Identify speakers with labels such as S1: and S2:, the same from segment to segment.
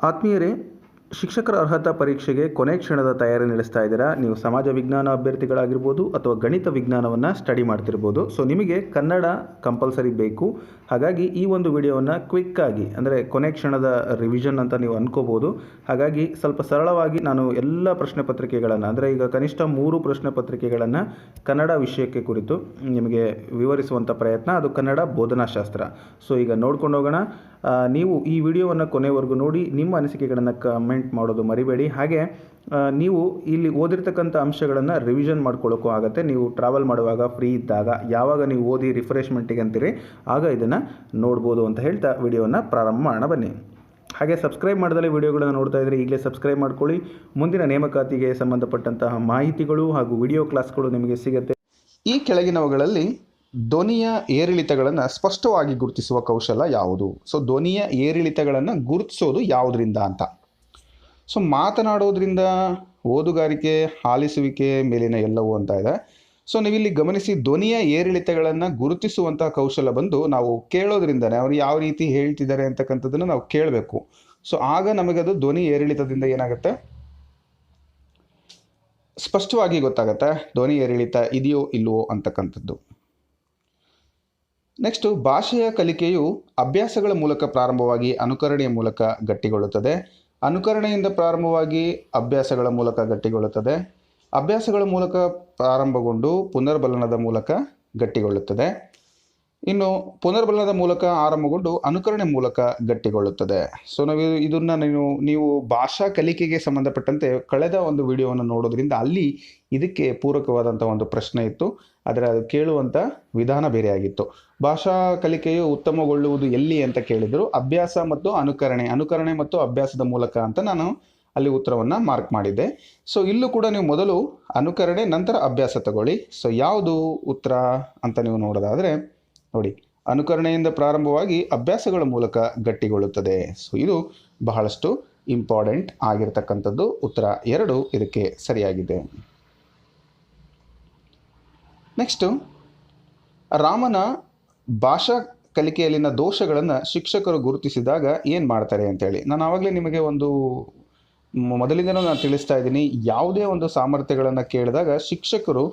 S1: ಆತ್ಮೀಯರೇ, ಶಿಕ್ಷಕರ ಅರ್ಹತಾ ಪರೀಕ್ಷೆಗೆ ಕೊನೆ ಕ್ಷಣದ ತಯಾರಿ ನಡೆಸ್ತಾ ಇದ್ದೀರಾ. ನೀವು ಸಮಾಜ ವಿಜ್ಞಾನ ಅಭ್ಯರ್ಥಿಗಳಾಗಿರ್ಬೋದು ಅಥವಾ ಗಣಿತ ವಿಜ್ಞಾನವನ್ನು ಸ್ಟಡಿ ಮಾಡ್ತಿರ್ಬೋದು. ಸೊ ನಿಮಗೆ ಕನ್ನಡ ಕಂಪಲ್ಸರಿ ಬೇಕು. ಹಾಗಾಗಿ ಈ ಒಂದು ವಿಡಿಯೋವನ್ನು ಕ್ವಿಕ್ಕಾಗಿ, ಅಂದರೆ ಕೊನೆ ಕ್ಷಣದ ರಿವಿಷನ್ ಅಂತ ನೀವು ಅನ್ಕೋಬೋದು. ಹಾಗಾಗಿ ಸ್ವಲ್ಪ ಸರಳವಾಗಿ ನಾನು ಎಲ್ಲ ಪ್ರಶ್ನೆ ಪತ್ರಿಕೆಗಳನ್ನು, ಅಂದರೆ ಈಗ ಕನಿಷ್ಠ 3 ಪ್ರಶ್ನೆ ಪತ್ರಿಕೆಗಳನ್ನು ಕನ್ನಡ ವಿಷಯಕ್ಕೆ ಕುರಿತು ನಿಮಗೆ ವಿವರಿಸುವಂಥ ಪ್ರಯತ್ನ. ಅದು ಕನ್ನಡ ಬೋಧನಾಶಾಸ್ತ್ರ. ಸೊ ಈಗ ನೋಡ್ಕೊಂಡು ಹೋಗೋಣ. ನೀವು ಈ ವಿಡಿಯೋವನ್ನು ಕೊನೆವರೆಗೂ ನೋಡಿ ನಿಮ್ಮ ಅನಿಸಿಕೆಗಳನ್ನು ಕಮೆಂಟ್ ಮಾಡೋದು ಮರಿಬೇಡಿ. ಹಾಗೆ ನೀವು ಇಲ್ಲಿ ಓದಿರ್ತಕ್ಕಂಥ ಅಂಶಗಳನ್ನು ರಿವಿಷನ್ ಮಾಡ್ಕೊಳ್ಳೋಕ್ಕೂ ಆಗುತ್ತೆ. ನೀವು ಟ್ರಾವೆಲ್ ಮಾಡುವಾಗ, ಫ್ರೀ ಇದ್ದಾಗ, ಯಾವಾಗ ನೀವು ಓದಿ ರಿಫ್ರೆಶ್ಮೆಂಟಿಗೆ ಅಂತೀರಿ ಆಗ ಇದನ್ನು ನೋಡ್ಬೋದು ಅಂತ ಹೇಳ್ತಾ ವಿಡಿಯೋವನ್ನು ಪ್ರಾರಂಭ ಮಾಡೋಣ ಬನ್ನಿ. ಹಾಗೆ ಸಬ್ಸ್ಕ್ರೈಬ್ ಮಾಡಿದಲ್ಲಿ ವಿಡಿಯೋಗಳನ್ನು ನೋಡ್ತಾ ಇದ್ದರೆ ಈಗಲೇ ಸಬ್ಸ್ಕ್ರೈಬ್ ಮಾಡ್ಕೊಳ್ಳಿ. ಮುಂದಿನ ನೇಮಕಾತಿಗೆ ಸಂಬಂಧಪಟ್ಟಂತಹ ಮಾಹಿತಿಗಳು ಹಾಗೂ ವಿಡಿಯೋ ಕ್ಲಾಸ್ಗಳು ನಿಮಗೆ ಸಿಗುತ್ತೆ. ಈ ಕೆಳಗಿನವುಗಳಲ್ಲಿ ಧ್ವನಿಯ ಏರಿಳಿತಗಳನ್ನು ಸ್ಪಷ್ಟವಾಗಿ ಗುರುತಿಸುವ ಕೌಶಲ ಯಾವುದು? ಸೊ ಧ್ವನಿಯ ಏರಿಳಿತಗಳನ್ನು ಗುರುತಿಸೋದು ಯಾವುದರಿಂದ ಅಂತ. ಸೊ ಮಾತನಾಡೋದ್ರಿಂದ ಓದುಗಾರಿಕೆ, ಆಲಿಸುವಿಕೆ ಮೇಲಿನ ಎಲ್ಲವೂ ಅಂತ ಇದೆ. ಸೊ ನೀವಿಲ್ಲಿ ಗಮನಿಸಿ, ಧ್ವನಿಯ ಏರಿಳಿತಗಳನ್ನು ಗುರುತಿಸುವಂತಹ ಕೌಶಲ ಬಂದು ನಾವು ಕೇಳೋದ್ರಿಂದನೇ ಅವರು ಯಾವ ರೀತಿ ಹೇಳ್ತಿದ್ದಾರೆ ಅಂತಕ್ಕಂಥದ್ದನ್ನು ನಾವು ಕೇಳಬೇಕು. ಸೊ ಆಗ ನಮಗದು ಧ್ವನಿ ಏರಿಳಿತದಿಂದ ಏನಾಗುತ್ತೆ, ಸ್ಪಷ್ಟವಾಗಿ ಗೊತ್ತಾಗುತ್ತೆ ಧ್ವನಿ ಏರಿಳಿತ ಇದೆಯೋ ಇಲ್ವೋ ಅಂತಕ್ಕಂಥದ್ದು. ನೆಕ್ಸ್ಟು, ಭಾಷೆಯ ಕಲಿಕೆಯು ಅಭ್ಯಾಸಗಳ ಮೂಲಕ ಪ್ರಾರಂಭವಾಗಿ ಅನುಕರಣೆಯ ಮೂಲಕ ಗಟ್ಟಿಗೊಳ್ಳುತ್ತದೆ. ಅನುಕರಣೆಯಿಂದ ಪ್ರಾರಂಭವಾಗಿ ಅಭ್ಯಾಸಗಳ ಮೂಲಕ ಗಟ್ಟಿಗೊಳ್ಳುತ್ತದೆ. ಅಭ್ಯಾಸಗಳ ಮೂಲಕ ಪ್ರಾರಂಭಗೊಂಡು ಪುನರ್ಬಲನದ ಮೂಲಕ ಗಟ್ಟಿಗೊಳ್ಳುತ್ತದೆ. ಇನ್ನು ಪುನರ್ಬಲನದ ಮೂಲಕ ಆರಂಭಗೊಂಡು ಅನುಕರಣೆ ಮೂಲಕ ಗಟ್ಟಿಗೊಳ್ಳುತ್ತದೆ. ಸೊ ನೀವು ಭಾಷಾ ಕಲಿಕೆಗೆ ಸಂಬಂಧಪಟ್ಟಂತೆ ಕಳೆದ ಒಂದು ವಿಡಿಯೋವನ್ನು ನೋಡೋದ್ರಿಂದ ಅಲ್ಲಿ ಇದಕ್ಕೆ ಪೂರಕವಾದಂಥ ಒಂದು ಪ್ರಶ್ನೆ ಇತ್ತು. ಆದರೆ ಅದು ಕೇಳುವಂಥ ವಿಧಾನ ಬೇರೆಯಾಗಿತ್ತು. ಭಾಷಾ ಕಲಿಕೆಯು ಉತ್ತಮಗೊಳ್ಳುವುದು ಎಲ್ಲಿ ಅಂತ ಕೇಳಿದರು. ಅಭ್ಯಾಸ ಮತ್ತು ಅನುಕರಣೆ ಮತ್ತು ಅಭ್ಯಾಸದ ಮೂಲಕ ಅಂತ ನಾನು ಅಲ್ಲಿ ಉತ್ತರವನ್ನು ಮಾರ್ಕ್ ಮಾಡಿದ್ದೆ. ಸೊ ಇಲ್ಲೂ ಕೂಡ ನೀವು ಮೊದಲು ಅನುಕರಣೆ ನಂತರ ಅಭ್ಯಾಸ ತಗೊಳ್ಳಿ. ಸೊ ಯಾವುದು ಉತ್ತರ ಅಂತ ನೀವು ನೋಡೋದಾದರೆ ನೋಡಿ, ಅನುಕರಣೆಯಿಂದ ಪ್ರಾರಂಭವಾಗಿ ಅಭ್ಯಾಸಗಳ ಮೂಲಕ ಗಟ್ಟಿಗೊಳ್ಳುತ್ತದೆ. ಸೊ ಇದು ಬಹಳಷ್ಟು ಇಂಪಾರ್ಟೆಂಟ್ ಆಗಿರ್ತಕ್ಕಂಥದ್ದು. ಉತ್ತರ 2 ಇದಕ್ಕೆ ಸರಿಯಾಗಿದೆ. ನೆಕ್ಸ್ಟು, ರಾಮನ ಭಾಷಾ ಕಲಿಕೆಯಲ್ಲಿನ ದೋಷಗಳನ್ನು ಶಿಕ್ಷಕರು ಗುರುತಿಸಿದಾಗ ಏನು ಮಾಡ್ತಾರೆ ಅಂತೇಳಿ ನಾನು ಆವಾಗಲೇ ನಿಮಗೆ ಮೊದಲಿಂದನೂ ನಾನು ತಿಳಿಸ್ತಾ ಇದ್ದೀನಿ. ಯಾವುದೇ ಒಂದು ಸಾಮರ್ಥ್ಯಗಳನ್ನು ಕೇಳಿದಾಗ ಶಿಕ್ಷಕರು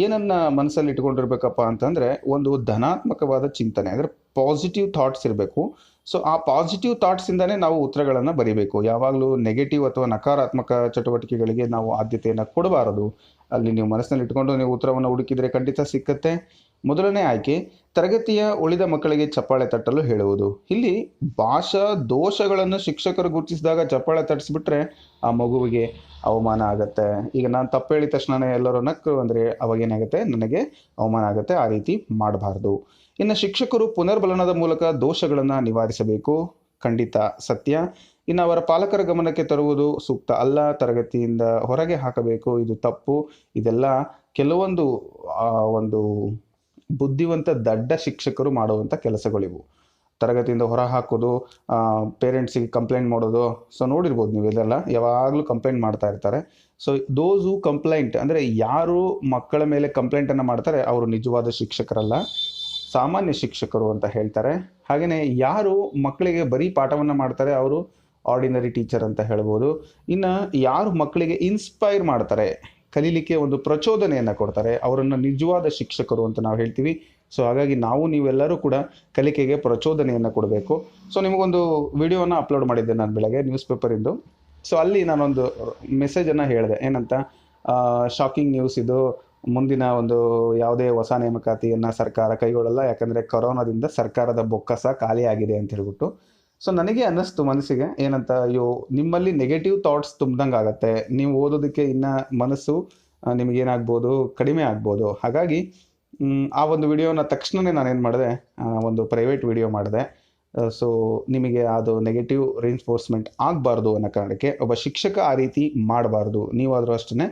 S1: ಏನನ್ನ ಮನಸ್ಸಲ್ಲಿ ಇಟ್ಕೊಂಡಿರ್ಬೇಕಪ್ಪ ಅಂತಂದರೆ, ಒಂದು ಧನಾತ್ಮಕವಾದ ಚಿಂತನೆ, ಅಂದರೆ ಪಾಸಿಟಿವ್ ಥಾಟ್ಸ್ ಇರಬೇಕು. ಸೊ ಆ ಪಾಸಿಟಿವ್ ಥಾಟ್ಸಿಂದನೇ ನಾವು ಉತ್ತರಗಳನ್ನು ಬರೀಬೇಕು. ಯಾವಾಗಲೂ ನೆಗೆಟಿವ್ ಅಥವಾ ನಕಾರಾತ್ಮಕ ಚಟುವಟಿಕೆಗಳಿಗೆ ನಾವು ಆದ್ಯತೆಯನ್ನು ಕೊಡಬಾರದು. ಅಲ್ಲಿ ನೀವು ಮನಸ್ಸಿನಲ್ಲಿ ಇಟ್ಕೊಂಡು ನೀವು ಉತ್ತರವನ್ನು ಹುಡುಕಿದರೆ ಖಂಡಿತ ಸಿಕ್ಕತ್ತೆ. ಮೊದಲನೇ ಆಯ್ಕೆ, ತರಗತಿಯ ಉಳಿದ ಮಕ್ಕಳಿಗೆ ಚಪ್ಪಾಳೆ ತಟ್ಟಲು ಹೇಳುವುದು. ಇಲ್ಲಿ ಭಾಷಾ ದೋಷಗಳನ್ನು ಶಿಕ್ಷಕರು ಗುರುತಿಸಿದಾಗ ಚಪ್ಪಾಳೆ ತಟ್ಟಿಸ್ಬಿಟ್ರೆ ಆ ಮಗುವಿಗೆ ಅವಮಾನ ಆಗುತ್ತೆ. ಈಗ ನಾನು ತಪ್ಪು ಹೇಳಿದ ತಕ್ಷಣ ಎಲ್ಲರೂ ನಕ್ಕರು ಅಂದರೆ ಅವಾಗೇನಾಗುತ್ತೆ, ನನಗೆ ಅವಮಾನ ಆಗುತ್ತೆ. ಆ ರೀತಿ ಮಾಡಬಾರ್ದು. ಇನ್ನು ಶಿಕ್ಷಕರು ಪುನರ್ಬಲನದ ಮೂಲಕ ದೋಷಗಳನ್ನು ನಿವಾರಿಸಬೇಕು. ಖಂಡಿತ ಸತ್ಯ. ಇನ್ನು ಅವರ ಪಾಲಕರ ಗಮನಕ್ಕೆ ತರುವುದು ಸೂಕ್ತ ಅಲ್ಲ. ತರಗತಿಯಿಂದ ಹೊರಗೆ ಹಾಕಬೇಕು, ಇದು ತಪ್ಪು. ಇದೆಲ್ಲ ಕೆಲವೊಂದು ಒಂದು ಬುದ್ಧಿವಂತ ದಡ್ಡ ಶಿಕ್ಷಕರು ಮಾಡುವಂಥ ಕೆಲಸಗಳಿವು. ತರಗತಿಯಿಂದ ಹೊರ ಹಾಕೋದು, ಪೇರೆಂಟ್ಸಿಗೆ ಕಂಪ್ಲೇಂಟ್ ಮಾಡೋದು. ಸೊ ನೋಡಿರ್ಬೋದು ನೀವು, ಇದೆಲ್ಲ ಯಾವಾಗಲೂ ಕಂಪ್ಲೇಂಟ್ ಮಾಡ್ತಾ ಇರ್ತಾರೆ. ಸೊ ದೋಸ್ ಹೂ ಕಂಪ್ಲೇಂಟ್, ಅಂದರೆ ಯಾರು ಮಕ್ಕಳ ಮೇಲೆ ಕಂಪ್ಲೇಂಟನ್ನು ಮಾಡ್ತಾರೆ ಅವರು ನಿಜವಾದ ಶಿಕ್ಷಕರಲ್ಲ, ಸಾಮಾನ್ಯ ಶಿಕ್ಷಕರು ಅಂತ ಹೇಳ್ತಾರೆ. ಹಾಗೆಯೇ ಯಾರು ಮಕ್ಕಳಿಗೆ ಬರೀ ಪಾಠವನ್ನು ಮಾಡ್ತಾರೆ ಅವರು ಆರ್ಡಿನರಿ ಟೀಚರ್ ಅಂತ ಹೇಳ್ಬೋದು. ಇನ್ನು ಯಾರು ಮಕ್ಕಳಿಗೆ ಇನ್ಸ್ಪೈರ್ ಮಾಡ್ತಾರೆ, ಕಲೀಲಿಕ್ಕೆ ಒಂದು ಪ್ರಚೋದನೆಯನ್ನು ಕೊಡ್ತಾರೆ, ಅವರನ್ನು ನಿಜವಾದ ಶಿಕ್ಷಕರು ಅಂತ ನಾವು ಹೇಳ್ತೀವಿ. ಸೊ ಹಾಗಾಗಿ ನೀವೆಲ್ಲರೂ ಕೂಡ ಕಲಿಕೆಗೆ ಪ್ರಚೋದನೆಯನ್ನು ಕೊಡಬೇಕು. ಸೊ ನಿಮಗೊಂದು ವಿಡಿಯೋನ ಅಪ್ಲೋಡ್ ಮಾಡಿದ್ದೆ ನಾನು ಬೆಳಗ್ಗೆ, ನ್ಯೂಸ್ ಪೇಪರಿಂದು. ಸೊ ಅಲ್ಲಿ ನಾನೊಂದು ಮೆಸೇಜನ್ನು ಹೇಳಿದೆ, ಏನಂತ, ಶಾಕಿಂಗ್ ನ್ಯೂಸ್ ಇದು, ಮುಂದಿನ ಒಂದು ಯಾವುದೇ ಹೊಸ ನೇಮಕಾತಿಯನ್ನು ಸರ್ಕಾರ ಕೈಗೊಳ್ಳಲ್ಲ, ಯಾಕಂದರೆ ಕೊರೋನಾದಿಂದ ಸರ್ಕಾರದ ಬೊಕ್ಕಸ ಖಾಲಿ ಆಗಿದೆ ಅಂತ ಹೇಳ್ಬಿಟ್ಟು. ಸೊ ನನಗೆ ಅನ್ನಿಸ್ತು ಮನಸ್ಸಿಗೆ, ಏನಂತ, ಅಯ್ಯೋ ನಿಮ್ಮಲ್ಲಿ ನೆಗೆಟಿವ್ ಥಾಟ್ಸ್ ತುಂಬ್ದಂಗೆ ಆಗುತ್ತೆ. ನೀವು ಓದೋದಕ್ಕೆ ಇನ್ನು ಮನಸ್ಸು ನಿಮಗೇನಾಗ್ಬೋದು, ಕಡಿಮೆ ಆಗ್ಬೋದು. ಹಾಗಾಗಿ ಆ ಒಂದು ವಿಡಿಯೋನ ತಕ್ಷಣವೇ ನಾನೇನು ಮಾಡಿದೆ, ಒಂದು ಪ್ರೈವೇಟ್ ವಿಡಿಯೋ ಮಾಡಿದೆ. ಸೊ ನಿಮಗೆ ಅದು ನೆಗೆಟಿವ್ ರಿಇನ್ಫೋರ್ಸ್ಮೆಂಟ್ ಆಗಬಾರ್ದು ಅನ್ನೋ ಕಾರಣಕ್ಕೆ. ಒಬ್ಬ ಶಿಕ್ಷಕ ಆ ರೀತಿ ಮಾಡಬಾರ್ದು. ನೀವಾದರೂ ಅಷ್ಟೇ,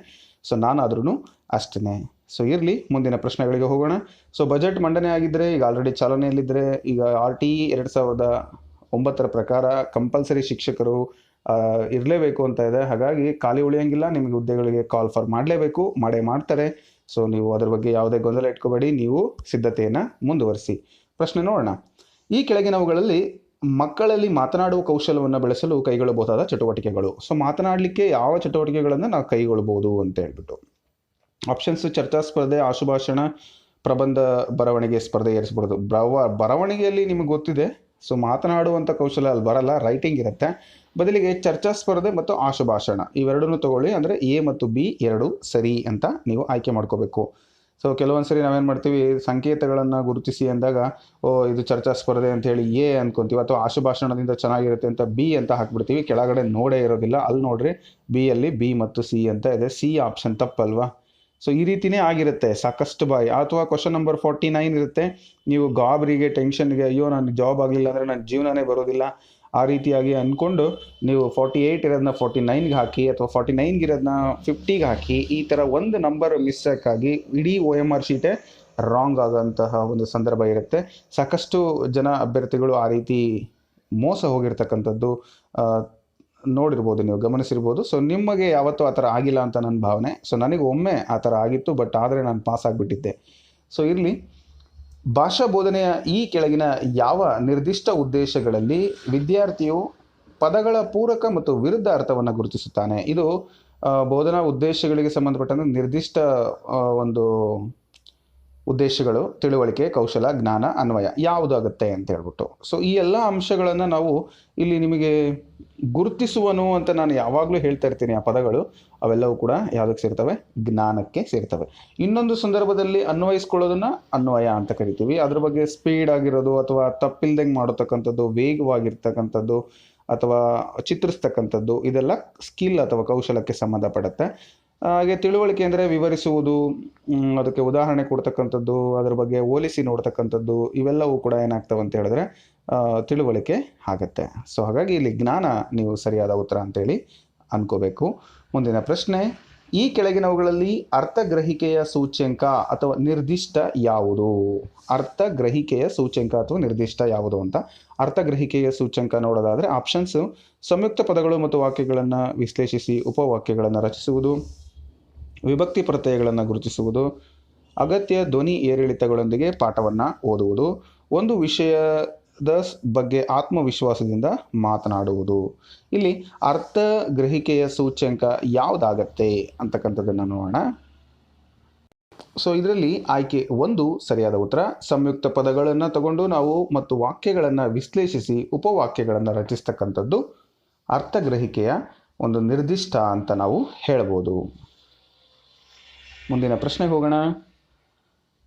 S1: ಸೊ ನಾನಾದ್ರೂ ಅಷ್ಟೇ. ಸೊ ಇರಲಿ, ಮುಂದಿನ ಪ್ರಶ್ನೆಗಳಿಗೆ ಹೋಗೋಣ. ಸೊ ಬಜೆಟ್ ಮಂಡನೆ ಆಗಿದ್ದರೆ, ಈಗ ಆಲ್ರೆಡಿ ಚಾಲನೆಯಲ್ಲಿದ್ದರೆ, ಈಗ RTE 2009 ಪ್ರಕಾರ ಕಂಪಲ್ಸರಿ ಶಿಕ್ಷಕರು ಇರಲೇಬೇಕು ಅಂತ ಇದೆ. ಹಾಗಾಗಿ ಖಾಲಿ ಉಳಿಯೋಂಗಿಲ್ಲ, ನಿಮಗೆ ಹುದ್ದೆಗಳಿಗೆ ಕಾಲ್ ಫಾರ್ ಮಾಡಲೇಬೇಕು, ಮಾಡ್ತಾರೆ. ಸೊ ನೀವು ಅದರ ಬಗ್ಗೆ ಯಾವುದೇ ಗೊಂದಲ ಇಟ್ಕೋಬೇಡಿ, ನೀವು ಸಿದ್ಧತೆಯನ್ನು ಮುಂದುವರಿಸಿ. ಪ್ರಶ್ನೆ ನೋಡೋಣ. ಈ ಕೆಳಗಿನವುಗಳಲ್ಲಿ ಮಕ್ಕಳಲ್ಲಿ ಮಾತನಾಡುವ ಕೌಶಲ್ಯವನ್ನು ಬೆಳೆಸಲು ಕೈಗೊಳ್ಳಬಹುದಾದ ಚಟುವಟಿಕೆಗಳು. ಸೊ ಮಾತನಾಡಲಿಕ್ಕೆ ಯಾವ ಚಟುವಟಿಕೆಗಳನ್ನು ನಾವು ಕೈಗೊಳ್ಳಬಹುದು ಅಂತ ಹೇಳ್ಬಿಟ್ಟು ಆಪ್ಷನ್ಸ್: ಚರ್ಚಾ ಸ್ಪರ್ಧೆ, ಆಶುಭಾಷಣ, ಪ್ರಬಂಧ, ಬರವಣಿಗೆ ಸ್ಪರ್ಧೆ ಏರಿಸಬಹುದು. ಬರವಣಿಗೆಯಲ್ಲಿ ನಿಮಗೆ ಗೊತ್ತಿದೆ, ಸೊ ಮಾತನಾಡುವಂಥ ಕೌಶಲ್ಯ ಅಲ್ಲಿ ಬರಲ್ಲ, ರೈಟಿಂಗ್ ಇರುತ್ತೆ. ಬದಲಿಗೆ ಚರ್ಚಾ ಸ್ಪರ್ಧೆ ಮತ್ತು ಆಶುಭಾಷಣ ಇವೆರಡನ್ನೂ ತಗೊಳ್ಳಿ. ಅಂದರೆ ಎ ಮತ್ತು ಬಿ ಎರಡು ಸರಿ ಅಂತ ನೀವು ಆಯ್ಕೆ ಮಾಡ್ಕೋಬೇಕು. ಸೊ ಕೆಲವೊಂದು ಸರಿ ನಾವೇನು ಮಾಡ್ತೀವಿ, ಸಂಕೇತಗಳನ್ನು ಗುರುತಿಸಿ ಅಂದಾಗ ಇದು ಚರ್ಚಾ ಸ್ಪರ್ಧೆ ಅಂತ ಹೇಳಿ ಎ ಅನ್ಕೊಂತೀವಿ, ಅಥವಾ ಆಶುಭಾಷಣದಿಂದ ಚೆನ್ನಾಗಿರುತ್ತೆ ಅಂತ ಬಿ ಅಂತ ಹಾಕ್ಬಿಡ್ತೀವಿ. ಕೆಳಗಡೆ ನೋಡೇ ಇರೋದಿಲ್ಲ. ಅಲ್ಲಿ ನೋಡ್ರಿ, ಬಿ ಅಲ್ಲಿ ಬಿ ಮತ್ತು ಸಿ ಅಂತ ಇದೆ. C option ತಪ್ಪಲ್ವಾ? ಸೊ ಈ ರೀತಿಯೇ ಆಗಿರುತ್ತೆ ಸಾಕಷ್ಟು ಬಾರಿ. ಅಥವಾ ಕ್ವಶನ್ ನಂಬರ್ 49 ಇರುತ್ತೆ, ನೀವು ಗಾಬರಿಗೆ, ಟೆನ್ಷನ್ಗೆ, ಅಯ್ಯೋ ನನಗೆ ಜಾಬ್ ಆಗಲಿಲ್ಲ ಅಂದರೆ ನನ್ನ ಜೀವನನೇ ಬರೋದಿಲ್ಲ, ಆ ರೀತಿಯಾಗಿ ಅಂದ್ಕೊಂಡು ನೀವು 48 ಇರೋದನ್ನ 49ಗೆ ಹಾಕಿ, ಅಥವಾ 49 ಇರೋದನ್ನ 50ಗೆ ಹಾಕಿ, ಈ ಥರ ಒಂದು ನಂಬರ್ ಮಿಸ್ಟೇಕ್ ಆಗಿ ಇಡೀ OMR ಶೀಟೇ ರಾಂಗ್ ಆಗೋಂತಹ ಒಂದು ಸಂದರ್ಭ ಇರುತ್ತೆ. ಸಾಕಷ್ಟು ಜನ ಅಭ್ಯರ್ಥಿಗಳು ಆ ರೀತಿ ಮೋಸ ಹೋಗಿರ್ತಕ್ಕಂಥದ್ದು ನೋಡಿರ್ಬೋದು, ನೀವು ಗಮನಿಸಿರ್ಬೋದು. ಸೊ ನಿಮಗೆ ಯಾವತ್ತೂ ಆ ಥರ ಆಗಿಲ್ಲ ಅಂತ ನನ್ನ ಭಾವನೆ. ಸೊ ನನಗೆ ಒಮ್ಮೆ ಆ ಥರ ಆಗಿತ್ತು, ಬಟ್ ಆದರೆ ನಾನು ಪಾಸ್ ಆಗಿಬಿಟ್ಟಿದ್ದೆ. ಸೊ ಇರಲಿ. ಭಾಷಾ ಬೋಧನೆಯ ಈ ಕೆಳಗಿನ ಯಾವ ನಿರ್ದಿಷ್ಟ ಉದ್ದೇಶಗಳಲ್ಲಿ ವಿದ್ಯಾರ್ಥಿಯು ಪದಗಳ ಪೂರಕ ಮತ್ತು ವಿರುದ್ಧ ಅರ್ಥವನ್ನು ಗುರುತಿಸುತ್ತಾನೆ? ಇದು ಬೋಧನಾ ಉದ್ದೇಶಗಳಿಗೆ ಸಂಬಂಧಪಟ್ಟಂತೆ ನಿರ್ದಿಷ್ಟ ಒಂದು ಉದ್ದೇಶಗಳು: ತಿಳುವಳಿಕೆ, ಕೌಶಲ, ಜ್ಞಾನ, ಅನ್ವಯ ಯಾವುದಾಗುತ್ತೆ ಅಂತ ಹೇಳ್ಬಿಟ್ಟು. ಸೊ ಈ ಎಲ್ಲ ಅಂಶಗಳನ್ನು ನಾವು ಇಲ್ಲಿ ನಿಮಗೆ ಗುರುತಿಸುವನು ಅಂತ ನಾನು ಯಾವಾಗಲೂ ಹೇಳ್ತಾ ಇರ್ತೀನಿ. ಆ ಪದಗಳು ಅವೆಲ್ಲವೂ ಕೂಡ ಯಾವುದಕ್ಕೆ ಸೇರ್ತವೆ? ಜ್ಞಾನಕ್ಕೆ ಸೇರ್ತವೆ. ಇನ್ನೊಂದು ಸಂದರ್ಭದಲ್ಲಿ ಅನ್ವಯಿಸ್ಕೊಳ್ಳೋದನ್ನ ಅನ್ವಯ ಅಂತ ಕರಿತೀವಿ. ಅದ್ರ ಬಗ್ಗೆ ಸ್ಪೀಡ್ ಆಗಿರೋದು, ಅಥವಾ ತಪ್ಪಿಲ್ದಂಗೆ ಮಾಡತಕ್ಕಂಥದ್ದು, ವೇಗವಾಗಿರ್ತಕ್ಕಂಥದ್ದು, ಅಥವಾ ಚಿತ್ರಿಸ್ತಕ್ಕಂಥದ್ದು, ಇದೆಲ್ಲ ಸ್ಕಿಲ್ ಅಥವಾ ಕೌಶಲಕ್ಕೆ ಸಂಬಂಧಪಡುತ್ತೆ. ಹಾಗೆ ತಿಳುವಳಿಕೆ ಅಂದರೆ ವಿವರಿಸುವುದು, ಅದಕ್ಕೆ ಉದಾಹರಣೆ ಕೊಡ್ತಕ್ಕಂಥದ್ದು, ಅದರ ಬಗ್ಗೆ ಹೋಲಿಸಿ ನೋಡ್ತಕ್ಕಂಥದ್ದು, ಇವೆಲ್ಲವೂ ಕೂಡ ಏನಾಗ್ತವೆ ಅಂತ ಹೇಳಿದ್ರೆ ತಿಳುವಳಿಕೆ ಆಗುತ್ತೆ. ಸೊ ಹಾಗಾಗಿ ಇಲ್ಲಿ ಜ್ಞಾನ ನೀವು ಸರಿಯಾದ ಉತ್ತರ ಅಂತೇಳಿ ಅನ್ಕೋಬೇಕು. ಮುಂದಿನ ಪ್ರಶ್ನೆ: ಈ ಕೆಳಗಿನವುಗಳಲ್ಲಿ ಅರ್ಥಗ್ರಹಿಕೆಯ ಸೂಚ್ಯಂಕ ಅಥವಾ ನಿರ್ದಿಷ್ಟ ಯಾವುದು? ಅರ್ಥಗ್ರಹಿಕೆಯ ಸೂಚ್ಯಂಕ ಅಥವಾ ನಿರ್ದಿಷ್ಟ ಯಾವುದು ಅಂತ. ಅರ್ಥಗ್ರಹಿಕೆಯ ಸೂಚ್ಯಂಕ ನೋಡೋದಾದರೆ ಆಪ್ಷನ್ಸ್: ಸಂಯುಕ್ತ ಪದಗಳು ಮತ್ತು ವಾಕ್ಯಗಳನ್ನು ವಿಶ್ಲೇಷಿಸಿ ಉಪವಾಕ್ಯಗಳನ್ನು ರಚಿಸುವುದು, ವಿಭಕ್ತಿ ಪ್ರತ್ಯಯಗಳನ್ನು ಗುರುತಿಸುವುದು, ಅಗತ್ಯ ಧ್ವನಿ ಏರಿಳಿತಗಳೊಂದಿಗೆ ಪಾಠವನ್ನು ಓದುವುದು, ಒಂದು ವಿಷಯದ ಬಗ್ಗೆ ಆತ್ಮವಿಶ್ವಾಸದಿಂದ ಮಾತನಾಡುವುದು. ಇಲ್ಲಿ ಅರ್ಥ ಗ್ರಹಿಕೆಯ ಸೂಚ್ಯಂಕ ಯಾವುದಾಗತ್ತೆ ಅಂತಕ್ಕಂಥದ್ದನ್ನು ನೋಡೋಣ. ಸೊ ಇದರಲ್ಲಿ ಆಯ್ಕೆ 1 ಸರಿಯಾದ ಉತ್ತರ. ಸಂಯುಕ್ತ ಪದಗಳನ್ನು ತಗೊಂಡು ನಾವು ಮತ್ತು ವಾಕ್ಯಗಳನ್ನು ವಿಶ್ಲೇಷಿಸಿ ಉಪವಾಕ್ಯಗಳನ್ನು ರಚಿಸ್ತಕ್ಕಂಥದ್ದು ಅರ್ಥಗ್ರಹಿಕೆಯ ಒಂದು ನಿರ್ದಿಷ್ಟ ಅಂತ ನಾವು ಹೇಳ್ಬೋದು. ಮುಂದಿನ ಪ್ರಶ್ನೆಗೆ ಹೋಗೋಣ.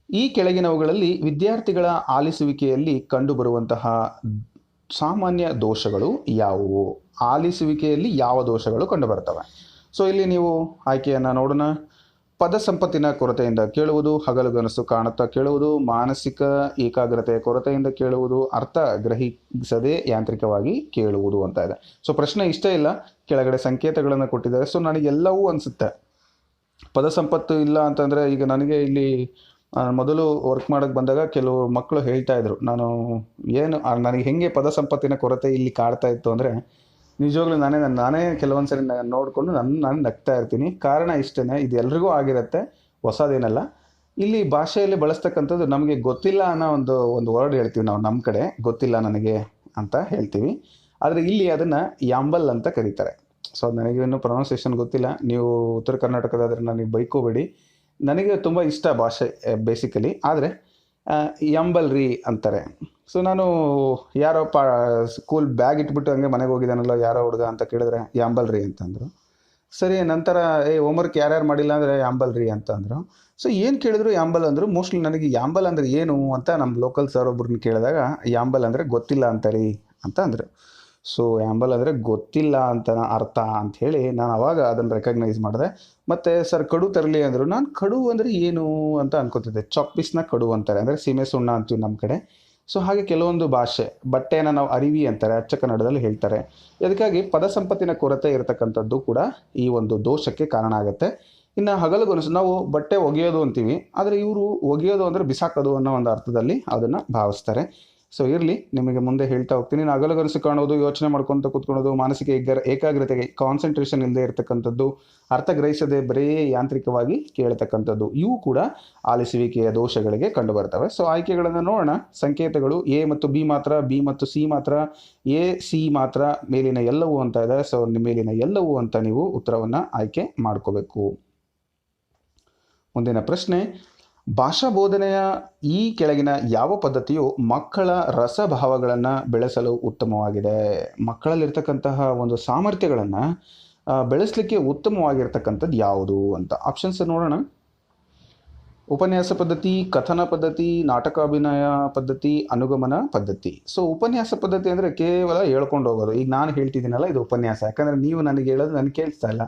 S1: ಈ ಕೆಳಗಿನವುಗಳಲ್ಲಿ ವಿದ್ಯಾರ್ಥಿಗಳ ಆಲಿಸುವಿಕೆಯಲ್ಲಿ ಕಂಡುಬರುವಂತಹ ಸಾಮಾನ್ಯ ದೋಷಗಳು ಯಾವುವು? ಆಲಿಸುವಿಕೆಯಲ್ಲಿ ಯಾವ ದೋಷಗಳು ಕಂಡುಬರ್ತವೆ? ಸೊ ಇಲ್ಲಿ ನೀವು ಆಯ್ಕೆಯನ್ನು ನೋಡೋಣ. ಪದ ಸಂಪತ್ತಿನ ಕೊರತೆಯಿಂದ ಕೇಳುವುದು, ಹಗಲುಗನಸು ಕಾಣುತ್ತಾ ಕೇಳುವುದು, ಮಾನಸಿಕ ಏಕಾಗ್ರತೆಯ ಕೊರತೆಯಿಂದ ಕೇಳುವುದು, ಅರ್ಥ ಗ್ರಹಿಸದೆ ಯಾಂತ್ರಿಕವಾಗಿ ಕೇಳುವುದು ಅಂತ ಇದೆ. ಸೊ ಪ್ರಶ್ನೆ ಇಷ್ಟ ಇಲ್ಲ, ಕೆಳಗಡೆ ಸಂಕೇತಗಳನ್ನು ಕೊಟ್ಟಿದ್ದಾರೆ. ಸೊ ನನಗೆಲ್ಲವೂ ಅನಿಸುತ್ತೆ. ಪದ ಸಂಪತ್ತು ಇಲ್ಲ ಅಂತಂದರೆ, ಈಗ ನನಗೆ ಇಲ್ಲಿ ಮೊದಲು ವರ್ಕ್ ಮಾಡೋಕ್ಕೆ ಬಂದಾಗ ಕೆಲವು ಮಕ್ಕಳು ಹೇಳ್ತಾ ಇದ್ರು, ನನಗೆ ಹೆಂಗೆ ಪದ ಸಂಪತ್ತಿನ ಕೊರತೆ ಇಲ್ಲಿ ಕಾಡ್ತಾ ಇತ್ತು ಅಂದರೆ, ನಿಜವಾಗ್ಲೂ ನಾನೇ ಕೆಲವೊಂದು ಸರಿ ನೋಡಿಕೊಂಡು ನಾನು ನಗ್ತಾ ಇರ್ತೀನಿ. ಕಾರಣ ಇಷ್ಟೇ, ಇದು ಎಲ್ರಿಗೂ ಆಗಿರುತ್ತೆ, ಹೊಸದೇನಲ್ಲ. ಇಲ್ಲಿ ಭಾಷೆಯಲ್ಲಿ ಬಳಸ್ತಕ್ಕಂಥದ್ದು ನಮಗೆ ಗೊತ್ತಿಲ್ಲ ಅನ್ನೋ ಒಂದು ವರ್ಡ್ ಹೇಳ್ತೀವಿ ನಾವು. ನಮ್ಮ ಕಡೆ ಗೊತ್ತಿಲ್ಲ ನನಗೆ ಅಂತ ಹೇಳ್ತೀವಿ, ಆದರೆ ಇಲ್ಲಿ ಅದನ್ನು ಯಾಂಬಲ್ ಅಂತ ಕರೀತಾರೆ. ಸೊ ನನಗೆ ಇನ್ನೂ ಪ್ರೊನೌನ್ಸಿಯೇಷನ್ ಗೊತ್ತಿಲ್ಲ, ನೀವು ಉತ್ತರ ಕರ್ನಾಟಕದಾದರೆ ನನಗೆ ಬೈಕೋಬೇಡಿ. ನನಗೆ ತುಂಬ ಇಷ್ಟ ಭಾಷೆ ಬೇಸಿಕಲಿ, ಆದರೆ ಯಾಂಬಲ್ರಿ ಅಂತಾರೆ. ಸೊ ನಾನು ಯಾರೋ ಸ್ಕೂಲ್ ಬ್ಯಾಗ್ ಇಟ್ಬಿಟ್ಟು ಹಂಗೆ ಮನೆಗೆ ಹೋಗಿದ್ದಾನಲ್ಲ ಯಾರೋ ಹುಡುಗ ಅಂತ ಕೇಳಿದ್ರೆ ಯಾಂಬಲ್ರಿ ಅಂತಂದರು. ಸರಿ, ನಂತರ ಹೋಮ್ವರ್ಕ್ ಯಾರ್ಯಾರು ಮಾಡಿಲ್ಲ ಅಂದರೆ ಯಾಂಬಲ್ರಿ ಅಂತಂದರು. ಸೊ ಏನು ಕೇಳಿದ್ರು ಯಾಂಬಲ್ ಅಂದರು. ಮೋಸ್ಟ್ಲಿ ನನಗೆ ಯಾಂಬಲ್ ಅಂದರೆ ಏನು ಅಂತ ನಮ್ಮ ಲೋಕಲ್ ಸರ್ ಒಬ್ರನ್ನ ಕೇಳಿದಾಗ, ಯಾಂಬಲ್ ಅಂದರೆ ಗೊತ್ತಿಲ್ಲ ಅಂತಾರಿ ಅಂತ ಅಂದರು. ಸೊ ಯಾಂಬಲ್ ಅಂದರೆ ಗೊತ್ತಿಲ್ಲ ಅಂತ ಅರ್ಥ ಅಂಥೇಳಿ ನಾನು ಅವಾಗ ಅದನ್ನು ರೆಕಗ್ನೈಸ್ ಮಾಡಿದೆ. ಮತ್ತು ಸರ್ ಕಡು ತರಲಿ ಅಂದರು. ನಾನು ಕಡು ಅಂದರೆ ಏನು ಅಂತ ಅನ್ಕೋತಿದ್ದೆ. ಚೊಪ್ಪಿಸ್ನ ಕಡು ಅಂತಾರೆ, ಅಂದರೆ ಸೀಮೆ ಸುಣ್ಣ ಅಂತೀವಿ ನಮ್ಮ ಕಡೆ. ಸೊ ಹಾಗೆ ಕೆಲವೊಂದು ಭಾಷೆ, ಬಟ್ಟೆನ ನಾವು ಅರಿವಿ ಅಂತಾರೆ, ಅಚ್ಚ ಕನ್ನಡದಲ್ಲಿ ಹೇಳ್ತಾರೆ. ಅದಕ್ಕಾಗಿ ಪದ ಸಂಪತ್ತಿನ ಕೊರತೆ ಇರತಕ್ಕಂಥದ್ದು ಕೂಡ ಈ ಒಂದು ದೋಷಕ್ಕೆ ಕಾರಣ ಆಗುತ್ತೆ. ಇನ್ನು ಹಗಲುಗನಸು, ನಾವು ಬಟ್ಟೆ ಒಗೆಯೋದು ಅಂತೀವಿ, ಆದರೆ ಇವರು ಒಗೆಯೋದು ಅಂದರೆ ಬಿಸಾಕೋದು ಅನ್ನೋ ಒಂದು ಅರ್ಥದಲ್ಲಿ ಅದನ್ನು ಭಾವಿಸ್ತಾರೆ. ಸೊ ಇರಲಿ, ನಿಮಗೆ ಮುಂದೆ ಹೇಳ್ತಾ ಹೋಗ್ತೀನಿ. ನಾನು ಅಗಲಗನಸು ಕಾಣೋದು, ಯೋಚನೆ ಮಾಡ್ಕೊತ ಕೂತ್ಕೊಳ್ಳೋದು, ಮಾನಸಿಕ ಏಕಾಗ್ರತೆಗೆ ಕಾನ್ಸಂಟ್ರೇಷನ್ ಇಲ್ಲದೆ ಇರತಕ್ಕಂಥದ್ದು, ಅರ್ಥ ಗ್ರಹಿಸದೆ ಬರೀ ಯಾಂತ್ರಿಕವಾಗಿ ಕೇಳ್ತಕ್ಕಂಥದ್ದು, ಇವು ಕೂಡ ಆಲಿಸುವಿಕೆಯ ದೋಷಗಳಿಗೆ ಕಂಡು ಬರ್ತವೆ. ಸೊ ಆಯ್ಕೆಗಳನ್ನು ನೋಡೋಣ. ಸಂಕೇತಗಳು ಎ ಮತ್ತು ಬಿ ಮಾತ್ರ, ಬಿ ಮತ್ತು ಸಿ ಮಾತ್ರ, ಎ ಸಿ ಮಾತ್ರ, ಮೇಲಿನ ಎಲ್ಲವೂ ಅಂತ ಇದೆ. ಸೊ ಮೇಲಿನ ಎಲ್ಲವೂ ಅಂತ ನೀವು ಉತ್ತರವನ್ನು ಆಯ್ಕೆ ಮಾಡ್ಕೋಬೇಕು. ಮುಂದಿನ ಪ್ರಶ್ನೆ, ಭಾಷಾ ಬೋಧನೆಯ ಈ ಕೆಳಗಿನ ಯಾವ ಪದ್ಧತಿಯು ಮಕ್ಕಳ ರಸಭಾವಗಳನ್ನು ಬೆಳೆಸಲು ಉತ್ತಮವಾಗಿದೆ? ಮಕ್ಕಳಲ್ಲಿರ್ತಕ್ಕಂತಹ ಒಂದು ಸಾಮರ್ಥ್ಯಗಳನ್ನು ಬೆಳೆಸಲಿಕ್ಕೆ ಉತ್ತಮವಾಗಿರ್ತಕ್ಕಂಥದ್ದು ಯಾವುದು ಅಂತ ಆಪ್ಷನ್ಸ್ ನೋಡೋಣ. ಉಪನ್ಯಾಸ ಪದ್ಧತಿ, ಕಥನ ಪದ್ಧತಿ, ನಾಟಕಾಭಿನಯ ಪದ್ಧತಿ, ಅನುಗಮನ ಪದ್ಧತಿ. ಸೊ ಉಪನ್ಯಾಸ ಪದ್ಧತಿ ಅಂದರೆ ಕೇವಲ ಹೇಳ್ಕೊಂಡು ಹೋಗೋದು. ಈಗ ನಾನು ಹೇಳ್ತಿದ್ದೀನಲ್ಲ, ಇದು ಉಪನ್ಯಾಸ. ಯಾಕಂದರೆ ನೀವು ನನಗೆ ಹೇಳೋದು ನನಗೆ ಕೇಳಿಸ್ತಾ ಇಲ್ಲ.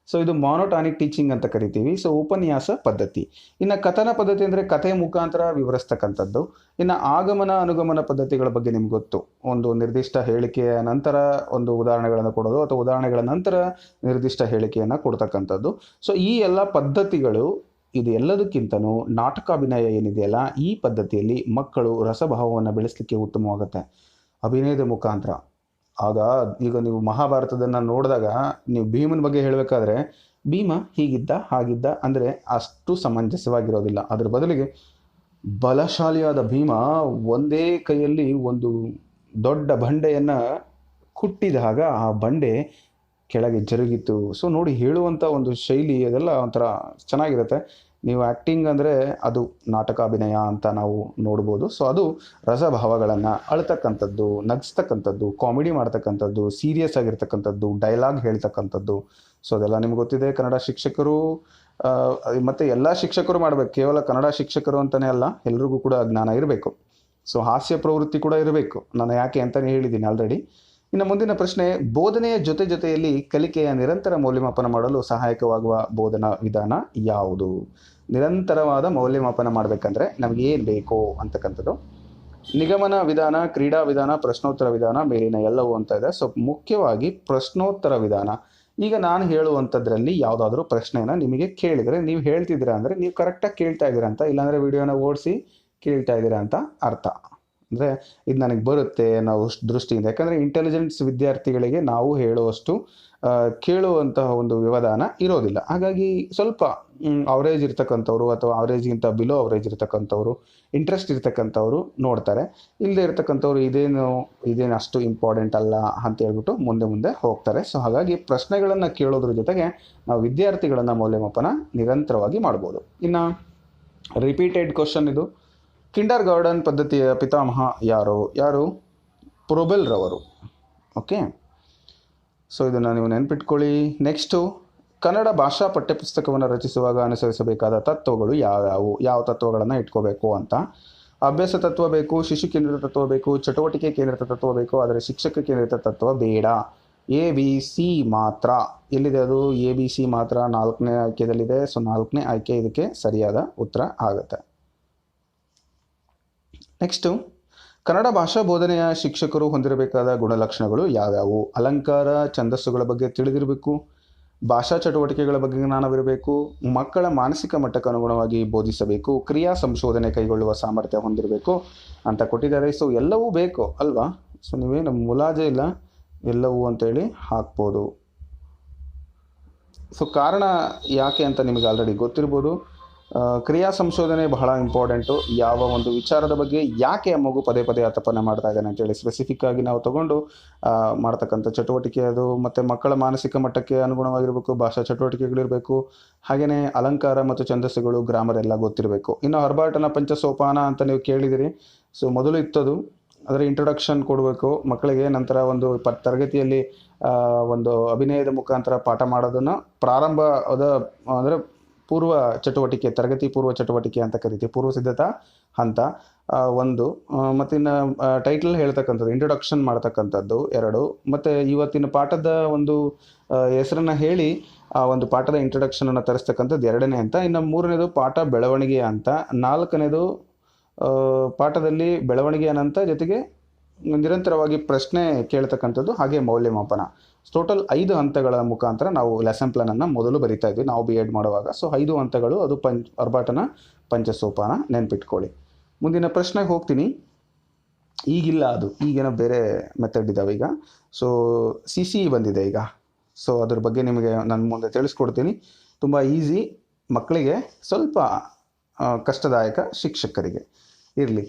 S1: ಸೊ ಇದು ಮಾನೋಟಾನಿಕ್ ಟೀಚಿಂಗ್ ಅಂತ ಕರಿತೀವಿ. ಸೊ ಉಪನ್ಯಾಸ ಪದ್ಧತಿ. ಇನ್ನು ಕಥನ ಪದ್ಧತಿ ಅಂದರೆ ಕಥೆಯ ಮುಖಾಂತರ ವಿವರಿಸ್ತಕ್ಕಂಥದ್ದು. ಇನ್ನು ಆಗಮನ ಅನುಗಮನ ಪದ್ಧತಿಗಳ ಬಗ್ಗೆ ನಿಮ್ಗೆ ಗೊತ್ತು. ಒಂದು ನಿರ್ದಿಷ್ಟ ಹೇಳಿಕೆಯ ನಂತರ ಒಂದು ಉದಾಹರಣೆಗಳನ್ನು ಕೊಡೋದು, ಅಥವಾ ಉದಾಹರಣೆಗಳ ನಂತರ ನಿರ್ದಿಷ್ಟ ಹೇಳಿಕೆಯನ್ನು ಕೊಡ್ತಕ್ಕಂಥದ್ದು. ಸೊ ಈ ಎಲ್ಲ ಪದ್ಧತಿಗಳು, ಇದು ಎಲ್ಲದಕ್ಕಿಂತನೂ ನಾಟಕಾಭಿನಯ ಏನಿದೆಯಲ್ಲ, ಈ ಪದ್ಧತಿಯಲ್ಲಿ ಮಕ್ಕಳು ರಸಭಾವವನ್ನು ಬೆಳೆಸಲಿಕ್ಕೆ ಉತ್ತಮವಾಗುತ್ತೆ ಅಭಿನಯದ ಮುಖಾಂತರ. ಆಗ ಈಗ ನೀವು ಮಹಾಭಾರತದನ್ನು ನೋಡಿದಾಗ ನೀವು ಭೀಮನ ಬಗ್ಗೆ ಹೇಳಬೇಕಾದ್ರೆ ಭೀಮ ಹೀಗಿದ್ದ ಹಾಗಿದ್ದ ಅಂದರೆ ಅಷ್ಟು ಸಮಂಜಸವಾಗಿರೋದಿಲ್ಲ. ಅದರ ಬದಲಿಗೆ ಬಲಶಾಲಿಯಾದ ಭೀಮ ಒಂದೇ ಕೈಯಲ್ಲಿ ಒಂದು ದೊಡ್ಡ ಬಂಡೆಯನ್ನು ಕುಟ್ಟಿದಾಗ ಆ ಬಂಡೆ ಕೆಳಗೆ ಜರುಗಿತು. ಸೊ ನೋಡಿ, ಹೇಳುವಂಥ ಒಂದು ಶೈಲಿ ಅದೆಲ್ಲ ಒಂಥರ ಚೆನ್ನಾಗಿರುತ್ತೆ. ನೀವು ಆ್ಯಕ್ಟಿಂಗ್ ಅಂದರೆ ಅದು ನಾಟಕಾಭಿನಯ ಅಂತ ನಾವು ನೋಡ್ಬೋದು. ಸೊ ಅದು ರಸಭಾವಗಳನ್ನು ಅಳ್ತಕ್ಕಂಥದ್ದು, ನಗಿಸ್ತಕ್ಕಂಥದ್ದು, ಕಾಮಿಡಿ ಮಾಡ್ತಕ್ಕಂಥದ್ದು, ಸೀರಿಯಸ್ ಆಗಿರ್ತಕ್ಕಂಥದ್ದು, ಡೈಲಾಗ್ ಹೇಳ್ತಕ್ಕಂಥದ್ದು. ಸೊ ಅದೆಲ್ಲ ನಿಮ್ಗೆ ಗೊತ್ತಿದೆ. ಕನ್ನಡ ಶಿಕ್ಷಕರು ಮತ್ತು ಎಲ್ಲ ಶಿಕ್ಷಕರು ಮಾಡಬೇಕು, ಕೇವಲ ಕನ್ನಡ ಶಿಕ್ಷಕರು ಅಂತಲೇ ಅಲ್ಲ, ಎಲ್ರಿಗೂ ಕೂಡ ಜ್ಞಾನ ಇರಬೇಕು. ಸೊ ಹಾಸ್ಯ ಪ್ರವೃತ್ತಿ ಕೂಡ ಇರಬೇಕು. ನಾನು ಯಾಕೆ ಅಂತಲೇ ಹೇಳಿದ್ದೀನಿ ಆಲ್ರೆಡಿ. ಇನ್ನು ಮುಂದಿನ ಪ್ರಶ್ನೆ, ಬೋಧನೆಯ ಜೊತೆಯಲ್ಲಿ ಕಲಿಕೆಯ ನಿರಂತರ ಮೌಲ್ಯಮಾಪನ ಮಾಡಲು ಸಹಾಯಕವಾಗುವ ಬೋಧನಾ ವಿಧಾನ ಯಾವುದು? ನಿರಂತರವಾದ ಮೌಲ್ಯಮಾಪನ ಮಾಡಬೇಕಂದ್ರೆ ನಮಗೆ ಏನು ಬೇಕು ಅಂತಕ್ಕಂಥದ್ದು. ನಿಗಮನ ವಿಧಾನ, ಕ್ರೀಡಾ ವಿಧಾನ, ಪ್ರಶ್ನೋತ್ತರ ವಿಧಾನ, ಮೇಲಿನ ಎಲ್ಲವೂ ಅಂತ ಇದೆ. ಸೊ ಮುಖ್ಯವಾಗಿ ಪ್ರಶ್ನೋತ್ತರ ವಿಧಾನ. ಈಗ ನಾನು ಹೇಳುವಂಥದ್ರಲ್ಲಿ ಯಾವುದಾದ್ರೂ ಪ್ರಶ್ನೆಯನ್ನು ನಿಮಗೆ ಕೇಳಿದರೆ ನೀವು ಹೇಳ್ತಿದ್ದೀರಾ ಅಂದರೆ ನೀವು ಕರೆಕ್ಟಾಗಿ ಕೇಳ್ತಾ ಇದ್ದೀರಾ ಅಂತ, ಇಲ್ಲಾಂದರೆ ವಿಡಿಯೋನ ಓಡಿಸಿ ಕೇಳ್ತಾ ಇದ್ದೀರಾ ಅಂತ ಅರ್ಥ. ಅಂದರೆ ಇದು ನನಗೆ ಬರುತ್ತೆ ನಾವು ದೃಷ್ಟಿಯಿಂದ. ಯಾಕಂದರೆ ಇಂಟೆಲಿಜೆನ್ಸ್ ವಿದ್ಯಾರ್ಥಿಗಳಿಗೆ ನಾವು ಹೇಳುವಷ್ಟು ಕೇಳುವಂತಹ ಒಂದು ವ್ಯವಧಾನ ಇರೋದಿಲ್ಲ. ಹಾಗಾಗಿ ಸ್ವಲ್ಪ ಅವರೇಜ್ ಇರ್ತಕ್ಕಂಥವ್ರು ಅಥವಾ ಅವರೇಜ್ಗಿಂತ ಬಿಲೋ ಅವರೇಜ್ ಇರ್ತಕ್ಕಂಥವ್ರು, ಇಂಟ್ರೆಸ್ಟ್ ಇರ್ತಕ್ಕಂಥವ್ರು ನೋಡ್ತಾರೆ. ಇಲ್ಲದೆ ಇರ್ತಕ್ಕಂಥವ್ರು ಇದೇನು ಅಷ್ಟು ಇಂಪಾರ್ಟೆಂಟ್ ಅಲ್ಲ ಅಂತ ಹೇಳ್ಬಿಟ್ಟು ಮುಂದೆ ಹೋಗ್ತಾರೆ. ಸೊ ಹಾಗಾಗಿ ಪ್ರಶ್ನೆಗಳನ್ನು ಕೇಳೋದ್ರ ಜೊತೆಗೆ ನಾವು ವಿದ್ಯಾರ್ಥಿಗಳನ್ನು ಮೌಲ್ಯಮಾಪನ ನಿರಂತರವಾಗಿ ಮಾಡ್ಬೋದು. ಇನ್ನು ರಿಪೀಟೆಡ್ ಕ್ವಶನ್ ಇದು. ಕಿಂಡರ್ ಗಾರ್ಡನ್ ಪದ್ಧತಿಯ ಪಿತಾಮಹ ಯಾರು? ಪ್ರೊಬೆಲ್ ರವರು. ಓಕೆ, ಸೊ ಇದನ್ನು ನೀವು ನೆನ್ಪಿಟ್ಕೊಳ್ಳಿ. ನೆಕ್ಸ್ಟು, ಕನ್ನಡ ಭಾಷಾ ಪಠ್ಯಪುಸ್ತಕವನ್ನು ರಚಿಸುವಾಗ ಅನುಸರಿಸಬೇಕಾದ ತತ್ವಗಳು ಯಾವ ತತ್ವಗಳನ್ನು ಇಟ್ಕೋಬೇಕು ಅಂತ. ಅಭ್ಯಾಸ ತತ್ವ ಬೇಕು, ಶಿಶು ಕೇಂದ್ರಿತ ತತ್ವ ಬೇಕು, ಚಟುವಟಿಕೆ ಕೇಂದ್ರಿತ ತತ್ವ ಬೇಕು, ಆದರೆ ಶಿಕ್ಷಕ ಕೇಂದ್ರಿತ ತತ್ವ ಬೇಡ. ABC ಮಾತ್ರ. ಎಲ್ಲಿದೆ ಅದು? ABC ಮಾತ್ರ 4ನೇ ಆಯ್ಕೆಯಲ್ಲಿದೆ. ಸೊ 4ನೇ ಆಯ್ಕೆ ಇದಕ್ಕೆ ಸರಿಯಾದ ಉತ್ತರ ಆಗುತ್ತೆ. ನೆಕ್ಸ್ಟು, ಕನ್ನಡ ಭಾಷಾ ಬೋಧನೆಯ ಶಿಕ್ಷಕರು ಹೊಂದಿರಬೇಕಾದ ಗುಣಲಕ್ಷಣಗಳು ಯಾವ್ಯಾವು? ಅಲಂಕಾರ, ಛಂದಸ್ಸುಗಳ ಬಗ್ಗೆ ತಿಳಿದಿರಬೇಕು, ಭಾಷಾ ಚಟುವಟಿಕೆಗಳ ಬಗ್ಗೆ ಜ್ಞಾನವಿರಬೇಕು, ಮಕ್ಕಳ ಮಾನಸಿಕ ಮಟ್ಟಕ್ಕೆ ಅನುಗುಣವಾಗಿ ಬೋಧಿಸಬೇಕು, ಕ್ರಿಯಾ ಸಂಶೋಧನೆ ಕೈಗೊಳ್ಳುವ ಸಾಮರ್ಥ್ಯ ಹೊಂದಿರಬೇಕು ಅಂತ ಕೊಟ್ಟಿದ್ದಾರೆ. ಸೊ ಎಲ್ಲವೂ ಬೇಕು ಅಲ್ವಾ? ಸೊ ನೀವೇನು ಮುಲಾಜೆ ಇಲ್ಲ, ಎಲ್ಲವೂ ಅಂತೇಳಿ ಹಾಕ್ಬೋದು. ಸೊ ಕಾರಣ ಯಾಕೆ ಅಂತ ನಿಮಗೆ ಆಲ್ರೆಡಿ ಗೊತ್ತಿರ್ಬೋದು. ಕ್ರಿಯಾ ಸಂಶೋಧನೆ ಬಹಳ ಇಂಪಾರ್ಟೆಂಟು. ಯಾವ ಒಂದು ವಿಚಾರದ ಬಗ್ಗೆ ಯಾಕೆ ಆ ಮಗು ಪದೇ ಆತಪನೆ ಮಾಡ್ತಾ ಇದ್ದಾನೆ ಅಂತೇಳಿ ಸ್ಪೆಸಿಫಿಕ್ ಆಗಿ ನಾವು ತಗೊಂಡು ಮಾಡ್ತಕ್ಕಂಥ ಚಟುವಟಿಕೆ ಅದು. ಮತ್ತು ಮಕ್ಕಳ ಮಾನಸಿಕ ಮಟ್ಟಕ್ಕೆ ಅನುಗುಣವಾಗಿರಬೇಕು, ಭಾಷಾ ಚಟುವಟಿಕೆಗಳಿರಬೇಕು, ಹಾಗೆಯೇ ಅಲಂಕಾರ ಮತ್ತು ಛಂದಸ್ಸುಗಳು, ಗ್ರಾಮರ್ ಎಲ್ಲ ಗೊತ್ತಿರಬೇಕು. ಇನ್ನು ಹರ್ಬಾಟನ ಪಂಚಸೋಪಾನ ಅಂತ ನೀವು ಕೇಳಿದಿರಿ. ಸೊ ಮೊದಲು ಇತ್ತದು, ಅದರ ಇಂಟ್ರೊಡಕ್ಷನ್ ಕೊಡಬೇಕು ಮಕ್ಕಳಿಗೆ. ನಂತರ ಒಂದು ತರಗತಿಯಲ್ಲಿ ಒಂದು ಅಭಿನಯದ ಮುಖಾಂತರ ಪಾಠ ಮಾಡೋದನ್ನು ಪ್ರಾರಂಭದ ಅಂದರೆ ಪೂರ್ವ ಚಟುವಟಿಕೆ, ತರಗತಿ ಪೂರ್ವ ಚಟುವಟಿಕೆ ಅಂತ ಕರಿತೀವಿ, ಪೂರ್ವ ಸಿದ್ಧತಾ ಹಂತ ಒಂದು. ಮತ್ತು ಇನ್ನು ಟೈಟಲ್ ಹೇಳ್ತಕ್ಕಂಥದ್ದು, ಇಂಟ್ರೊಡಕ್ಷನ್ ಮಾಡ್ತಕ್ಕಂಥದ್ದು 2. ಮತ್ತು ಇವತ್ತಿನ ಪಾಠದ ಒಂದು ಹೆಸರನ್ನು ಹೇಳಿ ಆ ಒಂದು ಪಾಠದ ಇಂಟ್ರೊಡಕ್ಷನನ್ನು ತರಿಸ್ತಕ್ಕಂಥದ್ದು 2ನೇ ಹಂತ. ಇನ್ನು 3ನೇದು ಪಾಠ ಬೆಳವಣಿಗೆ ಅಂತ, 4ನೇದು ಪಾಠದಲ್ಲಿ ಬೆಳವಣಿಗೆಯ ಹಂತ ಜೊತೆಗೆ ನಿರಂತರವಾಗಿ ಪ್ರಶ್ನೆ ಕೇಳ್ತಕ್ಕಂಥದ್ದು, ಹಾಗೆ ಮೌಲ್ಯಮಾಪನ. ಟೋಟಲ್ 5 ಹಂತಗಳ ಮುಖಾಂತರ ನಾವು ಲೆಸನ್ ಪ್ಲಾನನ್ನು ಮೊದಲು ಬರಿತಾ ಇದ್ವಿ ನಾವು BEd ಮಾಡುವಾಗ. ಸೊ 5 ಹಂತಗಳು, ಅದು ಹರ್ಬಾಟನ ಪಂಚಸೋಪಾನ, ನೆನ್ಪಿಟ್ಕೊಳ್ಳಿ. ಮುಂದಿನ ಪ್ರಶ್ನೆಗೆ ಹೋಗ್ತೀನಿ. ಈಗಿಲ್ಲ, ಅದು ಈಗೇನೋ ಬೇರೆ ಮೆಥಡ್ ಇದ್ದಾವೆ ಈಗ. ಸೊ CCE ಬಂದಿದೆ ಈಗ. ಸೊ ಅದ್ರ ಬಗ್ಗೆ ನಿಮಗೆ ನಾನು ಮುಂದೆ ತಿಳಿಸ್ಕೊಡ್ತೀನಿ. ತುಂಬ ಈಸಿ, ಮಕ್ಕಳಿಗೆ ಸ್ವಲ್ಪ ಕಷ್ಟದಾಯಕ, ಶಿಕ್ಷಕರಿಗೆ ಇರಲಿ.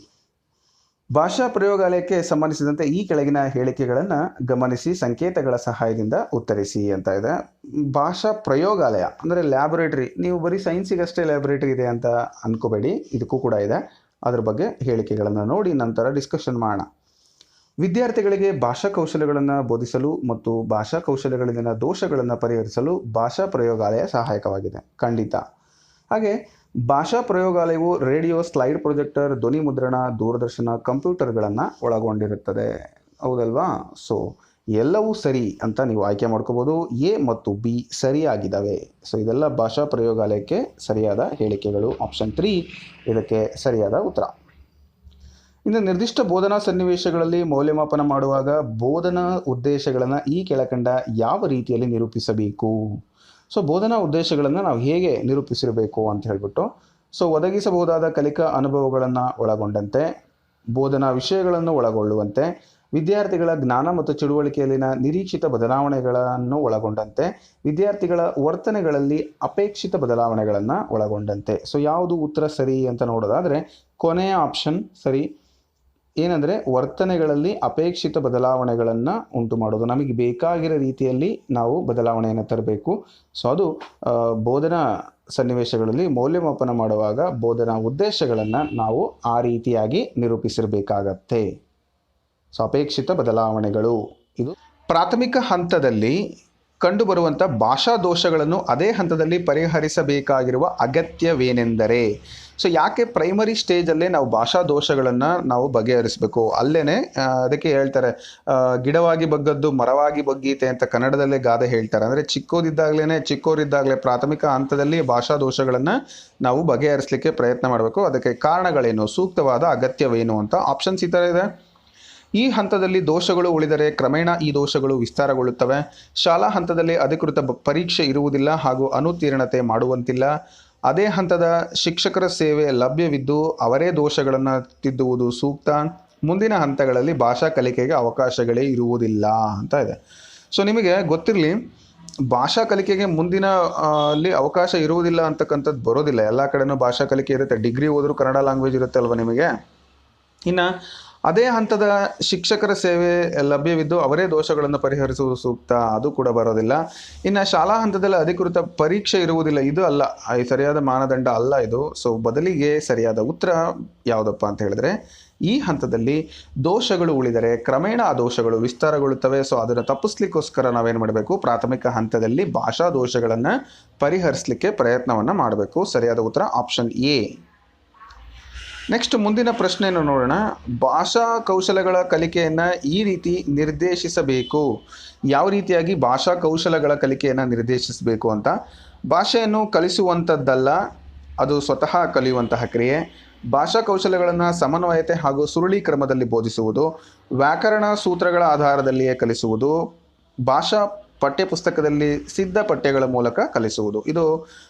S1: ಭಾಷಾ ಪ್ರಯೋಗಾಲಯಕ್ಕೆ ಸಂಬಂಧಿಸಿದಂತೆ ಈ ಕೆಳಗಿನ ಹೇಳಿಕೆಗಳನ್ನು ಗಮನಿಸಿ ಸಂಕೇತಗಳ ಸಹಾಯದಿಂದ ಉತ್ತರಿಸಿ ಅಂತ ಇದೆ. ಭಾಷಾ ಪ್ರಯೋಗಾಲಯ ಅಂದರೆ ಲ್ಯಾಬೊರೇಟರಿ. ನೀವು ಬರೀ ಸೈನ್ಸಿಗಷ್ಟೇ ಲ್ಯಾಬೊರೇಟರಿ ಇದೆ ಅಂತ ಅನ್ಕೋಬೇಡಿ, ಇದಕ್ಕೂ ಕೂಡ ಇದೆ. ಅದ್ರ ಬಗ್ಗೆ ಹೇಳಿಕೆಗಳನ್ನು ನೋಡಿ ನಂತರ ಡಿಸ್ಕಷನ್ ಮಾಡೋಣ. ವಿದ್ಯಾರ್ಥಿಗಳಿಗೆ ಭಾಷಾ ಕೌಶಲ್ಯಗಳನ್ನು ಬೋಧಿಸಲು ಮತ್ತು ಭಾಷಾ ಕೌಶಲ್ಯಗಳಲ್ಲಿನ ದೋಷಗಳನ್ನು ಪರಿಹರಿಸಲು ಭಾಷಾ ಪ್ರಯೋಗಾಲಯ ಸಹಾಯಕವಾಗಿದೆ, ಖಂಡಿತ. ಹಾಗೆ ಭಾಷಾ ಪ್ರಯೋಗಾಲಯವು ರೇಡಿಯೋ, ಸ್ಲೈಡ್ ಪ್ರೊಜೆಕ್ಟರ್, ಧ್ವನಿ ಮುದ್ರಣ, ದೂರದರ್ಶನ, ಕಂಪ್ಯೂಟರ್ಗಳನ್ನು ಒಳಗೊಂಡಿರುತ್ತದೆ, ಹೌದಲ್ವಾ? ಸೊ ಎಲ್ಲವೂ ಸರಿ ಅಂತ ನೀವು ಆಯ್ಕೆ ಮಾಡ್ಕೋಬೋದು. A ಮತ್ತು B ಸರಿಯಾಗಿದ್ದಾವೆ. ಸೊ ಇದೆಲ್ಲ ಭಾಷಾ ಪ್ರಯೋಗಾಲಯಕ್ಕೆ ಸರಿಯಾದ ಹೇಳಿಕೆಗಳು. ಆಪ್ಷನ್ 3 ಇದಕ್ಕೆ ಸರಿಯಾದ ಉತ್ತರ. ಇನ್ನು ನಿರ್ದಿಷ್ಟ ಬೋಧನಾ ಸನ್ನಿವೇಶಗಳಲ್ಲಿ ಮೌಲ್ಯಮಾಪನ ಮಾಡುವಾಗ ಬೋಧನಾ ಉದ್ದೇಶಗಳನ್ನು ಈ ಕೆಳಕಂಡ ಯಾವ ರೀತಿಯಲ್ಲಿ ನಿರೂಪಿಸಬೇಕು? ಸೊ ಬೋಧನಾ ಉದ್ದೇಶಗಳನ್ನು ನಾವು ಹೇಗೆ ನಿರೂಪಿಸಿರಬೇಕು ಅಂತ ಹೇಳ್ಬಿಟ್ಟು, ಸೊ ಒದಗಿಸಬಹುದಾದ ಕಲಿಕಾ ಅನುಭವಗಳನ್ನು ಒಳಗೊಂಡಂತೆ, ಬೋಧನಾ ವಿಷಯಗಳನ್ನು ಒಳಗೊಳ್ಳುವಂತೆ, ವಿದ್ಯಾರ್ಥಿಗಳ ಜ್ಞಾನ ಮತ್ತು ತಿಳುವಳಿಕೆಯಲ್ಲಿನ ನಿರೀಕ್ಷಿತ ಬದಲಾವಣೆಗಳನ್ನು ಒಳಗೊಂಡಂತೆ, ವಿದ್ಯಾರ್ಥಿಗಳ ವರ್ತನೆಗಳಲ್ಲಿ ಅಪೇಕ್ಷಿತ ಬದಲಾವಣೆಗಳನ್ನು ಒಳಗೊಂಡಂತೆ. ಸೊ ಯಾವುದು ಉತ್ತರ ಸರಿ ಅಂತ ನೋಡೋದಾದರೆ ಕೊನೆಯ ಆಪ್ಷನ್ ಸರಿ. ಏನಂದರೆ ವರ್ತನೆಗಳಲ್ಲಿ ಅಪೇಕ್ಷಿತ ಬದಲಾವಣೆಗಳನ್ನು ಉಂಟು ಮಾಡೋದು, ನಮಗೆ ಬೇಕಾಗಿರೋ ರೀತಿಯಲ್ಲಿ ನಾವು ಬದಲಾವಣೆಯನ್ನು ತರಬೇಕು. ಸೊ ಅದು ಬೋಧನಾ ಸನ್ನಿವೇಶಗಳಲ್ಲಿ ಮೌಲ್ಯಮಾಪನ ಮಾಡುವಾಗ ಬೋಧನಾ ಉದ್ದೇಶಗಳನ್ನು ನಾವು ಆ ರೀತಿಯಾಗಿ ನಿರೂಪಿಸಿರಬೇಕಾಗತ್ತೆ. ಸೊ ಅಪೇಕ್ಷಿತ ಬದಲಾವಣೆಗಳು. ಇದು ಪ್ರಾಥಮಿಕ ಹಂತದಲ್ಲಿ ಕಂಡುಬರುವಂಥ ಭಾಷಾ ದೋಷಗಳನ್ನು ಅದೇ ಹಂತದಲ್ಲಿ ಪರಿಹರಿಸಬೇಕಾಗಿರುವ ಅಗತ್ಯವೇನೆಂದರೆ, ಸೊ ಯಾಕೆ ಪ್ರೈಮರಿ ಸ್ಟೇಜಲ್ಲೇ ನಾವು ಭಾಷಾ ದೋಷಗಳನ್ನು ನಾವು ಬಗೆಹರಿಸಬೇಕು? ಅಲ್ಲೇ ಅದಕ್ಕೆ ಹೇಳ್ತಾರೆ, ಗಿಡವಾಗಿ ಬಗ್ಗದ್ದು ಮರವಾಗಿ ಬಗ್ಗೀತೆ ಅಂತ ಕನ್ನಡದಲ್ಲೇ ಗಾದೆ ಹೇಳ್ತಾರೆ. ಅಂದರೆ ಚಿಕ್ಕವರಿದ್ದಾಗಲೇ ಪ್ರಾಥಮಿಕ ಹಂತದಲ್ಲಿ ಭಾಷಾ ದೋಷಗಳನ್ನು ನಾವು ಬಗೆಹರಿಸಲಿಕ್ಕೆ ಪ್ರಯತ್ನ ಮಾಡಬೇಕು. ಅದಕ್ಕೆ ಕಾರಣಗಳೇನು, ಸೂಕ್ತವಾದ ಅಗತ್ಯವೇನು ಅಂತ ಆಪ್ಷನ್ಸ್ ಈ ಥರ ಇದೆ. ಈ ಹಂತದಲ್ಲಿ ದೋಷಗಳು ಉಳಿದರೆ ಕ್ರಮೇಣ ಈ ದೋಷಗಳು ವಿಸ್ತಾರಗೊಳ್ಳುತ್ತವೆ. ಶಾಲಾ ಹಂತದಲ್ಲಿ ಅಧಿಕೃತ ಪರೀಕ್ಷೆ ಇರುವುದಿಲ್ಲ ಹಾಗೂ ಅನುತ್ತೀರ್ಣತೆ ಮಾಡುವಂತಿಲ್ಲ. ಅದೇ ಹಂತದ ಶಿಕ್ಷಕರ ಸೇವೆ ಲಭ್ಯವಿದ್ದು ಅವರೇ ದೋಷಗಳನ್ನು ತಿದ್ದುವುದು ಸೂಕ್ತ. ಮುಂದಿನ ಹಂತಗಳಲ್ಲಿ ಭಾಷಾ ಕಲಿಕೆಗೆ ಅವಕಾಶಗಳೇ ಇರುವುದಿಲ್ಲ ಅಂತ ಇದೆ. ಸೊ ನಿಮಗೆ ಗೊತ್ತಿರಲಿ, ಭಾಷಾ ಕಲಿಕೆಗೆ ಮುಂದಿನ ಅಲ್ಲಿ ಅವಕಾಶ ಇರುವುದಿಲ್ಲ ಅಂತಕ್ಕಂಥದ್ದು ಬರೋದಿಲ್ಲ. ಎಲ್ಲ ಕಡೆನೂ ಭಾಷಾ ಕಲಿಕೆ ಇರುತ್ತೆ. ಡಿಗ್ರಿ ಹೋದರೂ ಕನ್ನಡ ಲ್ಯಾಂಗ್ವೇಜ್ ಇರುತ್ತೆ ಅಲ್ವ ನಿಮಗೆ. ಇನ್ನು ಅದೇ ಹಂತದ ಶಿಕ್ಷಕರ ಸೇವೆ ಲಭ್ಯವಿದ್ದು ಅವರೇ ದೋಷಗಳನ್ನು ಪರಿಹರಿಸುವುದು ಸೂಕ್ತ, ಅದು ಕೂಡ ಬರೋದಿಲ್ಲ. ಇನ್ನು ಶಾಲಾ ಹಂತದಲ್ಲಿ ಅಧಿಕೃತ ಪರೀಕ್ಷೆ ಇರುವುದಿಲ್ಲ, ಇದು ಅಲ್ಲ, ಸರಿಯಾದ ಮಾನದಂಡ ಅಲ್ಲ ಇದು. ಸೊ ಬದಲಿಗೆ ಸರಿಯಾದ ಉತ್ತರ ಯಾವುದಪ್ಪ ಅಂತ ಹೇಳಿದ್ರೆ, ಈ ಹಂತದಲ್ಲಿ ದೋಷಗಳು ಉಳಿದರೆ ಕ್ರಮೇಣ ಆ ದೋಷಗಳು ವಿಸ್ತಾರಗೊಳ್ಳುತ್ತವೆ. ಸೊ ಅದನ್ನು ತಪ್ಪಿಸ್ಲಿಕ್ಕೋಸ್ಕರ ನಾವೇನು ಮಾಡಬೇಕು, ಪ್ರಾಥಮಿಕ ಹಂತದಲ್ಲಿ ಭಾಷಾ ದೋಷಗಳನ್ನು ಪರಿಹರಿಸಲಿಕ್ಕೆ ಪ್ರಯತ್ನವನ್ನು ಮಾಡಬೇಕು. ಸರಿಯಾದ ಉತ್ತರ ಆಪ್ಷನ್ A. ನೆಕ್ಸ್ಟ್ ಮುಂದಿನ ಪ್ರಶ್ನೆಯನ್ನು ನೋಡೋಣ. ಭಾಷಾ ಕೌಶಲಗಳ ಕಲಿಕೆಯನ್ನು ಈ ರೀತಿ ನಿರ್ದೇಶಿಸಬೇಕು. ಯಾವ ರೀತಿಯಾಗಿ ಭಾಷಾ ಕೌಶಲಗಳ ಕಲಿಕೆಯನ್ನು ನಿರ್ದೇಶಿಸಬೇಕು ಅಂತ. ಭಾಷೆಯನ್ನು ಕಲಿಸುವಂಥದ್ದಲ್ಲ, ಅದು ಸ್ವತಃ ಕಲಿಯುವಂತಹ ಕ್ರಿಯೆ. ಭಾಷಾ ಕೌಶಲಗಳನ್ನು ಸಮನ್ವಯತೆ ಹಾಗೂ ಸುರುಳಿ ಕ್ರಮದಲ್ಲಿ ಬೋಧಿಸುವುದು. ವ್ಯಾಕರಣ ಸೂತ್ರಗಳ ಆಧಾರದಲ್ಲಿಯೇ ಕಲಿಸುವುದು. ಭಾಷಾ ಪಠ್ಯಪುಸ್ತಕದಲ್ಲಿ ಸಿದ್ಧ ಪಠ್ಯಗಳ ಮೂಲಕ ಕಲಿಸುವುದು. ಇದು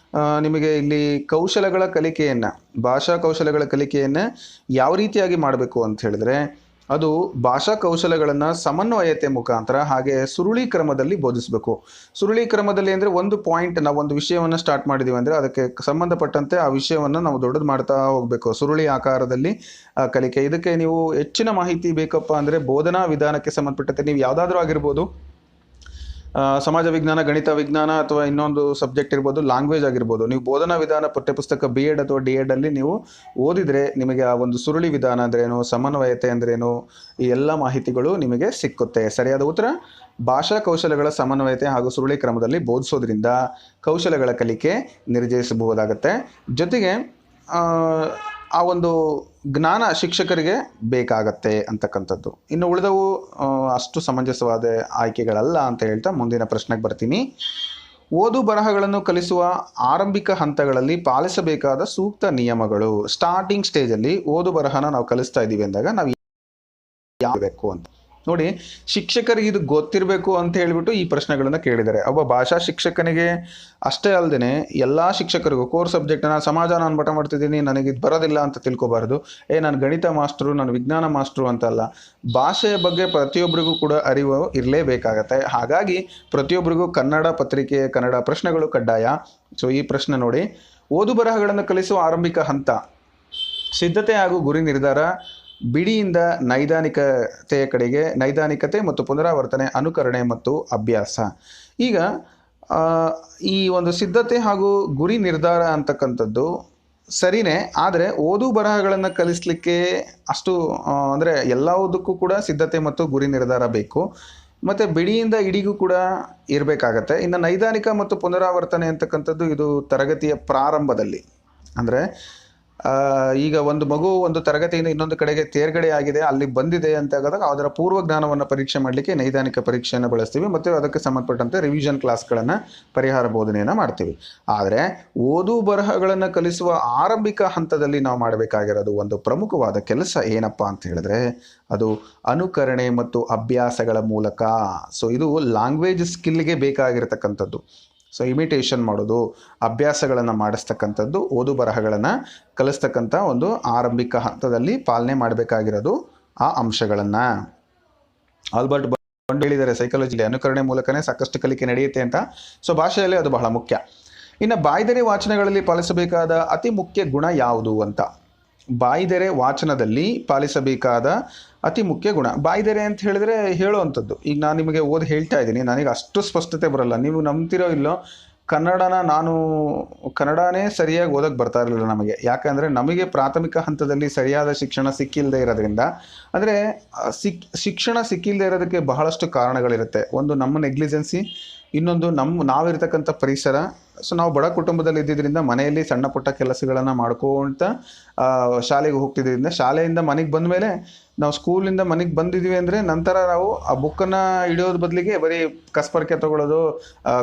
S1: ನಿಮಗೆ ಇಲ್ಲಿ ಕೌಶಲಗಳ ಕಲಿಕೆಯನ್ನು, ಭಾಷಾ ಕೌಶಲಗಳ ಕಲಿಕೆಯನ್ನು ಯಾವ ರೀತಿಯಾಗಿ ಮಾಡಬೇಕು ಅಂತ ಹೇಳಿದ್ರೆ, ಅದು ಭಾಷಾ ಕೌಶಲಗಳನ್ನು ಸಮನ್ವಯತೆ ಮುಖಾಂತರ ಹಾಗೆ ಸುರುಳಿ ಕ್ರಮದಲ್ಲಿ ಬೋಧಿಸಬೇಕು. ಸುರುಳಿ ಕ್ರಮದಲ್ಲಿ ಅಂದರೆ ಒಂದು ಪಾಯಿಂಟ್, ನಾವು ಒಂದು ವಿಷಯವನ್ನು ಸ್ಟಾರ್ಟ್ ಮಾಡಿದ್ದೀವಿ ಅಂದರೆ ಅದಕ್ಕೆ ಸಂಬಂಧಪಟ್ಟಂತೆ ಆ ವಿಷಯವನ್ನು ನಾವು ದೊಡ್ಡದು ಮಾಡ್ತಾ ಹೋಗಬೇಕು. ಸುರುಳಿ ಆಕಾರದಲ್ಲಿ ಕಲಿಕೆ. ಇದಕ್ಕೆ ನೀವು ಹೆಚ್ಚಿನ ಮಾಹಿತಿ ಬೇಕಪ್ಪ ಅಂದರೆ ಬೋಧನಾ ವಿಧಾನಕ್ಕೆ ಸಂಬಂಧಪಟ್ಟಂತೆ ನೀವು ಯಾವುದಾದ್ರೂ ಆಗಿರ್ಬೋದು, ಸಮಾಜ ವಿಜ್ಞಾನ, ಗಣಿತ ವಿಜ್ಞಾನ ಅಥವಾ ಇನ್ನೊಂದು ಸಬ್ಜೆಕ್ಟ್ ಇರ್ಬೋದು, ಲ್ಯಾಂಗ್ವೇಜ್ ಆಗಿರ್ಬೋದು, ನೀವು ಬೋಧನಾ ವಿಧಾನ ಪಠ್ಯಪುಸ್ತಕ B.Ed ಅಥವಾ D.Ed ಅಲ್ಲಿ ನೀವು ಓದಿದರೆ ನಿಮಗೆ ಆ ಒಂದು ಸುರುಳಿ ವಿಧಾನ ಅಂದ್ರೇನು, ಸಮನ್ವಯತೆ ಅಂದ್ರೇನು, ಈ ಎಲ್ಲ ಮಾಹಿತಿಗಳು ನಿಮಗೆ ಸಿಕ್ಕುತ್ತೆ. ಸರಿಯಾದ ಉತ್ತರ ಭಾಷಾ ಕೌಶಲಗಳ ಸಮನ್ವಯತೆ ಹಾಗೂ ಸುರುಳಿ ಕ್ರಮದಲ್ಲಿ ಬೋಧಿಸೋದ್ರಿಂದ ಕೌಶಲಗಳ ಕಲಿಕೆ ನಿರ್ದೇಶಿಸಬಹುದಾಗತ್ತೆ. ಜೊತೆಗೆ ಆ ಒಂದು ಜ್ಞಾನ ಶಿಕ್ಷಕರಿಗೆ ಬೇಕಾಗತ್ತೆ ಅಂತಕ್ಕಂಥದ್ದು. ಇನ್ನು ಉಳಿದವು ಅಷ್ಟು ಸಮಂಜಸವಾದ ಆಯ್ಕೆಗಳಲ್ಲ ಅಂತ ಹೇಳ್ತಾ ಮುಂದಿನ ಪ್ರಶ್ನೆಗೆ ಬರ್ತೀನಿ. ಓದು ಬರಹಗಳನ್ನು ಕಲಿಸುವ ಆರಂಭಿಕ ಹಂತಗಳಲ್ಲಿ ಪಾಲಿಸಬೇಕಾದ ಸೂಕ್ತ ನಿಯಮಗಳು. ಸ್ಟಾರ್ಟಿಂಗ್ ಸ್ಟೇಜಲ್ಲಿ ಓದು ಬರಹನ ನಾವು ಕಲಿಸ್ತಾ ಇದ್ದೀವಿ ಅಂದಾಗ ನಾವು ಯಾವಬೇಕು ಅಂತ. ನೋಡಿ, ಶಿಕ್ಷಕರಿಗೆ ಇದು ಗೊತ್ತಿರಬೇಕು ಅಂತ ಹೇಳಿಬಿಟ್ಟು ಈ ಪ್ರಶ್ನೆಗಳನ್ನು ಕೇಳಿದ್ದಾರೆ. ಒಬ್ಬ ಭಾಷಾ ಶಿಕ್ಷಕನಿಗೆ ಅಷ್ಟೇ ಅಲ್ಲದೆ ಎಲ್ಲ ಶಿಕ್ಷಕರಿಗೂ ಕೋರ್ ಸಬ್ಜೆಕ್ಟನ್ನ ಸಮಾಜ ನಾನು ಪಾಠ ಮಾಡ್ತಿದ್ದೀನಿ, ನನಗೆ ಇದು ಬರೋದಿಲ್ಲ ಅಂತ ತಿಳ್ಕೊಬಾರ್ದು. ನಾನು ಗಣಿತ ಮಾಸ್ಟ್ರು, ನಾನು ವಿಜ್ಞಾನ ಮಾಸ್ಟ್ರು ಅಂತಲ್ಲ. ಭಾಷೆಯ ಬಗ್ಗೆ ಪ್ರತಿಯೊಬ್ಬರಿಗೂ ಕೂಡ ಅರಿವು ಇರಲೇಬೇಕಾಗತ್ತೆ. ಹಾಗಾಗಿ ಪ್ರತಿಯೊಬ್ಬರಿಗೂ ಕನ್ನಡ ಪತ್ರಿಕೆ, ಕನ್ನಡ ಪ್ರಶ್ನೆಗಳು ಕಡ್ಡಾಯ. ಸೊ ಈ ಪ್ರಶ್ನೆ ನೋಡಿ, ಓದು ಬರಹಗಳನ್ನು ಕಲಿಸುವ ಆರಂಭಿಕ ಹಂತ ಸಿದ್ಧತೆ ಹಾಗೂ ಗುರಿ ನಿರ್ಧಾರ, ಬಿಡಿಯಿಂದ ನೈದಾನಿಕತೆಯ ಕಡೆಗೆ, ನೈದಾನಿಕತೆ ಮತ್ತು ಪುನರಾವರ್ತನೆ, ಅನುಕರಣೆ ಮತ್ತು ಅಭ್ಯಾಸ. ಈಗ ಈ ಒಂದು ಸಿದ್ಧತೆ ಹಾಗೂ ಗುರಿ ನಿರ್ಧಾರ ಅಂತಕ್ಕಂಥದ್ದು ಸರಿನೇ, ಆದರೆ ಓದು ಬರಹಗಳನ್ನು ಕಲಿಸಲಿಕ್ಕೆ ಅಷ್ಟು ಅಂದರೆ ಎಲ್ಲದಕ್ಕೂ ಕೂಡ ಸಿದ್ಧತೆ ಮತ್ತು ಗುರಿ ನಿರ್ಧಾರ ಬೇಕು. ಮತ್ತು ಬಿಡಿಯಿಂದ ಇಡಿಗೂ ಕೂಡ ಇರಬೇಕಾಗತ್ತೆ. ಇನ್ನು ನೈದಾನಿಕ ಮತ್ತು ಪುನರಾವರ್ತನೆ ಅಂತಕ್ಕಂಥದ್ದು ಇದು ತರಗತಿಯ ಪ್ರಾರಂಭದಲ್ಲಿ, ಅಂದರೆ ಈಗ ಒಂದು ಮಗು ಒಂದು ತರಗತಿಯಿಂದ ಇನ್ನೊಂದು ಕಡೆಗೆ ತೇರ್ಗಡೆ ಆಗಿದೆ, ಅಲ್ಲಿ ಬಂದಿದೆ ಅಂತ ಆದಾಗ ಅದರ ಪೂರ್ವ ಜ್ಞಾನವನ್ನು ಪರೀಕ್ಷೆ ಮಾಡಲಿಕ್ಕೆ ನೈದಾನಿಕ ಪರೀಕ್ಷೆಯನ್ನು ಬಳಸ್ತೀವಿ ಮತ್ತು ಅದಕ್ಕೆ ಸಂಬಂಧಪಟ್ಟಂತೆ ರಿವಿಷನ್ ಕ್ಲಾಸ್ಗಳನ್ನು, ಪರಿಹಾರ ಬೋಧನೆಯನ್ನು ಮಾಡ್ತೀವಿ. ಆದರೆ ಓದು ಬರಹಗಳನ್ನು ಕಲಿಸುವ ಆರಂಭಿಕ ಹಂತದಲ್ಲಿ ನಾವು ಮಾಡಬೇಕಾಗಿರೋದು ಒಂದು ಪ್ರಮುಖವಾದ ಕೆಲಸ ಏನಪ್ಪ ಅಂತ ಹೇಳಿದ್ರೆ ಅದು ಅನುಕರಣೆ ಮತ್ತು ಅಭ್ಯಾಸಗಳ ಮೂಲಕ. ಸೊ ಇದು ಲ್ಯಾಂಗ್ವೇಜ್ ಸ್ಕಿಲ್ಗೆ ಬೇಕಾಗಿರತಕ್ಕಂಥದ್ದು. ಸೊ ಇಮಿಟೇಷನ್ ಮಾಡೋದು, ಅಭ್ಯಾಸಗಳನ್ನು ಮಾಡಿಸ್ತಕ್ಕಂಥದ್ದು, ಓದು ಬರಹಗಳನ್ನು ಕಲಿಸ್ತಕ್ಕಂಥ ಒಂದು ಆರಂಭಿಕ ಹಂತದಲ್ಲಿ ಪಾಲನೆ ಮಾಡಬೇಕಾಗಿರೋದು ಆ ಅಂಶಗಳನ್ನು. ಆಲ್ಬರ್ಟ್ ಬಂಡ್ ಹೇಳಿದ್ದಾರೆ ಸೈಕಾಲಜಿಲಿ, ಅನುಕರಣೆ ಮೂಲಕನೇ ಸಾಕಷ್ಟು ಕಲಿಕೆ ನಡೆಯುತ್ತೆ ಅಂತ. ಸೊ ಭಾಷೆಯಲ್ಲಿ ಅದು ಬಹಳ ಮುಖ್ಯ. ಇನ್ನು ಬಾಯ್ದೆರೆ ವಾಚನಗಳಲ್ಲಿ ಪಾಲಿಸಬೇಕಾದ ಅತಿ ಮುಖ್ಯ ಗುಣ ಯಾವುದು ಅಂತ. ಬಾಯ್ದೆರೆ ವಾಚನದಲ್ಲಿ ಪಾಲಿಸಬೇಕಾದ ಅತಿ ಮುಖ್ಯ ಗುಣ. ಬಾಯ್ದೆರೆ ಅಂತ ಹೇಳಿದ್ರೆ ಹೇಳುವಂಥದ್ದು. ಈಗ ನಾನು ನಿಮಗೆ ಓದಿ ಹೇಳ್ತಾ ಇದ್ದೀನಿ, ನನಗೆ ಅಷ್ಟು ಸ್ಪಷ್ಟತೆ ಬರಲ್ಲ, ನೀವು ನಂಬ್ತಿರೋ ಇಲ್ಲೋ, ಕನ್ನಡನೇ ಸರಿಯಾಗಿ ಓದಕ್ಕೆ ಬರ್ತಾ ಇರಲಿಲ್ಲ ನಮಗೆ. ಯಾಕಂದರೆ ನಮಗೆ ಪ್ರಾಥಮಿಕ ಹಂತದಲ್ಲಿ ಸರಿಯಾದ ಶಿಕ್ಷಣ ಸಿಕ್ಕಿಲ್ಲದೆ ಇರೋದ್ರಿಂದ, ಅಂದರೆ ಶಿಕ್ಷಣ ಸಿಕ್ಕಿಲ್ಲದೆ ಇರೋದಕ್ಕೆ ಬಹಳಷ್ಟು ಕಾರಣಗಳಿರುತ್ತೆ. ಒಂದು ನಮ್ಮ ನೆಗ್ಲಿಜೆನ್ಸಿ, ಇನ್ನೊಂದು ನಾವಿರ್ತಕ್ಕಂಥ ಪರಿಸರ. ಸೊ ನಾವು ಬಡ ಕುಟುಂಬದಲ್ಲಿ ಇದ್ದಿದ್ದರಿಂದ ಮನೆಯಲ್ಲಿ ಸಣ್ಣ ಪುಟ್ಟ ಕೆಲಸಗಳನ್ನು ಮಾಡ್ಕೊಂತ ಶಾಲೆಗೆ ಹೋಗ್ತಿದ್ದರಿಂದ, ಶಾಲೆಯಿಂದ ಮನೆಗೆ ಬಂದ ಮೇಲೆ ನಾವು ಸ್ಕೂಲಿಂದ ಮನೆಗೆ ಬಂದಿದ್ದೀವಿ ಅಂದರೆ ನಂತರ ನಾವು ಆ ಬುಕ್ಕನ್ನು ಹಿಡಿಯೋದ್ರ ಬದಲಿಗೆ ಬರೀ ಕಸ್ಪರ್ಕೆ ತೊಗೊಳ್ಳೋದು,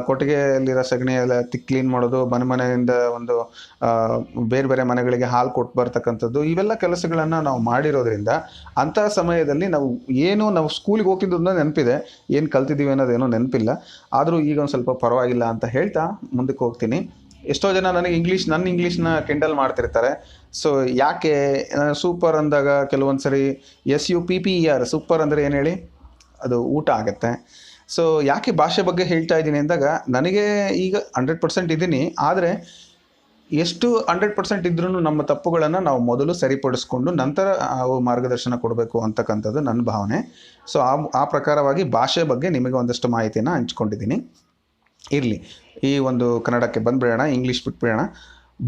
S1: ಕೊಟ್ಟಿಗೆಯಲ್ಲಿರೋ ಸಗಣಿ ಎಲ್ಲ ಕ್ಲೀನ್ ಮಾಡೋದು, ಮನೆಯಿಂದ ಒಂದು ಬೇರೆ ಬೇರೆ ಮನೆಗಳಿಗೆ ಹಾಲು ಕೊಟ್ಟು ಬರ್ತಕ್ಕಂಥದ್ದು, ಇವೆಲ್ಲ ಕೆಲಸಗಳನ್ನು ನಾವು ಮಾಡಿರೋದ್ರಿಂದ ಅಂಥ ಸಮಯದಲ್ಲಿ ನಾವು ಸ್ಕೂಲಿಗೆ ಹೋಗ್ತಿದ್ದನ್ನ ನೆನಪಿದೆ, ಏನು ಕಲ್ತಿದ್ದೀವಿ ಅನ್ನೋದೇನೋ ನೆನಪಿಲ್ಲ. ಆದರೂ ಈಗ ಒಂದು ಸ್ವಲ್ಪ ಪರವಾಗಿಲ್ಲ ಅಂತ ಹೇಳ್ತಾ ಮುಂದಕ್ಕೆ ಹೋಗ್ತೀನಿ. ಎಷ್ಟೋ ಜನ ನನಗೆ ನನ್ನ ಇಂಗ್ಲೀಷ್ನ ಕಿಂಡಲ್ ಮಾಡ್ತಿರ್ತಾರೆ. ಸೊ ಯಾಕೆ ಸೂಪರ್ ಅಂದಾಗ ಕೆಲವೊಂದು ಸರಿ SUPPER ಸೂಪರ್ ಅಂದರೆ ಏನು ಹೇಳಿ, ಅದು ಊಟ ಆಗುತ್ತೆ. ಸೊ ಯಾಕೆ ಭಾಷೆ ಬಗ್ಗೆ ಹೇಳ್ತಾ ಇದ್ದೀನಿ ಅಂದಾಗ, ನನಗೆ ಈಗ 100% ಇದ್ದೀನಿ, ಆದರೆ ಎಷ್ಟು 100% ಇದ್ರೂ ನಮ್ಮ ತಪ್ಪುಗಳನ್ನು ನಾವು ಮೊದಲು ಸರಿಪಡಿಸ್ಕೊಂಡು ನಂತರ ಮಾರ್ಗದರ್ಶನ ಕೊಡಬೇಕು ಅಂತಕ್ಕಂಥದ್ದು ನನ್ನ ಭಾವನೆ. ಸೊ ಆ ಪ್ರಕಾರವಾಗಿ ಭಾಷೆ ಬಗ್ಗೆ ನಿಮಗೆ ಒಂದಷ್ಟು ಮಾಹಿತಿಯನ್ನು ಹಂಚ್ಕೊಂಡಿದ್ದೀನಿ. ಇರಲಿ, ಈ ಒಂದು ಕನ್ನಡಕ್ಕೆ ಬಂದುಬಿಡೋಣ, ಇಂಗ್ಲೀಷ್ ಬಿಟ್ಬಿಡೋಣ.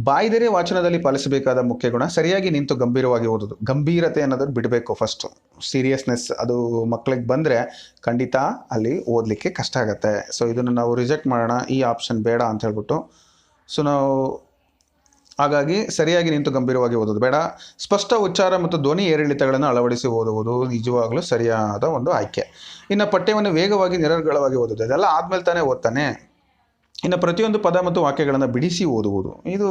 S1: ಬಾಯ್ದೆರೆ ವಾಚನದಲ್ಲಿ ಪಾಲಿಸಬೇಕಾದ ಮುಖ್ಯ ಗುಣ, ಸರಿಯಾಗಿ ನಿಂತು ಗಂಭೀರವಾಗಿ ಓದೋದು. ಗಂಭೀರತೆ ಅನ್ನೋದನ್ನು ಬಿಡಬೇಕು ಫಸ್ಟು. ಸೀರಿಯಸ್ನೆಸ್ ಅದು ಮಕ್ಕಳಿಗೆ ಬಂದರೆ ಖಂಡಿತ ಅಲ್ಲಿ ಓದಲಿಕ್ಕೆ ಕಷ್ಟ ಆಗುತ್ತೆ. ಸೊ ಇದನ್ನು ನಾವು ರಿಜೆಕ್ಟ್ ಮಾಡೋಣ, ಈ ಆಪ್ಷನ್ ಬೇಡ ಅಂತ ಹೇಳ್ಬಿಟ್ಟು. ಸೊ ನಾವು ಹಾಗಾಗಿ ಸರಿಯಾಗಿ ನಿಂತು ಗಂಭೀರವಾಗಿ ಓದೋದು ಬೇಡ. ಸ್ಪಷ್ಟ ಉಚ್ಚಾರ ಮತ್ತು ಧ್ವನಿ ಏರಿಳಿತಗಳನ್ನು ಅಳವಡಿಸಿ ಓದುವುದು ನಿಜವಾಗಲೂ ಸರಿಯಾದ ಒಂದು ಆಯ್ಕೆ. ಇನ್ನು ಪಠ್ಯವನ್ನು ವೇಗವಾಗಿ ನಿರರ್ಗಳವಾಗಿ ಓದೋದು, ಇದೆಲ್ಲ ಆದಮೇಲೆ ತಾನೇ ಓದ್ತಾನೆ. ಇನ್ನು ಪ್ರತಿಯೊಂದು ಪದ ಮತ್ತು ವಾಕ್ಯಗಳನ್ನು ಬಿಡಿಸಿ ಓದುವುದು, ಇದು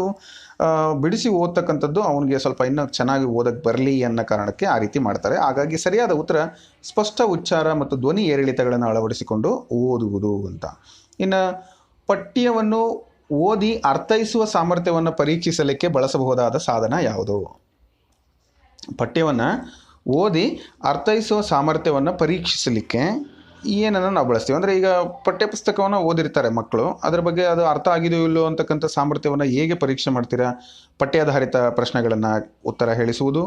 S1: ಬಿಡಿಸಿ ಓದ್ತಕ್ಕಂಥದ್ದು ಅವನಿಗೆ ಸ್ವಲ್ಪ ಇನ್ನೂ ಚೆನ್ನಾಗಿ ಓದಕ್ಕೆ ಬರಲಿ ಅನ್ನೋ ಕಾರಣಕ್ಕೆ ಆ ರೀತಿ ಮಾಡ್ತಾರೆ. ಹಾಗಾಗಿ ಸರಿಯಾದ ಉತ್ತರ ಸ್ಪಷ್ಟ ಉಚ್ಚಾರ ಮತ್ತು ಧ್ವನಿ ಏರಿಳಿತಗಳನ್ನು ಅಳವಡಿಸಿಕೊಂಡು ಓದುವುದು ಅಂತ. ಇನ್ನು ಪಠ್ಯವನ್ನು ಓದಿ ಅರ್ಥೈಸುವ ಸಾಮರ್ಥ್ಯವನ್ನು ಪರೀಕ್ಷಿಸಲಿಕ್ಕೆ ಬಳಸಬಹುದಾದ ಸಾಧನ ಯಾವುದು. ಪಠ್ಯವನ್ನು ಓದಿ ಅರ್ಥೈಸುವ ಸಾಮರ್ಥ್ಯವನ್ನು ಪರೀಕ್ಷಿಸಲಿಕ್ಕೆ ಏನನ್ನು ನಾವು ಬಳಸ್ತೀವಿ ಅಂದರೆ, ಈಗ ಪಠ್ಯಪುಸ್ತಕವನ್ನು ಓದಿರ್ತಾರೆ ಮಕ್ಕಳು, ಅದರ ಬಗ್ಗೆ ಅದು ಅರ್ಥ ಆಗಿದೆಯೋ ಇಲ್ಲೋ ಅಂತಕ್ಕಂಥ ಸಾಮರ್ಥ್ಯವನ್ನು ಹೇಗೆ ಪರೀಕ್ಷೆ ಮಾಡ್ತೀರಾ? ಪಠ್ಯಾಧಾರಿತ ಪ್ರಶ್ನೆಗಳನ್ನು ಉತ್ತರ ಹೇಳಿಸುವುದು,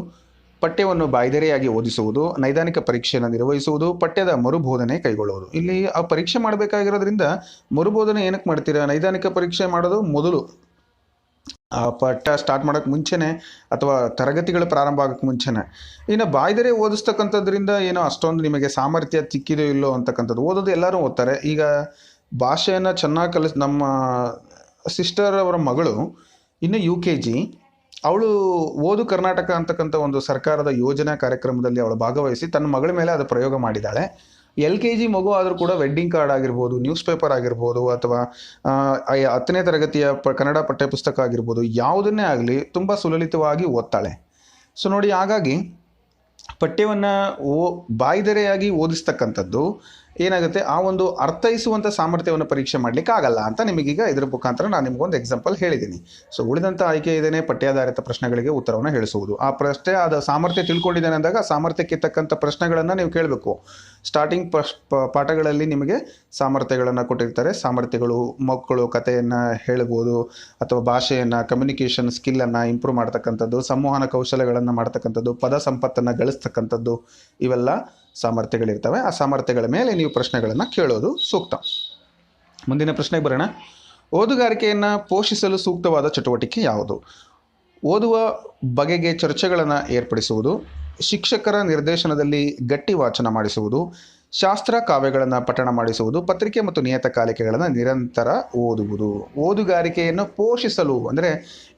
S1: ಪಠ್ಯವನ್ನು ಬಾಯ್ದೆರೆಯಾಗಿ ಓದಿಸುವುದು, ನೈದಾನಿಕ ಪರೀಕ್ಷೆಯನ್ನು ನಿರ್ವಹಿಸುವುದು, ಪಠ್ಯದ ಮರುಬೋಧನೆ ಕೈಗೊಳ್ಳುವುದು. ಇಲ್ಲಿ ಆ ಪರೀಕ್ಷೆ ಮಾಡಬೇಕಾಗಿರೋದ್ರಿಂದ ಮರುಬೋಧನೆ ಏನಕ್ಕೆ ಮಾಡ್ತೀರಾ? ನೈದಾನಿಕ ಪರೀಕ್ಷೆ ಮಾಡೋದು ಮೊದಲು, ಆ ಪಠ್ಯ ಸ್ಟಾರ್ಟ್ ಮಾಡೋಕ್ಕೆ ಮುಂಚೆನೇ ಅಥವಾ ತರಗತಿಗಳು ಪ್ರಾರಂಭ ಆಗೋಕ್ಕೆ ಮುಂಚೆನೇ. ಇನ್ನು ಬಾಯ್ದೆರೆ ಓದಿಸ್ತಕ್ಕಂಥದ್ರಿಂದ ಏನೋ ಅಷ್ಟೊಂದು ನಿಮಗೆ ಸಾಮರ್ಥ್ಯ ಸಿಕ್ಕಿದೋ ಇಲ್ಲೋ ಅಂತಕ್ಕಂಥದ್ದು. ಓದೋದು ಎಲ್ಲರೂ ಓದ್ತಾರೆ. ಈಗ ಭಾಷೆಯನ್ನು ಚೆನ್ನಾಗಿ ನಮ್ಮ ಸಿಸ್ಟರ್ ಅವರ ಮಗಳು ಇನ್ನು UKG, ಅವಳು ಓದು ಕರ್ನಾಟಕ ಅಂತಕ್ಕಂಥ ಒಂದು ಸರ್ಕಾರದ ಯೋಜನಾ ಕಾರ್ಯಕ್ರಮದಲ್ಲಿ ಅವಳು ಭಾಗವಹಿಸಿ ತನ್ನ ಮಗಳ ಮೇಲೆ ಅದು ಪ್ರಯೋಗ ಮಾಡಿದ್ದಾಳೆ. LKG ಮಗು ಆದರೂ ಕೂಡ ವೆಡ್ಡಿಂಗ್ ಕಾರ್ಡ್ ಆಗಿರ್ಬೋದು, ನ್ಯೂಸ್ ಪೇಪರ್ ಆಗಿರ್ಬೋದು, ಅಥವಾ 10ನೇ ತರಗತಿಯ ಕನ್ನಡ ಪಠ್ಯಪುಸ್ತಕ ಆಗಿರ್ಬೋದು, ಯಾವುದನ್ನೇ ಆಗಲಿ ತುಂಬ ಸುಲಲಿತವಾಗಿ ಓದ್ತಾಳೆ. ಸೊ ನೋಡಿ, ಹಾಗಾಗಿ ಪಠ್ಯವನ್ನು ಬಾಯ್ದೆರೆಯಾಗಿ ಓದಿಸ್ತಕ್ಕಂಥದ್ದು ಏನಾಗುತ್ತೆ, ಆ ಒಂದು ಅರ್ಥೈಸುವಂಥ ಸಾಮರ್ಥ್ಯವನ್ನು ಪರೀಕ್ಷೆ ಮಾಡಲಿಕ್ಕೆ ಆಗಲ್ಲ ಅಂತ ನಿಮಗೀಗ ಇದರ ಮುಖಾಂತರ ನಾನು ನಿಮಗೊಂದು ಎಕ್ಸಾಂಪಲ್ ಹೇಳಿದ್ದೀನಿ. ಸೊ ಉಳಿದಂಥ ಆಯ್ಕೆ ಇದೇನೆ ಪಠ್ಯಾಧಾರಿತ ಪ್ರಶ್ನೆಗಳಿಗೆ ಉತ್ತರವನ್ನು ಹೇಳಿಸುವುದು. ಆ ಪ್ರಶ್ನೆ ಆದ ಸಾಮರ್ಥ್ಯ ತಿಳ್ಕೊಂಡಿದ್ದೇನೆ ಅಂದಾಗ ಸಾಮರ್ಥ್ಯಕ್ಕೆ ತಕ್ಕಂಥ ಪ್ರಶ್ನೆಗಳನ್ನು ನೀವು ಕೇಳಬೇಕು. ಸ್ಟಾರ್ಟಿಂಗ್ ಪಾಠಗಳಲ್ಲಿ ನಿಮಗೆ ಸಾಮರ್ಥ್ಯಗಳನ್ನು ಕೊಟ್ಟಿರ್ತಾರೆ. ಸಾಮರ್ಥ್ಯಗಳು ಮಕ್ಕಳು ಕಥೆಯನ್ನು ಹೇಳ್ಬೋದು, ಅಥವಾ ಭಾಷೆಯನ್ನು, ಕಮ್ಯುನಿಕೇಷನ್ ಸ್ಕಿಲ್ಲನ್ನು ಇಂಪ್ರೂವ್ ಮಾಡ್ತಕ್ಕಂಥದ್ದು, ಸಂವಹನ ಕೌಶಲ್ಯಗಳನ್ನು ಮಾಡ್ತಕ್ಕಂಥದ್ದು, ಪದ ಸಂಪತ್ತನ್ನು ಗಳಿಸ್ತಕ್ಕಂಥದ್ದು, ಇವೆಲ್ಲ ಸಾಮರ್ಥ್ಯಗಳಿರ್ತವೆ. ಆ ಸಾಮರ್ಥ್ಯಗಳ ಮೇಲೆ ನೀವು ಪ್ರಶ್ನೆಗಳನ್ನು ಕೇಳೋದು ಸೂಕ್ತ. ಮುಂದಿನ ಪ್ರಶ್ನೆಗೆ ಬರೋಣ. ಓದುಗಾರಿಕೆಯನ್ನು ಪೋಷಿಸಲು ಸೂಕ್ತವಾದ ಚಟುವಟಿಕೆ ಯಾವುದು? ಓದುವ ಬಗೆಗೆ ಚರ್ಚೆಗಳನ್ನು ಏರ್ಪಡಿಸುವುದು, ಶಿಕ್ಷಕರ ನಿರ್ದೇಶನದಲ್ಲಿ ಗಟ್ಟಿ ವಾಚನ ಮಾಡಿಸುವುದು, ಶಾಸ್ತ್ರ ಕಾವ್ಯಗಳನ್ನು ಪಠಣ ಮಾಡಿಸುವುದು, ಪತ್ರಿಕೆ ಮತ್ತು ನಿಯತಕಾಲಿಕೆಗಳನ್ನು ನಿರಂತರ ಓದುವುದು. ಓದುಗಾರಿಕೆಯನ್ನು ಪೋಷಿಸಲು ಅಂದರೆ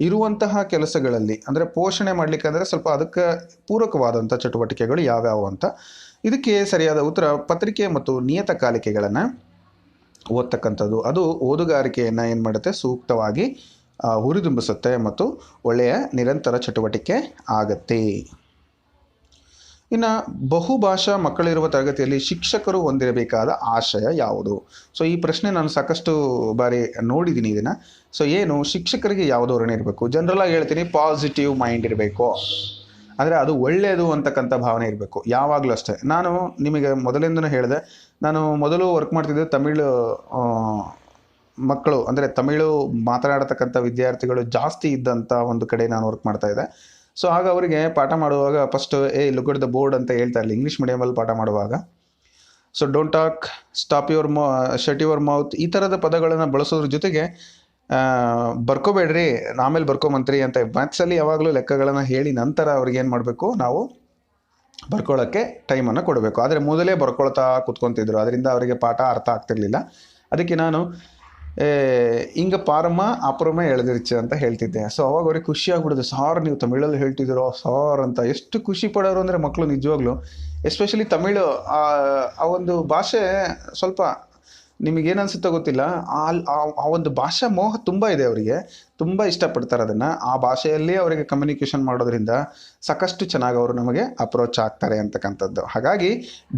S1: ಇರುವಂತಹ ಕೆಲಸಗಳಲ್ಲಿ, ಅಂದರೆ ಪೋಷಣೆ ಮಾಡಲಿಕ್ಕೆ ಅಂದರೆ ಸ್ವಲ್ಪ ಅದಕ್ಕೆ ಪೂರಕವಾದಂಥ ಚಟುವಟಿಕೆಗಳು ಯಾವ್ಯಾವು ಅಂತ. ಇದಕ್ಕೆ ಸರಿಯಾದ ಉತ್ತರ ಪತ್ರಿಕೆ ಮತ್ತು ನಿಯತಕಾಲಿಕೆಗಳನ್ನು ಓದ್ತಕ್ಕಂಥದ್ದು. ಅದು ಓದುಗಾರಿಕೆಯನ್ನು ಏನು ಮಾಡುತ್ತೆ, ಸೂಕ್ತವಾಗಿ ಹುರಿದುಂಬಿಸುತ್ತೆ ಮತ್ತು ಒಳ್ಳೆಯ ನಿರಂತರ ಚಟುವಟಿಕೆ ಆಗತ್ತೆ. ಇನ್ನು ಬಹುಭಾಷಾ ಮಕ್ಕಳಿರುವ ತರಗತಿಯಲ್ಲಿ ಶಿಕ್ಷಕರು ಹೊಂದಿರಬೇಕಾದ ಆಶಯ ಯಾವುದು? ಸೊ ಈ ಪ್ರಶ್ನೆ ನಾನು ಸಾಕಷ್ಟು ಬಾರಿ ನೋಡಿದ್ದೀನಿ ಇದನ್ನು. ಸೊ ಏನು ಶಿಕ್ಷಕರಿಗೆ ಯಾವ ಧೋರಣೆ ಇರಬೇಕು? ಜನರಲಾಗಿ ಹೇಳ್ತೀನಿ, ಪಾಸಿಟಿವ್ ಮೈಂಡ್ ಇರಬೇಕು. ಅಂದರೆ ಅದು ಒಳ್ಳೆಯದು ಅಂತಕ್ಕಂಥ ಭಾವನೆ ಇರಬೇಕು ಯಾವಾಗಲೂ ಅಷ್ಟೇ. ನಾನು ನಿಮಗೆ ಮೊದಲಿಂದನೂ ಹೇಳಿದೆ, ನಾನು ಮೊದಲು ವರ್ಕ್ ಮಾಡ್ತಿದ್ದೆ ತಮಿಳು ಮಕ್ಕಳು, ಅಂದರೆ ತಮಿಳು ಮಾತನಾಡತಕ್ಕಂಥ ವಿದ್ಯಾರ್ಥಿಗಳು ಜಾಸ್ತಿ ಇದ್ದಂಥ ಒಂದು ಕಡೆ ನಾನು ವರ್ಕ್ ಮಾಡ್ತಾಯಿದ್ದೆ. ಸೊ ಆಗ ಅವರಿಗೆ ಪಾಠ ಮಾಡುವಾಗ first look at the board ಅಂತ ಹೇಳ್ತಾ ಇರಲಿಲ್ಲ ಇಂಗ್ಲೀಷ್ ಮೀಡಿಯಮಲ್ಲಿ ಪಾಠ ಮಾಡುವಾಗ. So don't talk, stop your shut your mouth, ಈ ಥರದ ಪದಗಳನ್ನು ಬಳಸೋದ್ರ ಜೊತೆಗೆ ಬರ್ಕೋಬೇಡ್ರಿ, ಆಮೇಲೆ ಬರ್ಕೊಂಬಂತ್ರಿ ಅಂತ ಮ್ಯಾಥ್ಸಲ್ಲಿ ಯಾವಾಗಲೂ ಲೆಕ್ಕಗಳನ್ನು ಹೇಳಿ ನಂತರ ಅವ್ರಿಗೆ ಏನು ಮಾಡಬೇಕು, ನಾವು ಬರ್ಕೊಳ್ಳೋಕ್ಕೆ ಟೈಮನ್ನು ಕೊಡಬೇಕು. ಆದರೆ ಮೊದಲೇ ಬರ್ಕೊಳ್ತಾ ಕೂತ್ಕೊತಿದ್ರು, ಅದರಿಂದ ಅವರಿಗೆ ಪಾಠ ಅರ್ಥ ಆಗ್ತಿರ್ಲಿಲ್ಲ. ಅದಕ್ಕೆ ನಾನು ಹಿಂಗೆ ಪಾರಮ್ಮ ಅಪರಮ್ಮ ಎಳೆದಿರ್ಚು ಅಂತ ಹೇಳ್ತಿದ್ದೆ. ಸೊ ಅವಾಗ ಅವ್ರಿಗೆ ಖುಷಿ ಆಗ್ಬಿಡೋದು, ಸಾರ್ ನೀವು ತಮಿಳಲ್ಲಿ ಹೇಳ್ತಿದ್ದೀರೋ ಸಾರ್ ಅಂತ. ಎಷ್ಟು ಖುಷಿ ಪಡೋರು ಅಂದರೆ ಮಕ್ಕಳು ನಿಜವಾಗ್ಲೂ, ಎಸ್ಪೆಷಲಿ ತಮಿಳು ಆ ಒಂದು ಭಾಷೆ ಸ್ವಲ್ಪ ನಿಮಗೇನು ಅನಿಸುತ್ತೋ ಗೊತ್ತಿಲ್ಲ, ಆ ಒಂದು ಭಾಷಾ ಮೋಹ ತುಂಬ ಇದೆ ಅವರಿಗೆ, ತುಂಬ ಇಷ್ಟಪಡ್ತಾರೆ ಅದನ್ನು. ಆ ಭಾಷೆಯಲ್ಲಿ ಅವರಿಗೆ ಕಮ್ಯುನಿಕೇಷನ್ ಮಾಡೋದ್ರಿಂದ ಸಾಕಷ್ಟು ಚೆನ್ನಾಗಿ ಅವರು ನಮಗೆ ಅಪ್ರೋಚ್ ಆಗ್ತಾರೆ ಅಂತಕ್ಕಂಥದ್ದು. ಹಾಗಾಗಿ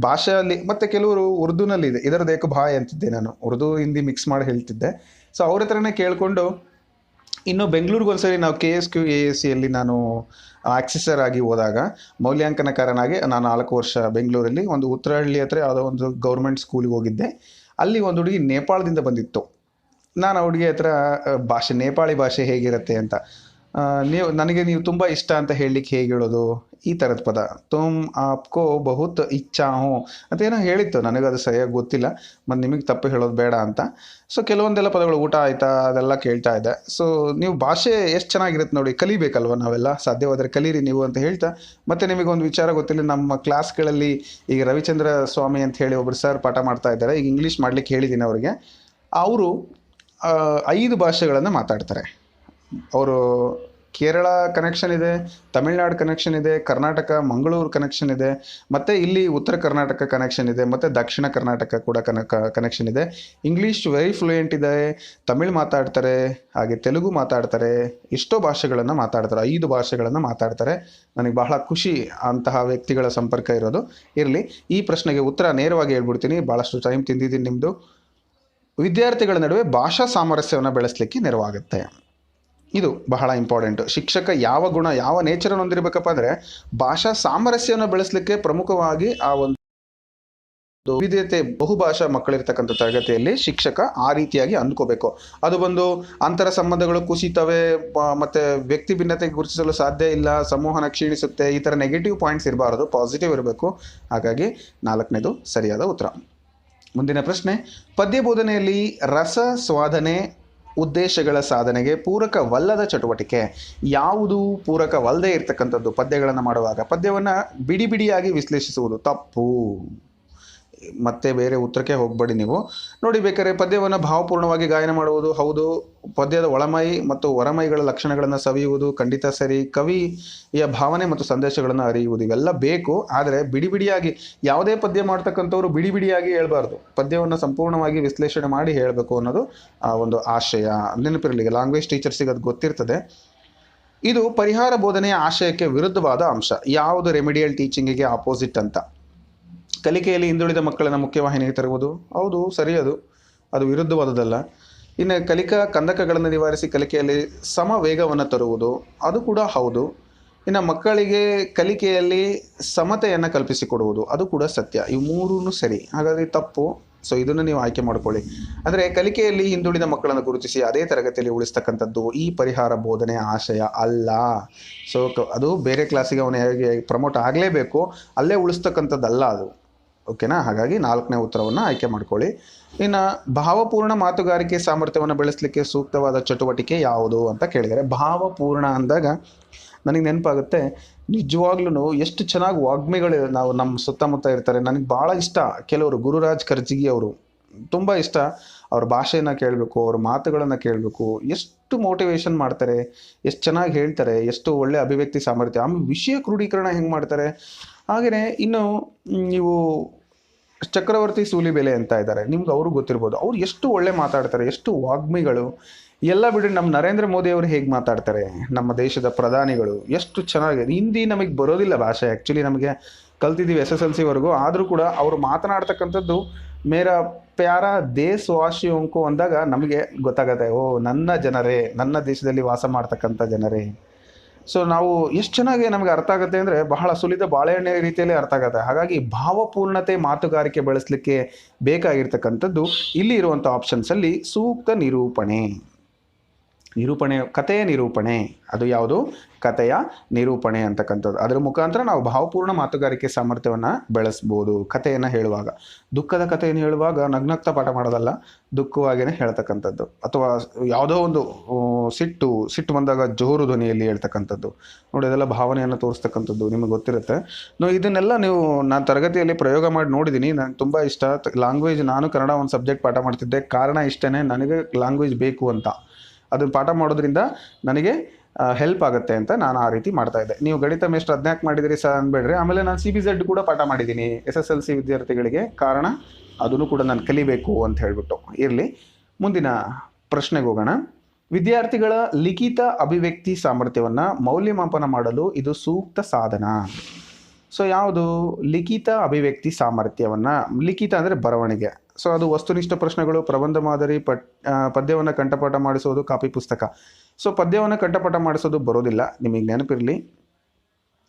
S1: ಭಾಷೆಯಲ್ಲಿ ಮತ್ತು ಕೆಲವರು ಉರ್ದುನಲ್ಲಿ ಇದೆ, ಇದರದ್ದು ಏಕ ಭಾಯ್ ಅಂತಿದ್ದೆ ನಾನು, ಉರ್ದು ಹಿಂದಿ ಮಿಕ್ಸ್ ಮಾಡಿ ಹೇಳ್ತಿದ್ದೆ. ಸೊ ಅವ್ರ ಹತ್ರನೇ ಕೇಳಿಕೊಂಡು ಇನ್ನು ಬೆಂಗಳೂರಿಗೆ ಒಂದ್ಸರಿ ನಾವು KSQ ASCಯಲ್ಲಿ ನಾನು ಆಕ್ಸೆಸರ್ ಆಗಿ ಹೋದಾಗ ಮೌಲ್ಯಾಂಕನಕಾರನಾಗಿ ನಾನು 4 ವರ್ಷ ಬೆಂಗಳೂರಲ್ಲಿ ಒಂದು ಉತ್ತರಹಳ್ಳಿ ಹತ್ರ ಯಾವುದೋ ಒಂದು ಗೌರ್ಮೆಂಟ್ ಸ್ಕೂಲಿಗೆ ಹೋಗಿದ್ದೆ. ಅಲ್ಲಿ ಒಂದು ಹುಡುಗಿ ನೇಪಾಳದಿಂದ ಬಂದಿತ್ತು. ನಾನು ಆ ಹುಡುಗಿ ಹತ್ರ ನೇಪಾಳಿ ಭಾಷೆ ಹೇಗಿರುತ್ತೆ ಅಂತ, ನೀವು ತುಂಬ ಇಷ್ಟ ಅಂತ ಹೇಳಲಿಕ್ಕೆ ಹೇಗೆ ಹೇಳೋದು, ಈ ಥರದ ಪದ, ತುಮ್ ಆಪ್ಕೋ ಬಹುತ್ ಇಚ್ಛಾ ಹೋ ಅಂತ ಏನೋ ಹೇಳಿತ್ತು. ನನಗದು ಸರಿಯಾಗಿ ಗೊತ್ತಿಲ್ಲ, ಮತ್ತು ನಿಮಗೆ ತಪ್ಪು ಹೇಳೋದು ಬೇಡ ಅಂತ. ಸೊ ಕೆಲವೊಂದೆಲ್ಲ ಪದಗಳು, ಊಟ ಆಯಿತಾ, ಅದೆಲ್ಲ ಕೇಳ್ತಾ ಇದ್ದೆ. ಸೊ ನೀವು ಭಾಷೆ ಎಷ್ಟು ಚೆನ್ನಾಗಿರುತ್ತೆ ನೋಡಿ, ಕಲಿಬೇಕಲ್ವ ನಾವೆಲ್ಲ, ಸಾಧ್ಯವಾದರೆ ಕಲೀರಿ ನೀವು ಅಂತ ಹೇಳ್ತಾ. ಮತ್ತು ನಿಮಗೊಂದು ವಿಚಾರ ಗೊತ್ತಿಲ್ಲ, ನಮ್ಮ ಕ್ಲಾಸ್ಗಳಲ್ಲಿ ಈಗ ರವಿಚಂದ್ರ ಸ್ವಾಮಿ ಅಂತ ಹೇಳಿ ಒಬ್ಬರು ಸರ್ ಪಾಠ ಮಾಡ್ತಾ ಇದ್ದಾರೆ. ಈಗ ಇಂಗ್ಲೀಷ್ ಮಾಡಲಿಕ್ಕೆ ಹೇಳಿದ್ದೀನಿ ಅವರಿಗೆ. ಅವರು 5 ಭಾಷೆಗಳನ್ನು ಮಾತಾಡ್ತಾರೆ. ಅವರು ಕೇರಳ ಕನೆಕ್ಷನ್ ಇದೆ, ತಮಿಳ್ನಾಡು ಕನೆಕ್ಷನ್ ಇದೆ, ಕರ್ನಾಟಕ ಮಂಗಳೂರು ಕನೆಕ್ಷನ್ ಇದೆ, ಮತ್ತು ಇಲ್ಲಿ ಉತ್ತರ ಕರ್ನಾಟಕ ಕನೆಕ್ಷನ್ ಇದೆ, ಮತ್ತು ದಕ್ಷಿಣ ಕರ್ನಾಟಕ ಕೂಡ ಕನೆಕ್ಷನ್ ಇದೆ. ಇಂಗ್ಲೀಷ್ ವೆರಿ ಫ್ಲೂಯೆಂಟ್ ಇದೆ, ತಮಿಳು ಮಾತಾಡ್ತಾರೆ, ಹಾಗೆ ತೆಲುಗು ಮಾತಾಡ್ತಾರೆ, ಎಷ್ಟೋ ಭಾಷೆಗಳನ್ನು ಮಾತಾಡ್ತಾರೆ, 5 ಭಾಷೆಗಳನ್ನು ಮಾತಾಡ್ತಾರೆ. ನನಗೆ ಬಹಳ ಖುಷಿ ಅಂತಹ ವ್ಯಕ್ತಿಗಳ ಸಂಪರ್ಕ ಇರೋದು. ಇರಲಿ, ಈ ಪ್ರಶ್ನೆಗೆ ಉತ್ತರ ನೇರವಾಗಿ ಹೇಳ್ಬಿಡ್ತೀನಿ, ಭಾಳಷ್ಟು ಟೈಮ್ ತಿಂದಿದ್ದೀನಿ ನಿಮ್ಮದು. ವಿದ್ಯಾರ್ಥಿಗಳ ನಡುವೆ ಭಾಷಾ ಸಾಮರಸ್ಯವನ್ನು ಬೆಳೆಸಲಿಕ್ಕೆ ನೆರವಾಗುತ್ತೆ. ಇದು ಬಹಳ ಇಂಪಾರ್ಟೆಂಟು. ಶಿಕ್ಷಕ ಯಾವ ಗುಣ, ಯಾವ ನೇಚರನ್ನು ಹೊಂದಿರಬೇಕಪ್ಪ ಅಂದರೆ ಭಾಷಾ ಸಾಮರಸ್ಯವನ್ನು ಬೆಳೆಸಲಿಕ್ಕೆ ಪ್ರಮುಖವಾಗಿ ಆ ಒಂದು ವಿವಿಧತೆ, ಬಹುಭಾಷಾ ಮಕ್ಕಳಿರ್ತಕ್ಕಂಥ ತರಗತಿಯಲ್ಲಿ ಶಿಕ್ಷಕ ಆ ರೀತಿಯಾಗಿ ಅಂದ್ಕೋಬೇಕು. ಅದು ಬಂದು ಅಂತರ ಸಂಬಂಧಗಳು ಕುಸಿತವೆ, ಮತ್ತು ವ್ಯಕ್ತಿ ಭಿನ್ನತೆಗೆ ಗುರುತಿಸಲು ಸಾಧ್ಯ ಇಲ್ಲ, ಸಂವಹನ ಕ್ಷೀಣಿಸುತ್ತೆ, ಈ ಥರ ನೆಗೆಟಿವ್ ಪಾಯಿಂಟ್ಸ್ ಇರಬಾರ್ದು, ಪಾಸಿಟಿವ್ ಇರಬೇಕು. ಹಾಗಾಗಿ 4ನೇದು ಸರಿಯಾದ ಉತ್ತರ. ಮುಂದಿನ ಪ್ರಶ್ನೆ, ಪದ್ಯ ಬೋಧನೆಯಲ್ಲಿ ರಸ ಸ್ವಾಧನೆ ಉದ್ದೇಶಗಳ ಸಾಧನೆಗೆ ಪೂರಕವಲ್ಲದ ಚಟುವಟಿಕೆ ಯಾವುದು? ಪೂರಕವಲ್ಲದೆ ಇರ್ತಕ್ಕಂಥದ್ದು ಪದ್ಯಗಳನ್ನು ಮಾಡುವಾಗ ಪದ್ಯವನ್ನು ಬಿಡಿ ಬಿಡಿಯಾಗಿ ವಿಶ್ಲೇಷಿಸುವುದು ತಪ್ಪು. ಮತ್ತೆ ಬೇರೆ ಉತ್ತರಕ್ಕೆ ಹೋಗಬೇಡಿ ನೀವು. ನೋಡಿ, ಬೇಕಾದ್ರೆ ಪದ್ಯವನ್ನು ಭಾವಪೂರ್ಣವಾಗಿ ಗಾಯನ ಮಾಡುವುದು ಹೌದು. ಪದ್ಯದ ಒಳಮೈ ಮತ್ತು ಹೊರಮೈಗಳ ಲಕ್ಷಣಗಳನ್ನು ಸವಿಯುವುದು ಖಂಡಿತ ಸರಿ. ಕವಿಯ ಭಾವನೆ ಮತ್ತು ಸಂದೇಶಗಳನ್ನು ಅರಿಯುವುದು ಇವೆಲ್ಲ ಬೇಕು. ಆದರೆ ಬಿಡಿ ಬಿಡಿಯಾಗಿ ಯಾವುದೇ ಪದ್ಯ ಮಾಡ್ತಕ್ಕಂಥವ್ರು ಬಿಡಿ ಬಿಡಿಯಾಗಿ ಹೇಳ್ಬಾರ್ದು. ಪದ್ಯವನ್ನು ಸಂಪೂರ್ಣವಾಗಿ ವಿಶ್ಲೇಷಣೆ ಮಾಡಿ ಹೇಳಬೇಕು ಅನ್ನೋದು ಒಂದು ಆಶಯ. ನೆನಪಿರಲಿ, ಲ್ಯಾಂಗ್ವೇಜ್ ಟೀಚರ್ಸಿಗೆ ಅದು ಗೊತ್ತಿರ್ತದೆ. ಇದು ಪರಿಹಾರ ಬೋಧನೆಯ ಆಶಯಕ್ಕೆ ವಿರುದ್ಧವಾದ ಅಂಶ. ಯಾವುದು ರೆಮಿಡಿಯಲ್ ಟೀಚಿಂಗಿಗೆ ಆಪೋಸಿಟ್ ಅಂತ? ಕಲಿಕೆಯಲ್ಲಿ ಹಿಂದುಳಿದ ಮಕ್ಕಳನ್ನು ಮುಖ್ಯವಾಹಿನಿಗೆ ತರುವುದು, ಹೌದು, ಸರಿ, ಅದು ವಿರುದ್ಧವಾದದಲ್ಲ. ಇನ್ನು ಕಲಿಕಾ ಕಂದಕಗಳನ್ನು ನಿವಾರಿಸಿ ಕಲಿಕೆಯಲ್ಲಿ ಸಮ ವೇಗವನ್ನು ತರುವುದು, ಅದು ಕೂಡ ಹೌದು. ಇನ್ನು ಮಕ್ಕಳಿಗೆ ಕಲಿಕೆಯಲ್ಲಿ ಸಮತೆಯನ್ನು ಕಲ್ಪಿಸಿಕೊಡುವುದು, ಅದು ಕೂಡ ಸತ್ಯ. ಇವು ಮೂರೂ ಸರಿ. ಹಾಗಾದರೆ ತಪ್ಪು. ಸೊ ಇದನ್ನು ನೀವು ಆಯ್ಕೆ ಮಾಡ್ಕೊಳ್ಳಿ. ಅಂದರೆ ಕಲಿಕೆಯಲ್ಲಿ ಹಿಂದುಳಿದ ಮಕ್ಕಳನ್ನು ಗುರುತಿಸಿ ಅದೇ ತರಗತಿಯಲ್ಲಿ ಉಳಿಸ್ತಕ್ಕಂಥದ್ದು ಈ ಪರಿಹಾರ ಬೋಧನೆಯ ಆಶಯ ಅಲ್ಲ. ಸೊ ಅದು ಬೇರೆ ಕ್ಲಾಸಿಗೆ ಅವನು ಹೇಗೆ ಪ್ರಮೋಟ್ ಆಗಲೇಬೇಕು, ಅಲ್ಲೇ ಉಳಿಸ್ತಕ್ಕಂಥದ್ದಲ್ಲ ಅದು. ಓಕೆನಾ? ಹಾಗಾಗಿ 4ನೇ ಉತ್ತರವನ್ನು ಆಯ್ಕೆ ಮಾಡ್ಕೊಳ್ಳಿ. ಇನ್ನು ಭಾವಪೂರ್ಣ ಮಾತುಗಾರಿಕೆ ಸಾಮರ್ಥ್ಯವನ್ನು ಬೆಳೆಸಲಿಕ್ಕೆ ಸೂಕ್ತವಾದ ಚಟುವಟಿಕೆ ಯಾವುದು ಅಂತ ಕೇಳಿದರೆ, ಭಾವಪೂರ್ಣ ಅಂದಾಗ ನನಗೆ ನೆನಪಾಗುತ್ತೆ, ನಿಜವಾಗ್ಲೂ ಎಷ್ಟು ಚೆನ್ನಾಗಿ ವಾಗ್ಮಿಗಳು ನಾವು ನಮ್ಮ ಸುತ್ತಮುತ್ತ ಇರ್ತಾರೆ. ನನಗೆ ಭಾಳ ಇಷ್ಟ ಕೆಲವರು. ಗುರುರಾಜ್ ಕರ್ಜಿಗಿ ಅವರು ತುಂಬ ಇಷ್ಟ. ಅವ್ರ ಭಾಷೆಯನ್ನು ಕೇಳಬೇಕು, ಅವ್ರ ಮಾತುಗಳನ್ನು ಕೇಳಬೇಕು. ಎಷ್ಟು ಮೋಟಿವೇಶನ್ ಮಾಡ್ತಾರೆ, ಎಷ್ಟು ಚೆನ್ನಾಗಿ ಹೇಳ್ತಾರೆ, ಎಷ್ಟು ಒಳ್ಳೆ ಅಭಿವ್ಯಕ್ತಿ ಸಾಮರ್ಥ್ಯ, ಆಮೇಲೆ ವಿಷಯ ಕ್ರೋಢೀಕರಣ ಹೆಂಗೆ ಮಾಡ್ತಾರೆ. ಹಾಗೆಯೇ ಇನ್ನು ನೀವು ಚಕ್ರವರ್ತಿ ಸೂಲಿಬೆಲೆ ಅಂತ ಇದ್ದಾರೆ, ನಿಮ್ಗೆ ಅವರು ಗೊತ್ತಿರ್ಬೋದು. ಅವ್ರು ಎಷ್ಟು ಒಳ್ಳೆ ಮಾತಾಡ್ತಾರೆ, ಎಷ್ಟು ವಾಗ್ಮಿಗಳು. ಎಲ್ಲ ಬಿಡಿ, ನಮ್ಮ ನರೇಂದ್ರ ಮೋದಿ ಅವರು ಹೇಗೆ ಮಾತಾಡ್ತಾರೆ, ನಮ್ಮ ದೇಶದ ಪ್ರಧಾನಿಗಳು ಎಷ್ಟು ಚೆನ್ನಾಗಿದೆ. ಹಿಂದಿ ನಮಗೆ ಬರೋದಿಲ್ಲ ಭಾಷೆ, ಆ್ಯಕ್ಚುಲಿ ನಮಗೆ ಕಲ್ತಿದ್ದೀವಿ SSLC ಆದರೂ ಕೂಡ ಅವರು ಮಾತನಾಡ್ತಕ್ಕಂಥದ್ದು ಮೇರಾ ಪ್ಯಾರ ದೇಶವಾಸಿಯೋಂಕು ಅಂದಾಗ ನಮಗೆ ಗೊತ್ತಾಗತ್ತೆ, ಓ ನನ್ನ ಜನರೇ, ನನ್ನ ದೇಶದಲ್ಲಿ ವಾಸ ಮಾಡ್ತಕ್ಕಂಥ ಜನರೇ. ಸೊ ನಾವು ಎಷ್ಟು ಚೆನ್ನಾಗಿ ನಮಗೆ ಅರ್ಥ ಆಗುತ್ತೆ ಅಂದರೆ ಬಹಳ ಸುಲಿದ ಬಾಳೆಹಣ್ಣೆ ರೀತಿಯಲ್ಲಿ ಅರ್ಥ ಆಗುತ್ತೆ. ಹಾಗಾಗಿ ಭಾವಪೂರ್ಣತೆ ಮಾತುಗಾರಿಕೆ ಬೆಳೆಸಲಿಕ್ಕೆ ಬೇಕಾಗಿರ್ತಕ್ಕಂಥದ್ದು ಇಲ್ಲಿ ಇರುವಂಥ ಆಪ್ಷನ್ಸಲ್ಲಿ ಸೂಕ್ತ ನಿರೂಪಣೆ, ಕಥೆಯ ನಿರೂಪಣೆ. ಅದು ಯಾವುದು? ಕಥೆಯ ನಿರೂಪಣೆ ಅಂತಕ್ಕಂಥದ್ದು. ಅದರ ಮುಖಾಂತರ ನಾವು ಭಾವಪೂರ್ಣ ಮಾತುಗಾರಿಕೆ ಸಾಮರ್ಥ್ಯವನ್ನು ಬೆಳೆಸ್ಬೋದು. ಕಥೆಯನ್ನು ಹೇಳುವಾಗ, ದುಃಖದ ಕಥೆಯನ್ನು ಹೇಳುವಾಗ ನಗ್ನಗ್ತಾ ಪಾಠ ಮಾಡೋದಲ್ಲ, ದುಃಖವಾಗಿಯೇ ಹೇಳ್ತಕ್ಕಂಥದ್ದು. ಅಥವಾ ಯಾವುದೋ ಒಂದು ಸಿಟ್ಟು ಬಂದಾಗ ಜೋರು ಧ್ವನಿಯಲ್ಲಿ ಹೇಳ್ತಕ್ಕಂಥದ್ದು ನೋಡಿ, ಅದೆಲ್ಲ ಭಾವನೆಯನ್ನು ತೋರಿಸ್ತಕ್ಕಂಥದ್ದು ನಿಮಗೆ ಗೊತ್ತಿರುತ್ತೆ. ಇದನ್ನೆಲ್ಲ ನಾನು ತರಗತಿಯಲ್ಲಿ ಪ್ರಯೋಗ ಮಾಡಿ ನೋಡಿದ್ದೀನಿ. ನನಗೆ ತುಂಬ ಇಷ್ಟ ಲ್ಯಾಂಗ್ವೇಜ್. ನಾನು ಕನ್ನಡ ಒಂದು ಸಬ್ಜೆಕ್ಟ್ ಪಾಠ ಮಾಡ್ತಿದ್ದೆ. ಕಾರಣ ಇಷ್ಟೇ, ನನಗೆ ಲ್ಯಾಂಗ್ವೇಜ್ ಬೇಕು ಅಂತ. ಅದನ್ನು ಪಾಠ ಮಾಡೋದ್ರಿಂದ ನನಗೆ ಹೆಲ್ಪ್ ಆಗುತ್ತೆ ಅಂತ ನಾನು ಆ ರೀತಿ ಮಾಡ್ತಾಯಿದ್ದೆ. ನೀವು ಗಣಿತ ಮೇಷ್ಟ್ರು 14 ಮಾಡಿದಿರಿ ಸರ್ ಅನ್ಬೇಡ್ರಿ. ಆಮೇಲೆ ನಾನು CBZ ಕೂಡ ಪಾಠ ಮಾಡಿದ್ದೀನಿ SSLC ವಿದ್ಯಾರ್ಥಿಗಳಿಗೆ. ಕಾರಣ ಅದನ್ನು ಕೂಡ ನಾನು ಕಲಿಬೇಕು ಅಂತ ಹೇಳಿಬಿಟ್ಟು. ಇರಲಿ, ಮುಂದಿನ ಪ್ರಶ್ನೆಗೆ ಹೋಗೋಣ. ವಿದ್ಯಾರ್ಥಿಗಳ ಲಿಖಿತ ಅಭಿವ್ಯಕ್ತಿ ಸಾಮರ್ಥ್ಯವನ್ನು ಮೌಲ್ಯಮಾಪನ ಮಾಡಲು ಇದು ಸೂಕ್ತ ಸಾಧನ. ಸೊ ಯಾವುದು? ಲಿಖಿತ ಅಭಿವ್ಯಕ್ತಿ ಸಾಮರ್ಥ್ಯವನ್ನು. ಲಿಖಿತ ಅಂದರೆ ಬರವಣಿಗೆ. ಸೊ ಅದು ವಸ್ತುನಿಷ್ಠ ಪ್ರಶ್ನೆಗಳು, ಪ್ರಬಂಧ ಮಾದರಿ, ಪದ್ಯವನ್ನು ಕಂಠಪಾಠ ಮಾಡಿಸೋದು, ಕಾಪಿ ಪುಸ್ತಕ. ಸೊ ಪದ್ಯವನ್ನು ಕಂಠಪಾಠ ಮಾಡಿಸೋದು ಬರೋದಿಲ್ಲ, ನಿಮಗೆ ನೆನಪಿರಲಿ.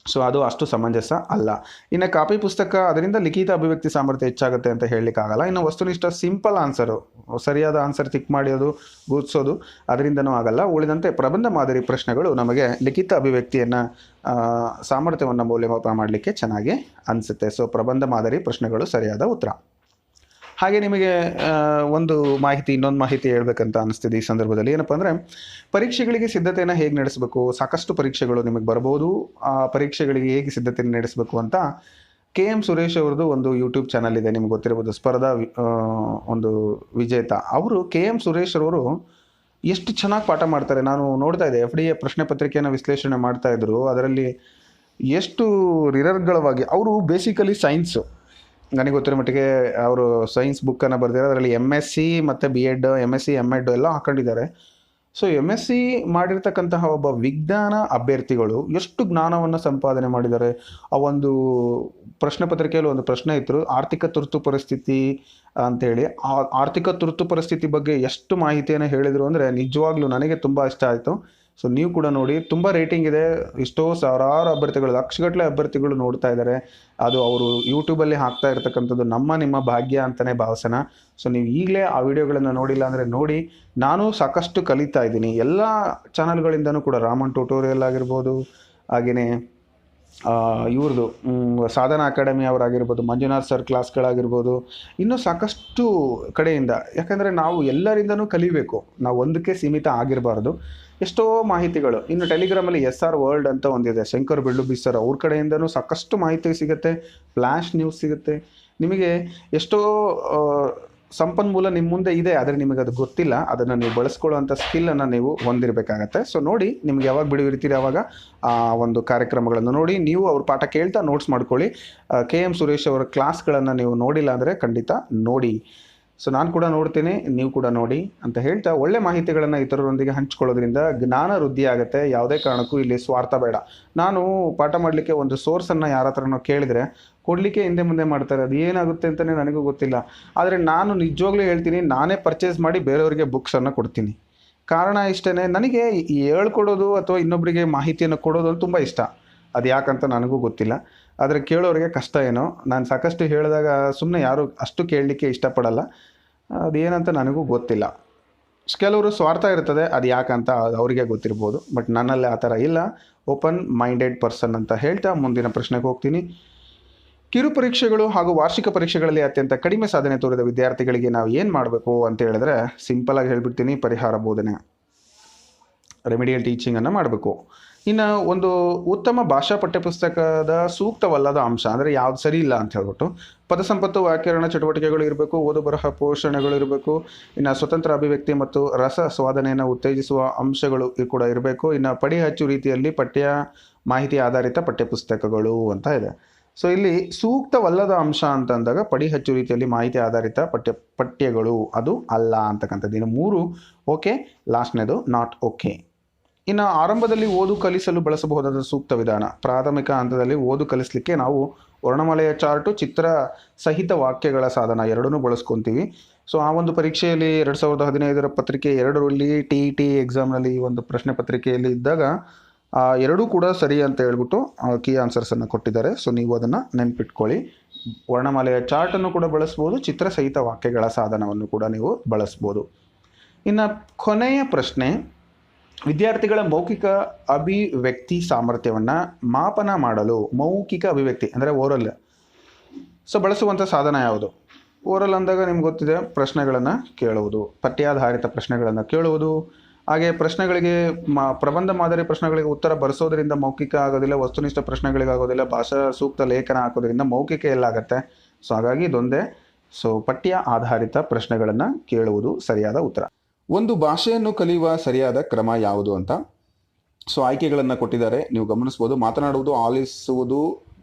S1: ಸೊ ಅದು ಅಷ್ಟು ಸಮಂಜಸ ಅಲ್ಲ. ಇನ್ನು ಕಾಪಿ ಪುಸ್ತಕ, ಅದರಿಂದ ಲಿಖಿತ ಅಭಿವ್ಯಕ್ತಿ ಸಾಮರ್ಥ್ಯ ಹೆಚ್ಚಾಗುತ್ತೆ ಅಂತ ಹೇಳಲಿಕ್ಕಾಗಲ್ಲ. ಇನ್ನು ವಸ್ತುನಿಷ್ಠ ಸಿಂಪಲ್ ಆನ್ಸರು, ಸರಿಯಾದ ಆನ್ಸರ್ ಟಿಕ್ ಮಾಡೋದು, ಗುರುತಿಸೋದು, ಅದರಿಂದನೂ ಆಗಲ್ಲ. ಉಳಿದಂತೆ ಪ್ರಬಂಧ ಮಾದರಿ ಪ್ರಶ್ನೆಗಳು ನಮಗೆ ಲಿಖಿತ ಅಭಿವ್ಯಕ್ತಿಯನ್ನು ಸಾಮರ್ಥ್ಯವನ್ನು ಮೌಲ್ಯಮಾಪನ ಮಾಡಲಿಕ್ಕೆ ಚೆನ್ನಾಗಿ ಅನಿಸುತ್ತೆ. ಸೊ ಪ್ರಬಂಧ ಮಾದರಿ ಪ್ರಶ್ನೆಗಳು ಸರಿಯಾದ ಉತ್ತರ. ಹಾಗೆ ನಿಮಗೆ ಇನ್ನೊಂದು ಮಾಹಿತಿ ಹೇಳ್ಬೇಕಂತ ಅನಿಸ್ತಿದೆ ಈ ಸಂದರ್ಭದಲ್ಲಿ. ಏನಪ್ಪ ಅಂದರೆ, ಪರೀಕ್ಷೆಗಳಿಗೆ ಸಿದ್ಧತೆಯನ್ನು ಹೇಗೆ ನಡೆಸಬೇಕು. ಸಾಕಷ್ಟು ಪರೀಕ್ಷೆಗಳು ನಿಮಗೆ ಬರ್ಬೋದು. ಆ ಪರೀಕ್ಷೆಗಳಿಗೆ ಹೇಗೆ ಸಿದ್ಧತೆಯನ್ನು ನಡೆಸಬೇಕು ಅಂತ KM ಸುರೇಶ್ ಅವ್ರದ್ದು ಒಂದು ಯೂಟ್ಯೂಬ್ ಚಾನಲ್ ಇದೆ, ನಿಮ್ಗೆ ಗೊತ್ತಿರ್ಬೋದು. ಸ್ಪರ್ಧಾ ಒಂದು ವಿಜೇತ ಅವರು KM ಸುರೇಶ್ ಅವರು ಎಷ್ಟು ಚೆನ್ನಾಗಿ ಪಾಠ ಮಾಡ್ತಾರೆ. ನಾನು ನೋಡ್ತಾ ಇದ್ದೆ, FDA ಪ್ರಶ್ನೆ ಪತ್ರಿಕೆಯನ್ನು ವಿಶ್ಲೇಷಣೆ ಮಾಡ್ತಾ ಇದ್ರು. ಅದರಲ್ಲಿ ಎಷ್ಟು ರಿರರ್ಗಳವಾಗಿ, ಅವರು ಬೇಸಿಕಲಿ ಸೈನ್ಸು, ನನಗೆ ಗೊತ್ತಿರೋ ಮಟ್ಟಿಗೆ ಅವರು ಸೈನ್ಸ್ ಬುಕ್ಕನ್ನು ಬರೆದಿದ್ದಾರೆ. ಅದರಲ್ಲಿ MSc ಮತ್ತು B.Ed, MSc M.Ed ಎಲ್ಲ ಹಾಕೊಂಡಿದ್ದಾರೆ. ಸೊ MSc ಮಾಡಿರ್ತಕ್ಕಂತಹ ಒಬ್ಬ ವಿಜ್ಞಾನ ಅಭ್ಯರ್ಥಿಗಳು ಎಷ್ಟು ಜ್ಞಾನವನ್ನು ಸಂಪಾದನೆ ಮಾಡಿದ್ದಾರೆ. ಆ ಒಂದು ಪ್ರಶ್ನೆ ಪತ್ರಿಕೆಯಲ್ಲಿ ಒಂದು ಪ್ರಶ್ನೆ ಇತ್ತು, ಆರ್ಥಿಕ ತುರ್ತು ಪರಿಸ್ಥಿತಿ ಅಂಥೇಳಿ. ಆ ಆರ್ಥಿಕ ತುರ್ತು ಪರಿಸ್ಥಿತಿ ಬಗ್ಗೆ ಎಷ್ಟು ಮಾಹಿತಿಯನ್ನು ಹೇಳಿದರು ಅಂದರೆ ನಿಜವಾಗ್ಲೂ ನನಗೆ ತುಂಬ ಇಷ್ಟ ಆಯಿತು. ಸೊ ನೀವು ಕೂಡ ನೋಡಿ, ತುಂಬ ರೇಟಿಂಗ್ ಇದೆ. ಎಷ್ಟೋ ಸಾವಿರಾರು ಅಭ್ಯರ್ಥಿಗಳು, ಲಕ್ಷಗಟ್ಟಲೆ ಅಭ್ಯರ್ಥಿಗಳು ನೋಡ್ತಾ ಇದ್ದಾರೆ. ಅದು ಅವರು ಯೂಟ್ಯೂಬಲ್ಲಿ ಹಾಕ್ತಾ ಇರ್ತಕ್ಕಂಥದ್ದು ನಿಮ್ಮ ಭಾಗ್ಯ ಅಂತಲೇ ಭಾವಿಸೋಣ. ಸೊ ನೀವು ಈಗಲೇ ಆ ವಿಡಿಯೋಗಳನ್ನು ನೋಡಿಲ್ಲ ಅಂದರೆ ನೋಡಿ. ನಾನು ಸಾಕಷ್ಟು ಕಲಿತಾ ಇದ್ದೀನಿ ಎಲ್ಲ ಚಾನಲ್ಗಳಿಂದನೂ ಕೂಡ. ರಾಮನ್ ಟ್ಯೂಟೋರಿಯಲ್ ಆಗಿರ್ಬೋದು, ಹಾಗೆಯೇ ಇವ್ರದ್ದು ಸಾಧನಾ ಅಕಾಡೆಮಿ ಅವರಾಗಿರ್ಬೋದು, ಮಂಜುನಾಥ್ ಸರ್ ಕ್ಲಾಸ್ಗಳಾಗಿರ್ಬೋದು, ಇನ್ನೂ ಸಾಕಷ್ಟು ಕಡೆಯಿಂದ. ಯಾಕಂದರೆ ನಾವು ಎಲ್ಲರಿಂದನೂ ಕಲಿಬೇಕು, ನಾವು ಒಂದಕ್ಕೆ ಸೀಮಿತ ಆಗಿರಬಾರ್ದು. ಎಷ್ಟೋ ಮಾಹಿತಿಗಳು. ಇನ್ನು ಟೆಲಿಗ್ರಾಮಲ್ಲಿ SR ವರ್ಲ್ಡ್ ಅಂತ ಒಂದಿದೆ, ಶಂಕರ್ ಬೆಳ್ಳುಬ್ಬಿ ಸರ್, ಅವ್ರ ಕಡೆಯಿಂದನೂ ಸಾಕಷ್ಟು ಮಾಹಿತಿ ಸಿಗುತ್ತೆ. ಫ್ಲ್ಯಾಶ್ ನ್ಯೂಸ್ ಸಿಗುತ್ತೆ. ನಿಮಗೆ ಎಷ್ಟೋ ಸಂಪನ್ಮೂಲ ನಿಮ್ಮ ಮುಂದೆ ಇದೆ, ಆದರೆ ನಿಮಗೆ ಅದು ಗೊತ್ತಿಲ್ಲ. ಅದನ್ನು ನೀವು ಬಳಸ್ಕೊಳ್ಳುವಂಥ ಸ್ಕಿಲ್ಲನ್ನು ನೀವು ಹೊಂದಿರಬೇಕಾಗತ್ತೆ. ಸೊ ನೋಡಿ, ನಿಮ್ಗೆ ಯಾವಾಗ ಬಿಡುವಿರ್ತೀರಿ ಆವಾಗ ಆ ಒಂದು ಕಾರ್ಯಕ್ರಮಗಳನ್ನು ನೋಡಿ. ನೀವು ಅವ್ರ ಪಾಠ ಕೇಳ್ತಾ ನೋಟ್ಸ್ ಮಾಡ್ಕೊಳ್ಳಿ. KM ಸುರೇಶ್ ಅವರ ಕ್ಲಾಸ್ಗಳನ್ನು ನೀವು ನೋಡಿಲ್ಲ ಅಂದರೆ ಖಂಡಿತ ನೋಡಿ. ಸೊ ನಾನು ಕೂಡ ನೋಡ್ತೀನಿ, ನೀವು ಕೂಡ ನೋಡಿ ಅಂತ ಹೇಳ್ತಾ ಒಳ್ಳೆ ಮಾಹಿತಿಗಳನ್ನು ಇತರರೊಂದಿಗೆ ಹಂಚ್ಕೊಳ್ಳೋದ್ರಿಂದ ಜ್ಞಾನ ವೃದ್ಧಿ ಆಗುತ್ತೆ. ಯಾವುದೇ ಕಾರಣಕ್ಕೂ ಇಲ್ಲಿ ಸ್ವಾರ್ಥ ಬೇಡ. ನಾನು ಪಾಠ ಮಾಡಲಿಕ್ಕೆ ಒಂದು ಸೋರ್ಸನ್ನು ಯಾರ ಹತ್ರನೋ ಕೇಳಿದರೆ ಕೊಡಲಿಕ್ಕೆ ಹಿಂದೆ ಮುಂದೆ ಮಾಡ್ತಾರೆ. ಅದು ಏನಾಗುತ್ತೆ ಅಂತಲೇ ನನಗೂ ಗೊತ್ತಿಲ್ಲ. ಆದರೆ ನಾನು ನಿಜವಾಗ್ಲೂ ಹೇಳ್ತೀನಿ, ನಾನೇ ಪರ್ಚೇಸ್ ಮಾಡಿ ಬೇರೆಯವರಿಗೆ ಬುಕ್ಸನ್ನು ಕೊಡ್ತೀನಿ. ಕಾರಣ ಇಷ್ಟೇ, ನನಗೆ ಹೇಳ್ಕೊಡೋದು ಅಥವಾ ಇನ್ನೊಬ್ಬರಿಗೆ ಮಾಹಿತಿಯನ್ನು ಕೊಡೋದು ಅಂತ ತುಂಬ ಇಷ್ಟ. ಅದು ಯಾಕಂತ ನನಗೂ ಗೊತ್ತಿಲ್ಲ. ಆದರೆ ಕೇಳೋರಿಗೆ ಕಷ್ಟ ಏನೋ. ನಾನು ಸಾಕಷ್ಟು ಹೇಳಿದಾಗ ಸುಮ್ಮನೆ ಯಾರು ಅಷ್ಟು ಕೇಳಲಿಕ್ಕೆ ಇಷ್ಟಪಡಲ್ಲ. ಅದೇನಂತ ನನಗೂ ಗೊತ್ತಿಲ್ಲ. ಕೆಲವರು ಸ್ವಾರ್ಥ ಇರ್ತದೆ, ಅದು ಯಾಕಂತ ಅವರಿಗೆ ಗೊತ್ತಿರ್ಬೋದು. ಬಟ್ ನನ್ನಲ್ಲಿ ಆ ಥರ ಇಲ್ಲ. ಓಪನ್ ಮೈಂಡೆಡ್ ಪರ್ಸನ್ ಅಂತ ಹೇಳ್ತಾ ಮುಂದಿನ ಪ್ರಶ್ನೆಗೆ ಹೋಗ್ತೀನಿ. ಕಿರು ಪರೀಕ್ಷೆಗಳು ಹಾಗೂ ವಾರ್ಷಿಕ ಪರೀಕ್ಷೆಗಳಲ್ಲಿ ಅತ್ಯಂತ ಕಡಿಮೆ ಸಾಧನೆ ತೋರಿದ ವಿದ್ಯಾರ್ಥಿಗಳಿಗೆ ನಾವು ಏನು ಮಾಡಬೇಕು ಅಂತ ಹೇಳಿದ್ರೆ, ಸಿಂಪಲಾಗಿ ಹೇಳ್ಬಿಡ್ತೀನಿ, ಪರಿಹಾರ ಬೋಧನೆ, ರೆಮಿಡಿಯಲ್ ಟೀಚಿಂಗನ್ನು ಮಾಡಬೇಕು. ಇನ್ನು ಒಂದು ಉತ್ತಮ ಭಾಷಾ ಪಠ್ಯಪುಸ್ತಕದ ಸೂಕ್ತವಲ್ಲದ ಅಂಶ ಅಂದರೆ ಯಾವ್ದು ಸರಿ ಇಲ್ಲ ಅಂತ ಹೇಳ್ಬಿಟ್ಟು, ಪದಸಂಪತ್ತು, ವ್ಯಾಕರಣ ಚಟುವಟಿಕೆಗಳು ಇರಬೇಕು, ಓದು ಬರಹ ಪೋಷಣೆಗಳು ಇರಬೇಕು. ಇನ್ನು ಸ್ವತಂತ್ರ ಅಭಿವ್ಯಕ್ತಿ ಮತ್ತು ರಸ ಸ್ವಾದನೆಯನ್ನು ಉತ್ತೇಜಿಸುವ ಅಂಶಗಳು ಕೂಡ ಇರಬೇಕು. ಇನ್ನು ಪಡಿ ಹಚ್ಚು ರೀತಿಯಲ್ಲಿ ಮಾಹಿತಿ ಆಧಾರಿತ ಪಠ್ಯಪುಸ್ತಕಗಳು ಅಂತ ಇದೆ. ಸೊ ಇಲ್ಲಿ ಸೂಕ್ತವಲ್ಲದ ಅಂಶ ಅಂತಂದಾಗ ಪಡಿ ಹಚ್ಚು ರೀತಿಯಲ್ಲಿ ಮಾಹಿತಿ ಆಧಾರಿತ ಪಠ್ಯಗಳು ಅದು ಅಲ್ಲ ಅಂತಕ್ಕಂಥದ್ದು. ಇನ್ನು 3 ಓಕೆ, ಲಾಸ್ಟ್ನೇದು ನಾಟ್ ಓಕೆ. ಇನ್ನು ಆರಂಭದಲ್ಲಿ ಓದು ಕಲಿಸಲು ಬಳಸಬಹುದಾದ ಸೂಕ್ತ ವಿಧಾನ, ಪ್ರಾಥಮಿಕ ಹಂತದಲ್ಲಿ ಓದು ಕಲಿಸಲಿಕ್ಕೆ ನಾವು ವರ್ಣಮಾಲೆಯ ಚಾರ್ಟು, ಚಿತ್ರ ಸಹಿತ ವಾಕ್ಯಗಳ ಸಾಧನ ಎರಡನ್ನೂ ಬಳಸ್ಕೊತೀವಿ. ಸೊ ಆ ಒಂದು ಪರೀಕ್ಷೆಯಲ್ಲಿ 2015 ಪತ್ರಿಕೆ 2ರಲ್ಲಿ TET ಎಕ್ಸಾಮ್ನಲ್ಲಿ ಒಂದು ಪ್ರಶ್ನೆ ಪತ್ರಿಕೆಯಲ್ಲಿ ಇದ್ದಾಗ ಎರಡೂ ಕೂಡ ಸರಿ ಅಂತ ಹೇಳ್ಬಿಟ್ಟು ಕೀ ಆನ್ಸರ್ಸನ್ನು ಕೊಟ್ಟಿದ್ದಾರೆ. ಸೊ ನೀವು ಅದನ್ನು ನೆನ್ಪಿಟ್ಕೊಳ್ಳಿ. ವರ್ಣಮಾಲೆಯ ಚಾರ್ಟನ್ನು ಕೂಡ ಬಳಸ್ಬೋದು, ಚಿತ್ರ ಸಹಿತ ವಾಕ್ಯಗಳ ಸಾಧನವನ್ನು ಕೂಡ ನೀವು ಬಳಸ್ಬೋದು. ಇನ್ನು ಕೊನೆಯ ಪ್ರಶ್ನೆ, ವಿದ್ಯಾರ್ಥಿಗಳ ಮೌಖಿಕ ಅಭಿವ್ಯಕ್ತಿ ಸಾಮರ್ಥ್ಯವನ್ನು ಮಾಪನ ಮಾಡಲು ಮೌಖಿಕ ಅಭಿವ್ಯಕ್ತಿ ಅಂದರೆ ಓರಲ್ ಬಳಸುವಂಥ ಸಾಧನ ಯಾವುದು? ಓರಲ್ ಅಂದಾಗ ನಿಮ್ಗೆ ಗೊತ್ತಿದೆ, ಪ್ರಶ್ನೆಗಳನ್ನು ಕೇಳುವುದು, ಪಠ್ಯಾಧಾರಿತ ಪ್ರಶ್ನೆಗಳನ್ನು ಕೇಳುವುದು. ಹಾಗೆ ಪ್ರಶ್ನೆಗಳಿಗೆ ಪ್ರಬಂಧ ಮಾದರಿ ಪ್ರಶ್ನೆಗಳಿಗೆ ಉತ್ತರ ಬರೆಸೋದ್ರಿಂದ ಮೌಖಿಕ ಆಗೋದಿಲ್ಲ, ವಸ್ತುನಿಷ್ಠ ಪ್ರಶ್ನೆಗಳಿಗಾಗೋದಿಲ್ಲ, ಭಾಷಾ ಸೂಕ್ತ ಲೇಖನ ಹಾಕೋದ್ರಿಂದ ಮೌಖಿಕ ಎಲ್ಲಾಗತ್ತೆ. ಸೊ ಹಾಗಾಗಿ ಇದೊಂದೇ. ಸೊ ಪಠ್ಯ ಆಧಾರಿತ ಪ್ರಶ್ನೆಗಳನ್ನು ಕೇಳುವುದು ಸರಿಯಾದ ಉತ್ತರ. ಒಂದು ಭಾಷೆಯನ್ನು ಕಲಿಯುವ ಸರಿಯಾದ ಕ್ರಮ ಯಾವುದು ಅಂತ ಸೊ ಆಯ್ಕೆಗಳನ್ನು ಕೊಟ್ಟಿದ್ದಾರೆ, ನೀವು ಗಮನಿಸ್ಬೋದು. ಮಾತನಾಡುವುದು, ಆಲಿಸುವುದು,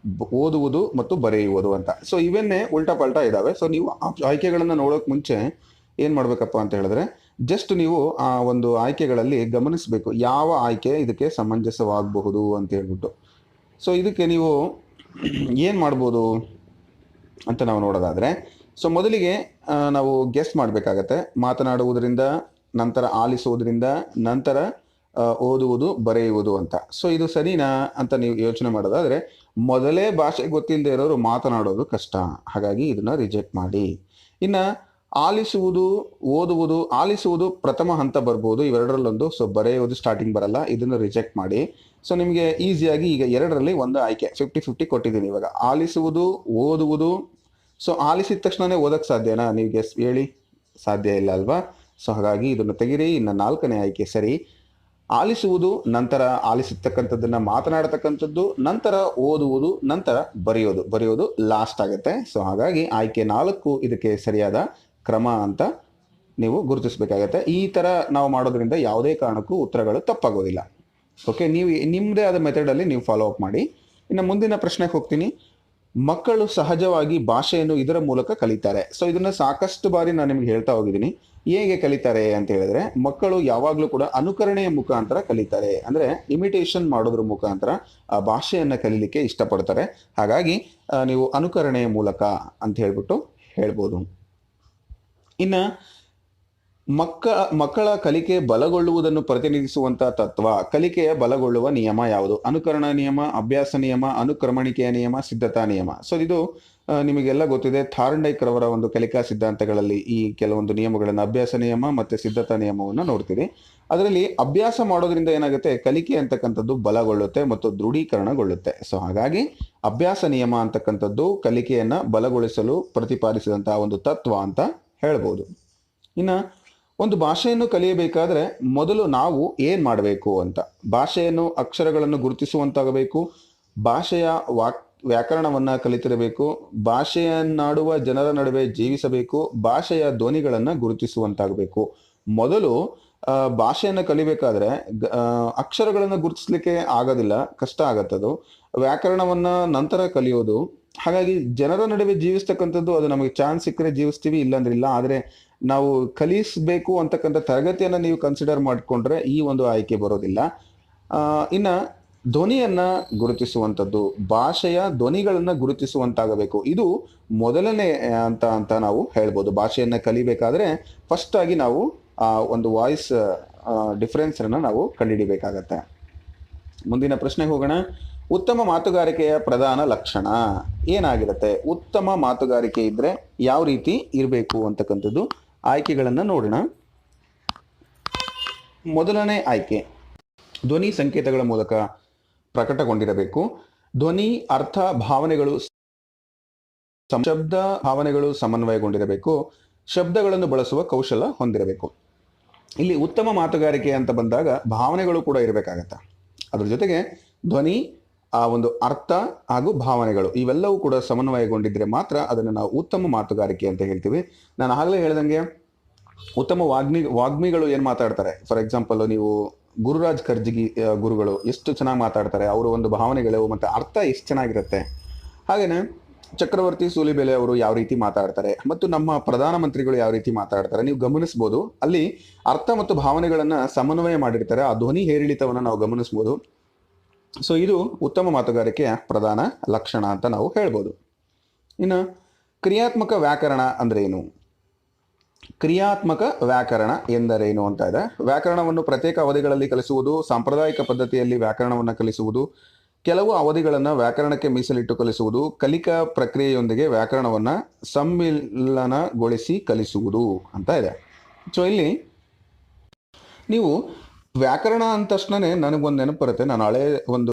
S1: ಓದುವುದು ಮತ್ತು ಬರೆಯುವುದು ಅಂತ. ಸೊ ಇವನ್ನೇ ಉಲ್ಟಾ ಪಲ್ಟಾ ಇದ್ದಾವೆ. ಸೊ ನೀವು ಆಯ್ಕೆಗಳನ್ನು ನೋಡೋಕೆ ಮುಂಚೆ ಏನು ಮಾಡಬೇಕಪ್ಪ ಅಂತ ಹೇಳಿದ್ರೆ, ಜಸ್ಟ್ ನೀವು ಆ ಒಂದು ಆಯ್ಕೆಗಳಲ್ಲಿ ಗಮನಿಸಬೇಕು ಯಾವ ಆಯ್ಕೆ ಇದಕ್ಕೆ ಸಮಂಜಸವಾಗಬಹುದು ಅಂತ ಹೇಳ್ಬಿಟ್ಟು. ಸೊ ಇದಕ್ಕೆ ನೀವು ಏನು ಮಾಡ್ಬೋದು ಅಂತ ನಾವು ನೋಡೋದಾದರೆ, ಸೊ ಮೊದಲಿಗೆ ನಾವು ಗೆಸ್ ಮಾಡಬೇಕಾಗತ್ತೆ. ಮಾತನಾಡುವುದರಿಂದ, ನಂತರ ಆಲಿಸುವುದರಿಂದ, ನಂತರ ಓದುವುದು, ಬರೆಯುವುದು ಅಂತ. ಸೊ ಇದು ಸರಿನಾ ಅಂತ ನೀವು ಯೋಚನೆ ಮಾಡೋದಾದರೆ, ಮೊದಲೇ ಭಾಷೆ ಗೊತ್ತಿಲ್ಲದೆ ಇರೋರು ಮಾತನಾಡೋದು ಕಷ್ಟ, ಹಾಗಾಗಿ ಇದನ್ನು ರಿಜೆಕ್ಟ್ ಮಾಡಿ. ಇನ್ನು ಆಲಿಸುವುದು, ಓದುವುದು, ಆಲಿಸುವುದು ಪ್ರಥಮ ಹಂತ ಬರ್ಬೋದು, ಇವೆರಡರಲ್ಲೊಂದು. ಸೊ ಬರೆಯುವುದು ಸ್ಟಾರ್ಟಿಂಗ್ ಬರಲ್ಲ, ಇದನ್ನು ರಿಜೆಕ್ಟ್ ಮಾಡಿ. ಸೊ ನಿಮಗೆ ಈಸಿಯಾಗಿ ಈಗ 2ರಲ್ಲಿ ಒಂದು ಆಯ್ಕೆ 50-50 ಕೊಟ್ಟಿದ್ದೀನಿ. ಇವಾಗ ಆಲಿಸುವುದು, ಓದುವುದು. ಸೊ ಆಲಿಸಿದ ತಕ್ಷಣವೇ ಓದಕ್ಕೆ ಸಾಧ್ಯನಾ? ನೀವು ಗೆಸ್ ಹೇಳಿ, ಸಾಧ್ಯ ಇಲ್ಲ ಅಲ್ವಾ? ಸೊ ಹಾಗಾಗಿ ಇದನ್ನು ತೆಗಿರಿ. ಇನ್ನು 4ನೇ ಆಯ್ಕೆ ಸರಿ. ಆಲಿಸುವುದು, ನಂತರ ಆಲಿಸಿರ್ತಕ್ಕಂಥದ್ದನ್ನು ಮಾತನಾಡತಕ್ಕಂಥದ್ದು, ನಂತರ ಓದುವುದು, ನಂತರ ಬರೆಯೋದು ಲಾಸ್ಟ್ ಆಗುತ್ತೆ. ಸೊ ಹಾಗಾಗಿ ಆಯ್ಕೆ 4 ಇದಕ್ಕೆ ಸರಿಯಾದ ಕ್ರಮ ಅಂತ ನೀವು ಗುರುತಿಸಬೇಕಾಗತ್ತೆ. ಈ ಥರ ನಾವು ಮಾಡೋದ್ರಿಂದ ಯಾವುದೇ ಕಾರಣಕ್ಕೂ ಉತ್ತರಗಳು ತಪ್ಪಾಗೋದಿಲ್ಲ. ಓಕೆ, ನೀವು ನಿಮ್ಮದೇ ಆದ ಮೆಥಡಲ್ಲಿ ನೀವು ಫಾಲೋ ಅಪ್ ಮಾಡಿ. ಇನ್ನು ಮುಂದಿನ ಪ್ರಶ್ನೆಗೆ ಹೋಗ್ತೀನಿ. ಮಕ್ಕಳು ಸಹಜವಾಗಿ ಭಾಷೆಯನ್ನು ಇದರ ಮೂಲಕ ಕಲಿತಾರೆ. ಸೊ ಇದನ್ನು ಸಾಕಷ್ಟು ಬಾರಿ ನಾನು ನಿಮ್ಗೆ ಹೇಳ್ತಾ ಹೋಗಿದ್ದೀನಿ. ಹೇಗೆ ಕಲಿತಾರೆ ಅಂತ ಹೇಳಿದ್ರೆ, ಮಕ್ಕಳು ಯಾವಾಗಲೂ ಕೂಡ ಅನುಕರಣೆಯ ಮುಖಾಂತರ ಕಲಿತಾರೆ. ಅಂದರೆ ಇಮಿಟೇಷನ್ ಮಾಡೋದ್ರ ಮುಖಾಂತರ ಆ ಭಾಷೆಯನ್ನು ಕಲೀಲಿಕ್ಕೆ ಇಷ್ಟಪಡ್ತಾರೆ. ಹಾಗಾಗಿ ನೀವು ಅನುಕರಣೆಯ ಮೂಲಕ ಅಂತ ಹೇಳ್ಬಿಟ್ಟು ಹೇಳ್ಬೋದು. ಇನ್ನು ಮಕ್ಕಳ ಕಲಿಕೆ ಬಲಗೊಳ್ಳುವುದನ್ನು ಪ್ರತಿನಿಧಿಸುವಂತಹ ತತ್ವ, ಕಲಿಕೆಯ ಬಲಗೊಳ್ಳುವ ನಿಯಮ ಯಾವುದು? ಅನುಕರಣ ನಿಯಮ, ಅಭ್ಯಾಸ ನಿಯಮ, ಅನುಕ್ರಮಣಿಕೆಯ ನಿಯಮ, ಸಿದ್ಧತಾ ನಿಯಮ. ಸೊ ಇದು ನಿಮಗೆಲ್ಲ ಗೊತ್ತಿದೆ. ಥಾರ್ಂಡೈಕ್ ರವರ ಒಂದು ಕಲಿಕಾ ಸಿದ್ಧಾಂತಗಳಲ್ಲಿ ಈ ಕೆಲವೊಂದು ನಿಯಮಗಳನ್ನು, ಅಭ್ಯಾಸ ನಿಯಮ ಮತ್ತು ಸಿದ್ಧತಾ ನಿಯಮವನ್ನು ನೋಡ್ತೀವಿ. ಅದರಲ್ಲಿ ಅಭ್ಯಾಸ ಮಾಡೋದ್ರಿಂದ ಏನಾಗುತ್ತೆ, ಕಲಿಕೆ ಅಂತಕ್ಕಂಥದ್ದು ಬಲಗೊಳ್ಳುತ್ತೆ ಮತ್ತು ದೃಢೀಕರಣಗೊಳ್ಳುತ್ತೆ. ಸೊ ಹಾಗಾಗಿ ಅಭ್ಯಾಸ ನಿಯಮ ಅಂತಕ್ಕಂಥದ್ದು ಕಲಿಕೆಯನ್ನು ಬಲಗೊಳಿಸಲು ಪ್ರತಿಪಾದಿಸಿದಂತಹ ಒಂದು ತತ್ವ ಅಂತ ಹೇಳ್ಬೋದು. ಇನ್ನು ಒಂದು ಭಾಷೆಯನ್ನು ಕಲಿಯಬೇಕಾದ್ರೆ ಮೊದಲು ನಾವು ಏನು ಮಾಡಬೇಕು ಅಂತ, ಭಾಷೆಯನ್ನು ಅಕ್ಷರಗಳನ್ನು ಗುರುತಿಸುವಂತಾಗಬೇಕು, ಭಾಷೆಯ ವ್ಯಾಕರಣವನ್ನು ಕಲಿತಿರಬೇಕು, ಭಾಷೆಯನ್ನಾಡುವ ಜನರ ನಡುವೆ ಜೀವಿಸಬೇಕು, ಭಾಷೆಯ ಧ್ವನಿಗಳನ್ನು ಗುರುತಿಸುವಂತಾಗಬೇಕು. ಮೊದಲು ಭಾಷೆಯನ್ನು ಕಲಿಬೇಕಾದ್ರೆ ಅಕ್ಷರಗಳನ್ನು ಗುರುತಿಸ್ಲಿಕ್ಕೆ ಆಗೋದಿಲ್ಲ, ಕಷ್ಟ ಆಗತ್ತದು. ವ್ಯಾಕರಣವನ್ನು ನಂತರ ಕಲಿಯೋದು, ಹಾಗಾಗಿ ಜನರ ನಡುವೆ ಜೀವಿಸ್ತಕ್ಕಂಥದ್ದು ಅದು ನಮಗೆ ಚಾನ್ಸ್ ಸಿಕ್ಕರೆ ಜೀವಿಸ್ತೀವಿ, ಇಲ್ಲಾಂದ್ರೆ ಇಲ್ಲ. ಆದರೆ ನಾವು ಕಲಿಸಬೇಕು ಅಂತಕ್ಕಂಥ ತರಗತಿಯನ್ನು ನೀವು ಕನ್ಸಿಡರ್ ಮಾಡಿಕೊಂಡ್ರೆ ಈ ಒಂದು ಆಯ್ಕೆ ಬರೋದಿಲ್ಲ. ಇನ್ನ ಧ್ವನಿಯನ್ನ ಗುರುತಿಸುವಂಥದ್ದು, ಭಾಷೆಯ ಧ್ವನಿಗಳನ್ನ ಗುರುತಿಸುವಂತಾಗಬೇಕು. ಇದು ಮೊದಲನೇ ಅಂತ ನಾವು ಹೇಳ್ಬೋದು. ಭಾಷೆಯನ್ನ ಕಲಿಬೇಕಾದ್ರೆ ಫಸ್ಟ್ ಆಗಿ ನಾವು ಆ ಒಂದು ವಾಯ್ಸ್ ಡಿಫರೆನ್ಸ್ ಅನ್ನ ನಾವು ಕಂಡುಹಿಡಿಬೇಕಾಗತ್ತೆ. ಮುಂದಿನ ಪ್ರಶ್ನೆಗೆ ಹೋಗೋಣ. ಉತ್ತಮ ಮಾತುಗಾರಿಕೆಯ ಪ್ರಧಾನ ಲಕ್ಷಣ ಏನಾಗಿರುತ್ತೆ? ಉತ್ತಮ ಮಾತುಗಾರಿಕೆ ಇದ್ರೆ ಯಾವ ರೀತಿ ಇರಬೇಕು ಅಂತಕ್ಕಂಥದ್ದು ಆಯ್ಕೆಗಳನ್ನು ನೋಡೋಣ. ಮೊದಲನೇ ಆಯ್ಕೆ, ಧ್ವನಿ ಸಂಕೇತಗಳ ಮೂಲಕ ಪ್ರಕಟಗೊಂಡಿರಬೇಕು. ಧ್ವನಿ ಅರ್ಥ ಭಾವನೆಗಳು ಶಬ್ದ ಭಾವನೆಗಳು ಸಮನ್ವಯಗೊಂಡಿರಬೇಕು. ಶಬ್ದಗಳನ್ನು ಬಳಸುವ ಕೌಶಲ ಹೊಂದಿರಬೇಕು. ಇಲ್ಲಿ ಉತ್ತಮ ಮಾತುಗಾರಿಕೆ ಅಂತ ಬಂದಾಗ ಭಾವನೆಗಳು ಕೂಡ ಇರಬೇಕಾಗತ್ತೆ. ಅದ್ರ ಜೊತೆಗೆ ಧ್ವನಿ, ಆ ಒಂದು ಅರ್ಥ ಹಾಗೂ ಭಾವನೆಗಳು ಇವೆಲ್ಲವೂ ಕೂಡ ಸಮನ್ವಯಗೊಂಡಿದ್ರೆ ಮಾತ್ರ ಅದನ್ನು ನಾವು ಉತ್ತಮ ಮಾತುಗಾರಿಕೆ ಅಂತ ಹೇಳ್ತೀವಿ. ನಾನು ಆಗಲೇ ಹೇಳ್ದಂಗೆ ಉತ್ತಮ ವಾಗ್ಮಿಗಳು ಏನು ಮಾತಾಡ್ತಾರೆ, ಫಾರ್ ಎಕ್ಸಾಂಪಲ್ ನೀವು ಗುರುರಾಜ್ ಕರ್ಜಿಗಿ ಗುರುಗಳು ಎಷ್ಟು ಚೆನ್ನಾಗಿ ಮಾತಾಡ್ತಾರೆ, ಅವರ ಒಂದು ಭಾವನೆಗಳು ಮತ್ತು ಅರ್ಥ ಎಷ್ಟು ಚೆನ್ನಾಗಿರುತ್ತೆ. ಹಾಗೇನೆ ಚಕ್ರವರ್ತಿ ಸೂಲಿಬೆಲೆ ಅವರು ಯಾವ ರೀತಿ ಮಾತಾಡ್ತಾರೆ ಮತ್ತು ನಮ್ಮ ಪ್ರಧಾನಮಂತ್ರಿಗಳು ಯಾವ ರೀತಿ ಮಾತಾಡ್ತಾರೆ ನೀವು ಗಮನಿಸ್ಬೋದು. ಅಲ್ಲಿ ಅರ್ಥ ಮತ್ತು ಭಾವನೆಗಳನ್ನ ಸಮನ್ವಯ ಮಾಡಿರ್ತಾರೆ. ಆ ಧ್ವನಿ ಏರಿಳಿತವನ್ನು ನಾವು ಗಮನಿಸ್ಬೋದು. ಸೊ ಇದು ಉತ್ತಮ ಮಾತುಗಾರಿಕೆಯ ಪ್ರಧಾನ ಲಕ್ಷಣ ಅಂತ ನಾವು ಹೇಳ್ಬೋದು. ಇನ್ನು ಕ್ರಿಯಾತ್ಮಕ ವ್ಯಾಕರಣ ಅಂದ್ರೆ ಏನು? ಕ್ರಿಯಾತ್ಮಕ ವ್ಯಾಕರಣ ಎಂದರೇನು ಅಂತ ಇದೆ. ವ್ಯಾಕರಣವನ್ನು ಪ್ರತ್ಯೇಕ ಅವಧಿಗಳಲ್ಲಿ ಕಲಿಸುವುದು, ಸಾಂಪ್ರದಾಯಿಕ ಪದ್ಧತಿಯಲ್ಲಿ ವ್ಯಾಕರಣವನ್ನು ಕಲಿಸುವುದು, ಕೆಲವು ಅವಧಿಗಳನ್ನು ವ್ಯಾಕರಣಕ್ಕೆ ಮೀಸಲಿಟ್ಟು ಕಲಿಸುವುದು, ಕಲಿಕಾ ಪ್ರಕ್ರಿಯೆಯೊಂದಿಗೆ ವ್ಯಾಕರಣವನ್ನು ಸಮ್ಮಿಲನಗೊಳಿಸಿ ಕಲಿಸುವುದು ಅಂತ ಇದೆ. ಸೊ ಇಲ್ಲಿ ನೀವು ವ್ಯಾಕರಣ ಅಂದ ತಕ್ಷಣನೇ ನನಗೊಂದು ನೆನಪು ಬರುತ್ತೆ. ನಾನು ಹಳೆ ಒಂದು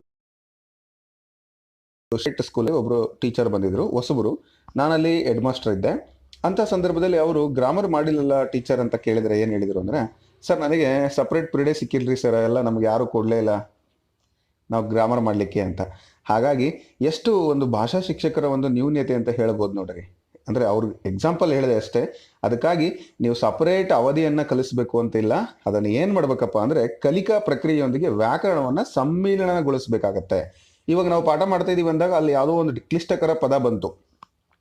S1: ಸ್ಕೂಲಿಗೆ ಒಬ್ಬರು ಟೀಚರ್ ಬಂದಿದ್ರು, ಹೊಸಬರು. ನಾನಲ್ಲಿ ಹೆಡ್ ಮಾಸ್ಟರ್ ಇದ್ದೆ. ಅಂಥ ಸಂದರ್ಭದಲ್ಲಿ ಅವರು ಗ್ರಾಮರ್ ಮಾಡಿಲ್ಲಲ್ಲ ಟೀಚರ್ ಅಂತ ಕೇಳಿದರೆ ಏನು ಹೇಳಿದರು ಅಂದರೆ, ಸರ್ ನನಗೆ ಸಪ್ರೇಟ್ ಪಿರಿಯಡೇ ಸಿಕ್ಕಿಲ್ರಿ ಸರ್, ಎಲ್ಲ ನಮ್ಗೆ ಯಾರು ಕೊಡಲೇ ಇಲ್ಲ ನಾವು ಗ್ರಾಮರ್ ಮಾಡಲಿಕ್ಕೆ ಅಂತ. ಹಾಗಾಗಿ ಎಷ್ಟು ಒಂದು ಭಾಷಾ ಶಿಕ್ಷಕರ ಒಂದು ನ್ಯೂನ್ಯತೆ ಅಂತ ಹೇಳ್ಬೋದು ನೋಡ್ರಿ. ಅಂದರೆ ಅವ್ರಿಗೆ ಎಕ್ಸಾಂಪಲ್ ಹೇಳಿದೆ ಅಷ್ಟೇ. ಅದಕ್ಕಾಗಿ ನೀವು ಸಪರೇಟ್ ಅವಧಿಯನ್ನು ಕಲಿಸ್ಬೇಕು ಅಂತಿಲ್ಲ. ಅದನ್ನು ಏನು ಮಾಡ್ಬೇಕಪ್ಪ ಅಂದರೆ ಕಲಿಕಾ ಪ್ರಕ್ರಿಯೆಯೊಂದಿಗೆ ವ್ಯಾಕರಣವನ್ನು ಸಮ್ಮಿಲನಗೊಳಿಸ್ಬೇಕಾಗತ್ತೆ. ಇವಾಗ ನಾವು ಪಾಠ ಮಾಡ್ತಾ ಇದೀವಿ ಅಂದಾಗ ಅಲ್ಲಿ ಯಾವುದೋ ಒಂದು ಕ್ಲಿಷ್ಟಕರ ಪದ ಬಂತು.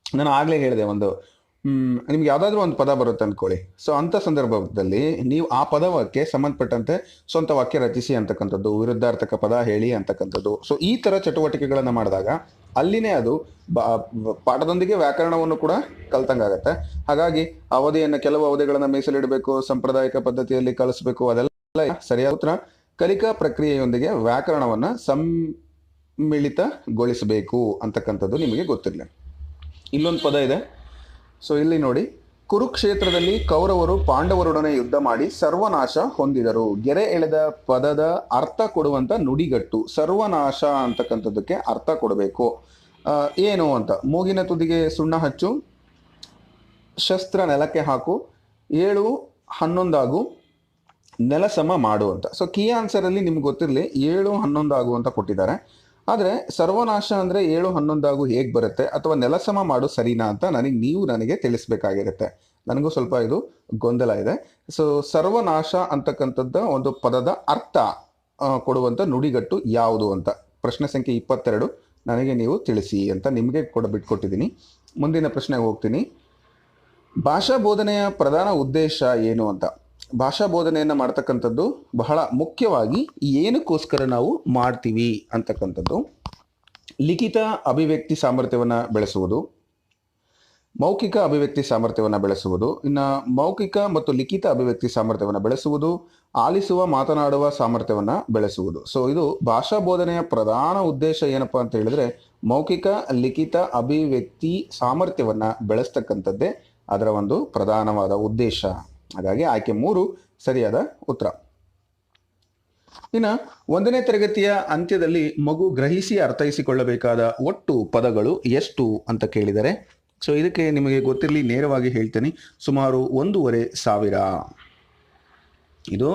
S1: ನಾನು ಆಗಲೇ ಹೇಳಿದೆ, ಒಂದು ನಿಮ್ಗೆ ಯಾವುದಾದ್ರೂ ಒಂದು ಪದ ಬರುತ್ತೆ ಅಂದ್ಕೊಳ್ಳಿ. ಸೊ ಅಂಥ ಸಂದರ್ಭದಲ್ಲಿ ನೀವು ಆ ಪದಕ್ಕೆ ಸಂಬಂಧಪಟ್ಟಂತೆ ಸ್ವಂತ ವಾಕ್ಯ ರಚಿಸಿ ಅಂತಕ್ಕಂಥದ್ದು, ವಿರುದ್ಧಾರ್ಥಕ ಪದ ಹೇಳಿ ಅಂತಕ್ಕಂಥದ್ದು. ಸೊ ಈ ಥರ ಚಟುವಟಿಕೆಗಳನ್ನು ಮಾಡಿದಾಗ ಅಲ್ಲಿನೇ ಅದು ಪಾಠದೊಂದಿಗೆ ವ್ಯಾಕರಣವನ್ನು ಕೂಡ ಕಲ್ತಂಗಾಗತ್ತೆ. ಹಾಗಾಗಿ ಅವಧಿಯನ್ನು, ಕೆಲವು ಅವಧಿಗಳನ್ನು ಮೀಸಲಿಡಬೇಕು, ಸಾಂಪ್ರದಾಯಿಕ ಪದ್ಧತಿಯಲ್ಲಿ ಕಲಿಸ್ಬೇಕು, ಅದೆಲ್ಲ ಸರಿಯಾದ ಉತ್ತರ. ಕಲಿಕಾ ಪ್ರಕ್ರಿಯೆಯೊಂದಿಗೆ ವ್ಯಾಕರಣವನ್ನು ಸಮ್ಮಿಳಿತಗೊಳಿಸಬೇಕು ಅಂತಕ್ಕಂಥದ್ದು ನಿಮಗೆ ಗೊತ್ತಿರಲಿ. ಇಲ್ಲೊಂದು ಪದ ಇದೆ. ಸೊ ಇಲ್ಲಿ ನೋಡಿ, ಕುರುಕ್ಷೇತ್ರದಲ್ಲಿ ಕೌರವರು ಪಾಂಡವರೊಡನೆ ಯುದ್ಧ ಮಾಡಿ ಸರ್ವನಾಶ ಹೊಂದಿದರು. ಗೆರೆ ಎಳೆದ ಪದದ ಅರ್ಥ ಕೊಡುವಂತ ನುಡಿಗಟ್ಟು. ಸರ್ವನಾಶ ಅಂತಕ್ಕಂಥದ್ದಕ್ಕೆ ಅರ್ಥ ಕೊಡಬೇಕು. ಏನು ಅಂತ, ಮೂಗಿನ ತುದಿಗೆ ಸುಣ್ಣ ಹಚ್ಚು, ಶಸ್ತ್ರ ನೆಲಕ್ಕೆ ಹಾಕು, 7 11 ನೆಲ ಸಮ ಮಾಡು ಅಂತ. ಸೊ ಕೀ ಆನ್ಸರಲ್ಲಿ ನಿಮ್ಗೆ ಗೊತ್ತಿರಲಿ 7 11 ಅಂತ ಕೊಟ್ಟಿದ್ದಾರೆ. ಆದರೆ ಸರ್ವನಾಶ ಅಂದರೆ 7 11 ಹೇಗೆ ಬರುತ್ತೆ, ಅಥವಾ ನೆಲಸಮ ಮಾಡು ಸರಿನಾ ಅಂತ ನನಗೆ ತಿಳಿಸ್ಬೇಕಾಗಿರುತ್ತೆ. ನನಗೂ ಸ್ವಲ್ಪ ಇದು ಗೊಂದಲ ಇದೆ. ಸೊ ಸರ್ವನಾಶ ಅಂತಕ್ಕಂಥದ್ದು ಒಂದು ಪದದ ಅರ್ಥ ಕೊಡುವಂಥ ನುಡಿಗಟ್ಟು ಯಾವುದು ಅಂತ ಪ್ರಶ್ನೆ ಸಂಖ್ಯೆ 22 ನನಗೆ ನೀವು ತಿಳಿಸಿ ಅಂತ ನಿಮಗೆ ಕೂಡ ಬಿಟ್ಕೊಟ್ಟಿದ್ದೀನಿ. ಮುಂದಿನ ಪ್ರಶ್ನೆಗೆ ಹೋಗ್ತೀನಿ. ಭಾಷಾ ಬೋಧನೆಯ ಪ್ರಧಾನ ಉದ್ದೇಶ ಏನು ಅಂತ. ಭಾಷಾ ಬೋಧನೆಯನ್ನು ಮಾಡ್ತಕ್ಕಂಥದ್ದು ಬಹಳ ಮುಖ್ಯವಾಗಿ ಏನಕ್ಕೋಸ್ಕರ ನಾವು ಮಾಡ್ತೀವಿ ಅಂತಕ್ಕಂಥದ್ದು, ಲಿಖಿತ ಅಭಿವ್ಯಕ್ತಿ ಸಾಮರ್ಥ್ಯವನ್ನು ಬೆಳೆಸುವುದು, ಮೌಖಿಕ ಅಭಿವ್ಯಕ್ತಿ ಸಾಮರ್ಥ್ಯವನ್ನು ಬೆಳೆಸುವುದು, ಇನ್ನು ಮೌಖಿಕ ಮತ್ತು ಲಿಖಿತ ಅಭಿವ್ಯಕ್ತಿ ಸಾಮರ್ಥ್ಯವನ್ನು ಬೆಳೆಸುವುದು, ಆಲಿಸುವ ಮಾತನಾಡುವ ಸಾಮರ್ಥ್ಯವನ್ನು ಬೆಳೆಸುವುದು. ಸೊ ಇದು ಭಾಷಾ ಬೋಧನೆಯ ಪ್ರಧಾನ ಉದ್ದೇಶ ಏನಪ್ಪಾ ಅಂತ ಹೇಳಿದ್ರೆ ಮೌಖಿಕ ಲಿಖಿತ ಅಭಿವ್ಯಕ್ತಿ ಸಾಮರ್ಥ್ಯವನ್ನು ಬೆಳೆಸ್ತಕ್ಕಂಥದ್ದೇ ಅದರ ಒಂದು ಪ್ರಧಾನವಾದ ಉದ್ದೇಶ. ಹಾಗಾಗಿ ಆಯ್ಕೆ 3 ಸರಿಯಾದ ಉತ್ತರ. ಇನ್ನು 1ನೇ ತರಗತಿಯ ಅಂತ್ಯದಲ್ಲಿ ಮಗು ಗ್ರಹಿಸಿ ಅರ್ಥೈಸಿಕೊಳ್ಳಬೇಕಾದ ಒಟ್ಟು ಪದಗಳು ಎಷ್ಟು ಅಂತ ಕೇಳಿದರೆ, ಸೊ ಇದಕ್ಕೆ ನಿಮಗೆ ಗೊತ್ತಿರಲಿ, ನೇರವಾಗಿ ಹೇಳ್ತೇನೆ, ಸುಮಾರು 1,500. ಇದು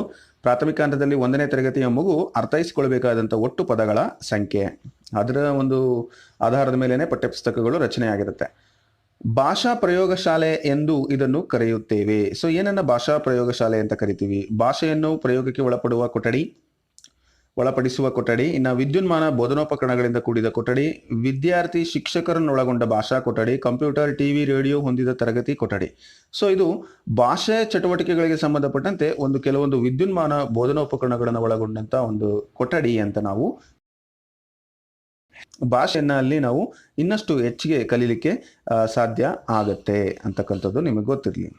S1: ಪ್ರಾಥಮಿಕ ಹಂತದಲ್ಲಿ 1ನೇ ತರಗತಿಯ ಮಗು ಅರ್ಥೈಸಿಕೊಳ್ಳಬೇಕಾದಂಥ ಒಟ್ಟು ಪದಗಳ ಸಂಖ್ಯೆ. ಅದರ ಒಂದು ಆಧಾರದ ಮೇಲೇನೆ ಪಠ್ಯಪುಸ್ತಕಗಳು ರಚನೆಯಾಗಿರುತ್ತೆ. ಭಾಷಾ ಪ್ರಯೋಗಶಾಲೆ ಎಂದು ಇದನ್ನು ಕರೆಯುತ್ತೇವೆ. ಸೊ ಏನನ್ನ ಭಾಷಾ ಪ್ರಯೋಗಶಾಲೆ ಅಂತ ಕರಿತೀವಿ? ಭಾಷೆಯನ್ನು ಪ್ರಯೋಗಕ್ಕೆ ಒಳಪಡುವ ಕೊಠಡಿ, ಒಳಪಡಿಸುವ ಕೊಠಡಿ. ಇನ್ನು ವಿದ್ಯುನ್ಮಾನ ಬೋಧನೋಪಕರಣಗಳಿಂದ ಕೂಡಿದ ಕೊಠಡಿ, ವಿದ್ಯಾರ್ಥಿ ಶಿಕ್ಷಕರನ್ನೊಳಗೊಂಡ ಭಾಷಾ ಕೊಠಡಿ, ಕಂಪ್ಯೂಟರ್, ಟಿವಿ, ರೇಡಿಯೋ ಹೊಂದಿದ ತರಗತಿ ಕೊಠಡಿ. ಸೊ ಇದು ಭಾಷೆ ಚಟುವಟಿಕೆಗಳಿಗೆ ಸಂಬಂಧಪಟ್ಟಂತೆ ಕೆಲವೊಂದು ವಿದ್ಯುನ್ಮಾನ ಬೋಧನೋಪಕರಣಗಳನ್ನು ಒಳಗೊಂಡಂತ ಒಂದು ಕೊಠಡಿ ಅಂತ ನಾವು ಭಾಷೆಯನ್ನ ಅಲ್ಲಿ ನಾವು ಇನ್ನಷ್ಟು ಹೆಚ್ಚಿಗೆ ಕಲೀಲಿಕ್ಕೆ ಸಾಧ್ಯ ಆಗತ್ತೆ ಅಂತಕ್ಕಂಥದ್ದು ನಿಮಗೆ ಗೊತ್ತಿರಲಿ.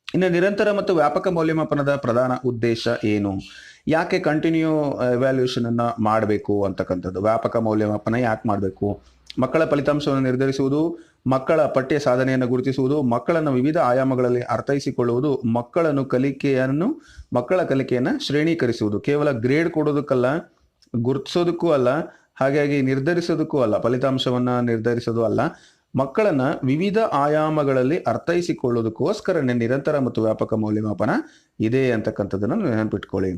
S1: ಇನ್ನು ನಿರಂತರ ಮತ್ತು ವ್ಯಾಪಕ ಮೌಲ್ಯಮಾಪನದ ಪ್ರಧಾನ ಉದ್ದೇಶ ಏನು? ಯಾಕೆ ಕಂಟಿನ್ಯೂ ಎವ್ಯಾಲ್ಯೂಯೇಷನ್ ಅನ್ನ ಮಾಡಬೇಕು ಅಂತಕ್ಕಂಥದ್ದು. ವ್ಯಾಪಕ ಮೌಲ್ಯಮಾಪನ ಯಾಕೆ ಮಾಡಬೇಕು? ಮಕ್ಕಳ ಫಲಿತಾಂಶವನ್ನು ನಿರ್ಧರಿಸುವುದು, ಮಕ್ಕಳ ಪಠ್ಯ ಸಾಧನೆಯನ್ನು ಗುರುತಿಸುವುದು, ಮಕ್ಕಳನ್ನು ವಿವಿಧ ಆಯಾಮಗಳಲ್ಲಿ ಅರ್ಥೈಸಿಕೊಳ್ಳುವುದು, ಮಕ್ಕಳ ಕಲಿಕೆಯನ್ನು ಶ್ರೇಣೀಕರಿಸುವುದು. ಕೇವಲ ಗ್ರೇಡ್ ಕೊಡೋದಕ್ಕಲ್ಲ, ಗುರುತಿಸೋದಕ್ಕೂ ಅಲ್ಲ, ಹಾಗಾಗಿ ನಿರ್ಧರಿಸೋದಕ್ಕೂ ಅಲ್ಲ, ಫಲಿತಾಂಶವನ್ನ ನಿರ್ಧರಿಸೋದು ಅಲ್ಲ, ಮಕ್ಕಳನ್ನ ವಿವಿಧ ಆಯಾಮಗಳಲ್ಲಿ ಅರ್ಥೈಸಿಕೊಳ್ಳೋದಕ್ಕೋಸ್ಕರನೇ ನಿರಂತರ ಮತ್ತು ವ್ಯಾಪಕ ಮೌಲ್ಯಮಾಪನ ಇದೆ ಅಂತಕ್ಕಂಥದ್ದನ್ನು ನೆನಪಿಟ್ಕೊಳ್ಳಿ.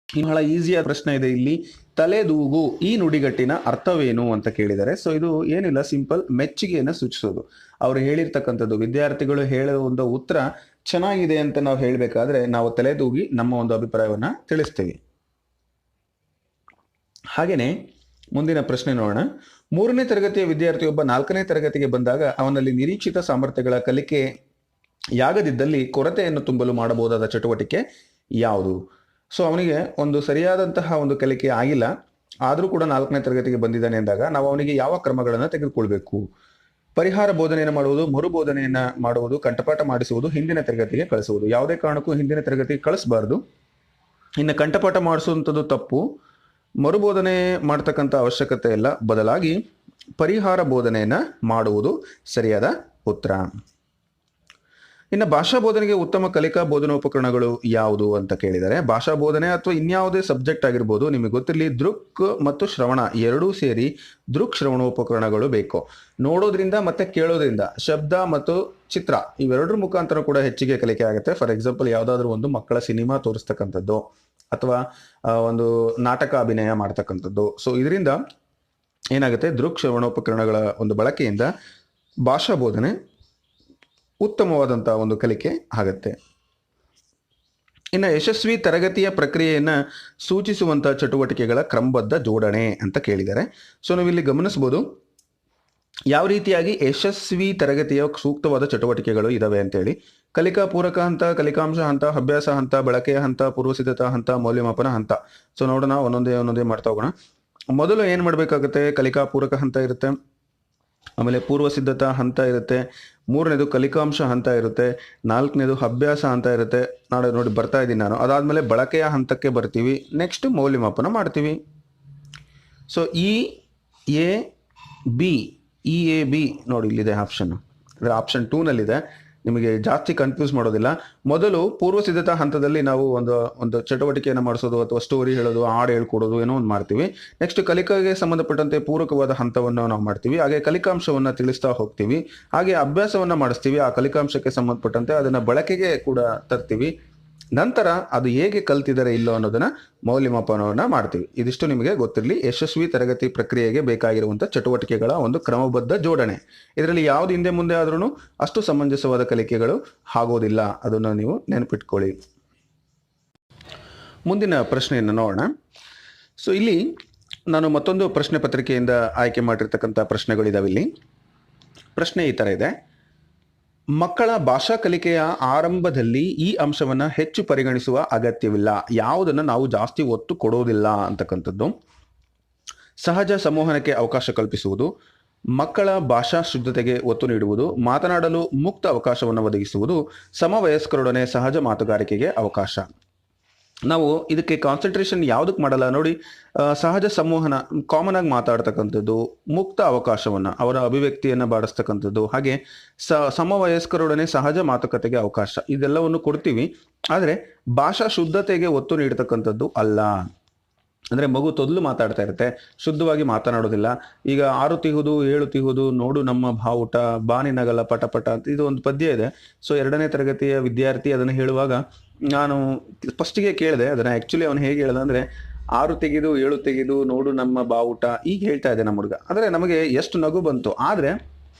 S1: ಬಹಳ ಈಸಿಯಾದ ಪ್ರಶ್ನೆ ಇದೆ ಇಲ್ಲಿ. ತಲೆದೂಗು ಈ ನುಡಿಗಟ್ಟಿನ ಅರ್ಥವೇನು ಅಂತ ಕೇಳಿದ್ದಾರೆ. ಸೊ ಇದು ಏನಿಲ್ಲ, ಸಿಂಪಲ್ ಮೆಚ್ಚುಗೆಯನ್ನು ಸೂಚಿಸೋದು. ಅವರು ಹೇಳಿರ್ತಕ್ಕಂಥದ್ದು, ವಿದ್ಯಾರ್ಥಿಗಳು ಹೇಳೋ ಒಂದು ಉತ್ತರ ಚೆನ್ನಾಗಿದೆ ಅಂತ ನಾವು ಹೇಳಬೇಕಾದ್ರೆ ನಾವು ತಲೆದೂಗಿ ನಮ್ಮ ಒಂದು ಅಭಿಪ್ರಾಯವನ್ನ ತಿಳಿಸ್ತೀವಿ. ಹಾಗೇನೆ ಮುಂದಿನ ಪ್ರಶ್ನೆ ನೋಡೋಣ. 3ನೇ ತರಗತಿಯ ವಿದ್ಯಾರ್ಥಿಯೊಬ್ಬ 4ನೇ ತರಗತಿಗೆ ಬಂದಾಗ ಅವನಲ್ಲಿ ನಿರೀಕ್ಷಿತ ಸಾಮರ್ಥ್ಯಗಳ ಕಲಿಕೆಯಾಗದಿದ್ದಲ್ಲಿ ಕೊರತೆಯನ್ನು ತುಂಬಲು ಮಾಡಬಹುದಾದ ಚಟುವಟಿಕೆ ಯಾವುದು? ಸೊ ಅವನಿಗೆ ಒಂದು ಸರಿಯಾದಂತಹ ಒಂದು ಕಲಿಕೆ ಆಗಿಲ್ಲ, ಆದರೂ ಕೂಡ 4ನೇ ತರಗತಿಗೆ ಬಂದಿದ್ದಾನೆ ಅಂದಾಗ ನಾವು ಅವನಿಗೆ ಯಾವ ಕ್ರಮಗಳನ್ನು ತೆಗೆದುಕೊಳ್ಬೇಕು? ಪರಿಹಾರ ಬೋಧನೆಯನ್ನು ಮಾಡುವುದು, ಮರುಬೋಧನೆಯನ್ನ ಮಾಡುವುದು, ಕಂಠಪಾಠ ಮಾಡಿಸುವುದು, ಹಿಂದಿನ ತರಗತಿಗೆ ಕಳಿಸುವುದು. ಯಾವುದೇ ಕಾರಣಕ್ಕೂ ಹಿಂದಿನ ತರಗತಿಗೆ ಕಳಿಸಬಾರ್ದು. ಇನ್ನು ಕಂಠಪಾಠ ಮಾಡಿಸುವಂಥದ್ದು ತಪ್ಪು, ಮರುಬೋಧನೆ ಮಾಡ್ತಕ್ಕಂಥ ಅವಶ್ಯಕತೆ ಇಲ್ಲ, ಬದಲಾಗಿ ಪರಿಹಾರ ಬೋಧನೆಯನ್ನ ಮಾಡುವುದು ಸರಿಯಾದ ಉತ್ತರ. ಇನ್ನು ಭಾಷಾ ಬೋಧನೆಗೆ ಉತ್ತಮ ಕಲಿಕಾ ಬೋಧನೋಪಕರಣಗಳು ಯಾವುದು ಅಂತ ಕೇಳಿದರೆ, ಭಾಷಾ ಬೋಧನೆ ಅಥವಾ ಇನ್ಯಾವುದೇ ಸಬ್ಜೆಕ್ಟ್ ಆಗಿರ್ಬೋದು, ನಿಮಗೆ ಗೊತ್ತಿರಲಿ ದೃಕ್ ಮತ್ತು ಶ್ರವಣ ಎರಡೂ ಸೇರಿ ದೃಕ್ ಶ್ರವಣೋಪಕರಣಗಳು ಬೇಕು. ನೋಡೋದ್ರಿಂದ ಮತ್ತೆ ಕೇಳೋದ್ರಿಂದ, ಶಬ್ದ ಮತ್ತು ಚಿತ್ರ ಇವೆರಡರ ಮುಖಾಂತರ ಕೂಡ ಹೆಚ್ಚಿಗೆ ಕಲಿಕೆ ಆಗುತ್ತೆ. ಫಾರ್ ಎಕ್ಸಾಂಪಲ್, ಯಾವುದಾದ್ರೂ ಒಂದು ಮಕ್ಕಳ ಸಿನಿಮಾ ತೋರಿಸ್ತಕ್ಕಂಥದ್ದು ಅಥವಾ ಒಂದು ನಾಟಕ ಅಭಿನಯ ಮಾಡ್ತಕ್ಕಂಥದ್ದು. ಸೊ ಇದರಿಂದ ಏನಾಗುತ್ತೆ, ದೃಕ್ ಶ್ರವಣೋಪಕರಣಗಳ ಒಂದು ಬಳಕೆಯಿಂದ ಭಾಷಾ ಬೋಧನೆ ಉತ್ತಮವಾದಂತಹ ಒಂದು ಕಲಿಕೆ ಆಗುತ್ತೆ. ಇನ್ನು ಯಶಸ್ವಿ ತರಗತಿಯ ಪ್ರಕ್ರಿಯೆಯನ್ನ ಸೂಚಿಸುವಂತಹ ಚಟುವಟಿಕೆಗಳ ಕ್ರಮಬದ್ಧ ಜೋಡಣೆ ಅಂತ ಕೇಳಿದ್ದಾರೆ. ಸೊ ನಾವಿಲ್ಲಿ ಗಮನಿಸಬಹುದು ಯಾವ ರೀತಿಯಾಗಿ ಯಶಸ್ವಿ ತರಗತಿಯ ಸೂಕ್ತವಾದ ಚಟುವಟಿಕೆಗಳು ಇದಾವೆ ಅಂತೇಳಿ. ಕಲಿಕಾ ಪೂರಕ ಹಂತ, ಕಲಿಕಾಂಶ ಹಂತ, ಅಭ್ಯಾಸ ಹಂತ, ಬಳಕೆಯ ಹಂತ, ಪೂರ್ವಸಿದ್ಧತಾ ಹಂತ, ಮೌಲ್ಯಮಾಪನ ಹಂತ. ಸೊ ನೋಡೋಣ, ಒಂದೊಂದೇ ಮಾಡ್ತಾ ಹೋಗೋಣ. ಮೊದಲು ಏನು ಮಾಡಬೇಕಾಗುತ್ತೆ? ಕಲಿಕಾ ಪೂರಕ ಹಂತ ಇರುತ್ತೆ, ಆಮೇಲೆ ಪೂರ್ವಸಿದ್ಧತಾ ಹಂತ ಇರುತ್ತೆ, 3ನೇದು ಕಲಿಕಾಂಶ ಹಂತ ಇರುತ್ತೆ, 4ನೇದು ಅಭ್ಯಾಸ ಹಂತ ಇರುತ್ತೆ. ನೋಡಿ ಬರ್ತಾ ಇದ್ದೀನಿ ನಾನು. ಅದಾದ್ಮೇಲೆ ಬಳಕೆಯ ಹಂತಕ್ಕೆ ಬರ್ತೀವಿ, ನೆಕ್ಸ್ಟ್ ಮೌಲ್ಯಮಾಪನ ಮಾಡ್ತೀವಿ. ಸೊ EAB ನೋಡಿ ಇಲ್ಲಿದೆ ಆಪ್ಷನ್, ಅಂದರೆ ಆಪ್ಷನ್ 2ನಲ್ಲಿದೆ. ನಿಮಗೆ ಜಾಸ್ತಿ ಕನ್ಫ್ಯೂಸ್ ಮಾಡೋದಿಲ್ಲ. ಮೊದಲು ಪೂರ್ವ ಸಿದ್ಧತಾ ಹಂತದಲ್ಲಿ ನಾವು ಒಂದು ಚಟುವಟಿಕೆಯನ್ನು ಮಾಡಿಸೋದು ಅಥವಾ ಸ್ಟೋರಿ ಹೇಳೋದು, ಹಾಡು ಹೇಳ್ಕೊಡೋದು, ಏನೋ ಒಂದು ಮಾಡ್ತೀವಿ. ನೆಕ್ಸ್ಟ್ ಕಲಿಕೆಗೆ ಸಂಬಂಧಪಟ್ಟಂತೆ ಪೂರಕವಾದ ಹಂತವನ್ನು ನಾವು ಮಾಡ್ತೀವಿ. ಹಾಗೆ ಕಲಿಕಾಂಶವನ್ನು ತಿಳಿಸ್ತಾ ಹೋಗ್ತೀವಿ. ಹಾಗೆ ಅಭ್ಯಾಸವನ್ನು ಮಾಡಿಸ್ತೀವಿ. ಆ ಕಲಿಕಾಂಶಕ್ಕೆ ಸಂಬಂಧಪಟ್ಟಂತೆ ಅದನ್ನು ಬಳಕೆಗೆ ಕೂಡ ತರ್ತೀವಿ. ನಂತರ ಅದು ಹೇಗೆ ಕಲ್ತಿದ್ದಾರೆ ಇಲ್ಲೋ ಅನ್ನೋದನ್ನ ಮೌಲ್ಯಮಾಪನವನ್ನ ಮಾಡ್ತೀವಿ. ಇದಿಷ್ಟು ನಿಮಗೆ ಗೊತ್ತಿರಲಿ. ಯಶಸ್ವಿ ತರಗತಿ ಪ್ರಕ್ರಿಯೆಗೆ ಬೇಕಾಗಿರುವಂತಹ ಚಟುವಟಿಕೆಗಳ ಒಂದು ಕ್ರಮಬದ್ಧ ಜೋಡಣೆ. ಇದರಲ್ಲಿ ಯಾವ್ದು ಹಿಂದೆ ಮುಂದೆ ಆದ್ರೂ ಅಷ್ಟು ಸಮಂಜಸವಾದ ಕಲಿಕೆಗಳು ಆಗೋದಿಲ್ಲ. ಅದನ್ನು ನೀವು ನೆನಪಿಟ್ಕೊಳ್ಳಿ. ಮುಂದಿನ ಪ್ರಶ್ನೆಯನ್ನು ನೋಡೋಣ. ಸೊ ಇಲ್ಲಿ ನಾನು ಮತ್ತೊಂದು ಪ್ರಶ್ನೆ ಪತ್ರಿಕೆಯಿಂದ ಆಯ್ಕೆ ಮಾಡಿರ್ತಕ್ಕಂಥ ಪ್ರಶ್ನೆಗಳಿದಾವೆ. ಇಲ್ಲಿ ಪ್ರಶ್ನೆ ಈ ತರ ಇದೆ: ಮಕ್ಕಳ ಭಾಷಾ ಕಲಿಕೆಯ ಆರಂಭದಲ್ಲಿ ಈ ಅಂಶವನ್ನ ಹೆಚ್ಚು ಪರಿಗಣಿಸುವ ಅಗತ್ಯವಿಲ್ಲ. ಯಾವುದನ್ನು ನಾವು ಜಾಸ್ತಿ ಒತ್ತು ಕೊಡೋದಿಲ್ಲ ಅಂತಕ್ಕಂಥದ್ದು. ಸಹಜ ಸಂವಹನಕ್ಕೆ ಅವಕಾಶ ಕಲ್ಪಿಸುವುದು, ಮಕ್ಕಳ ಭಾಷಾ ಶುದ್ಧತೆಗೆ ಒತ್ತು ನೀಡುವುದು, ಮಾತನಾಡಲು ಮುಕ್ತ ಅವಕಾಶವನ್ನು ಒದಗಿಸುವುದು, ಸಮವಯಸ್ಕರೊಡನೆ ಸಹಜ ಮಾತುಗಾರಿಕೆಗೆ ಅವಕಾಶ. ನಾವು ಇದಕ್ಕೆ ಕಾನ್ಸಂಟ್ರೇಷನ್ ಯಾವುದಕ್ಕೆ ಮಾಡಲ್ಲ ನೋಡಿ. ಸಹಜ ಸಂವಹನ, ಕಾಮನ್ ಆಗಿ ಮಾತಾಡ್ತಕ್ಕಂಥದ್ದು, ಮುಕ್ತ ಅವಕಾಶವನ್ನು, ಅವರ ಅಭಿವ್ಯಕ್ತಿಯನ್ನು ಬಾಡಿಸ್ತಕ್ಕಂಥದ್ದು, ಹಾಗೆ ಸಮವಯಸ್ಕರೊಡನೆ ಸಹಜ ಮಾತುಕತೆಗೆ ಅವಕಾಶ, ಇದೆಲ್ಲವನ್ನು ಕೊಡ್ತೀವಿ. ಆದರೆ ಭಾಷಾ ಶುದ್ಧತೆಗೆ ಒತ್ತು ನೀಡ್ತಕ್ಕಂಥದ್ದು ಅಲ್ಲ. ಅಂದರೆ ಮಗು ತೊದಲು ಮಾತಾಡ್ತಾ ಇರುತ್ತೆ, ಶುದ್ಧವಾಗಿ ಮಾತನಾಡೋದಿಲ್ಲ. ಈಗ 6 ತಿಹುದು 7 ತಿಹುದು ನೋಡು ನಮ್ಮ ಬಾವುಟ, ಬಾನಿನಗಲ ಪಟಪಟ ಅಂತ ಇದು ಒಂದು ಪದ್ಯ ಇದೆ. ಸೊ 2ನೇ ತರಗತಿಯ ವಿದ್ಯಾರ್ಥಿ ಅದನ್ನು ಹೇಳುವಾಗ ನಾನು ಫಸ್ಟಿಗೆ ಕೇಳಿದೆ ಅದನ್ನ. ಆ್ಯಕ್ಚುಲಿ ಅವನು ಹೇಗೆ ಹೇಳ್ದ ಅಂದರೆ 6 ತೆಗೆದು 7 ತೆಗೆದು ನೋಡು ನಮ್ಮ ಬಾವುಟ, ಈಗ ಹೇಳ್ತಾ ಇದೆ ನಮ್ಮ ಹುಡುಗ. ಅಂದರೆ ನಮಗೆ ಎಷ್ಟು ನಗು ಬಂತು. ಆದರೆ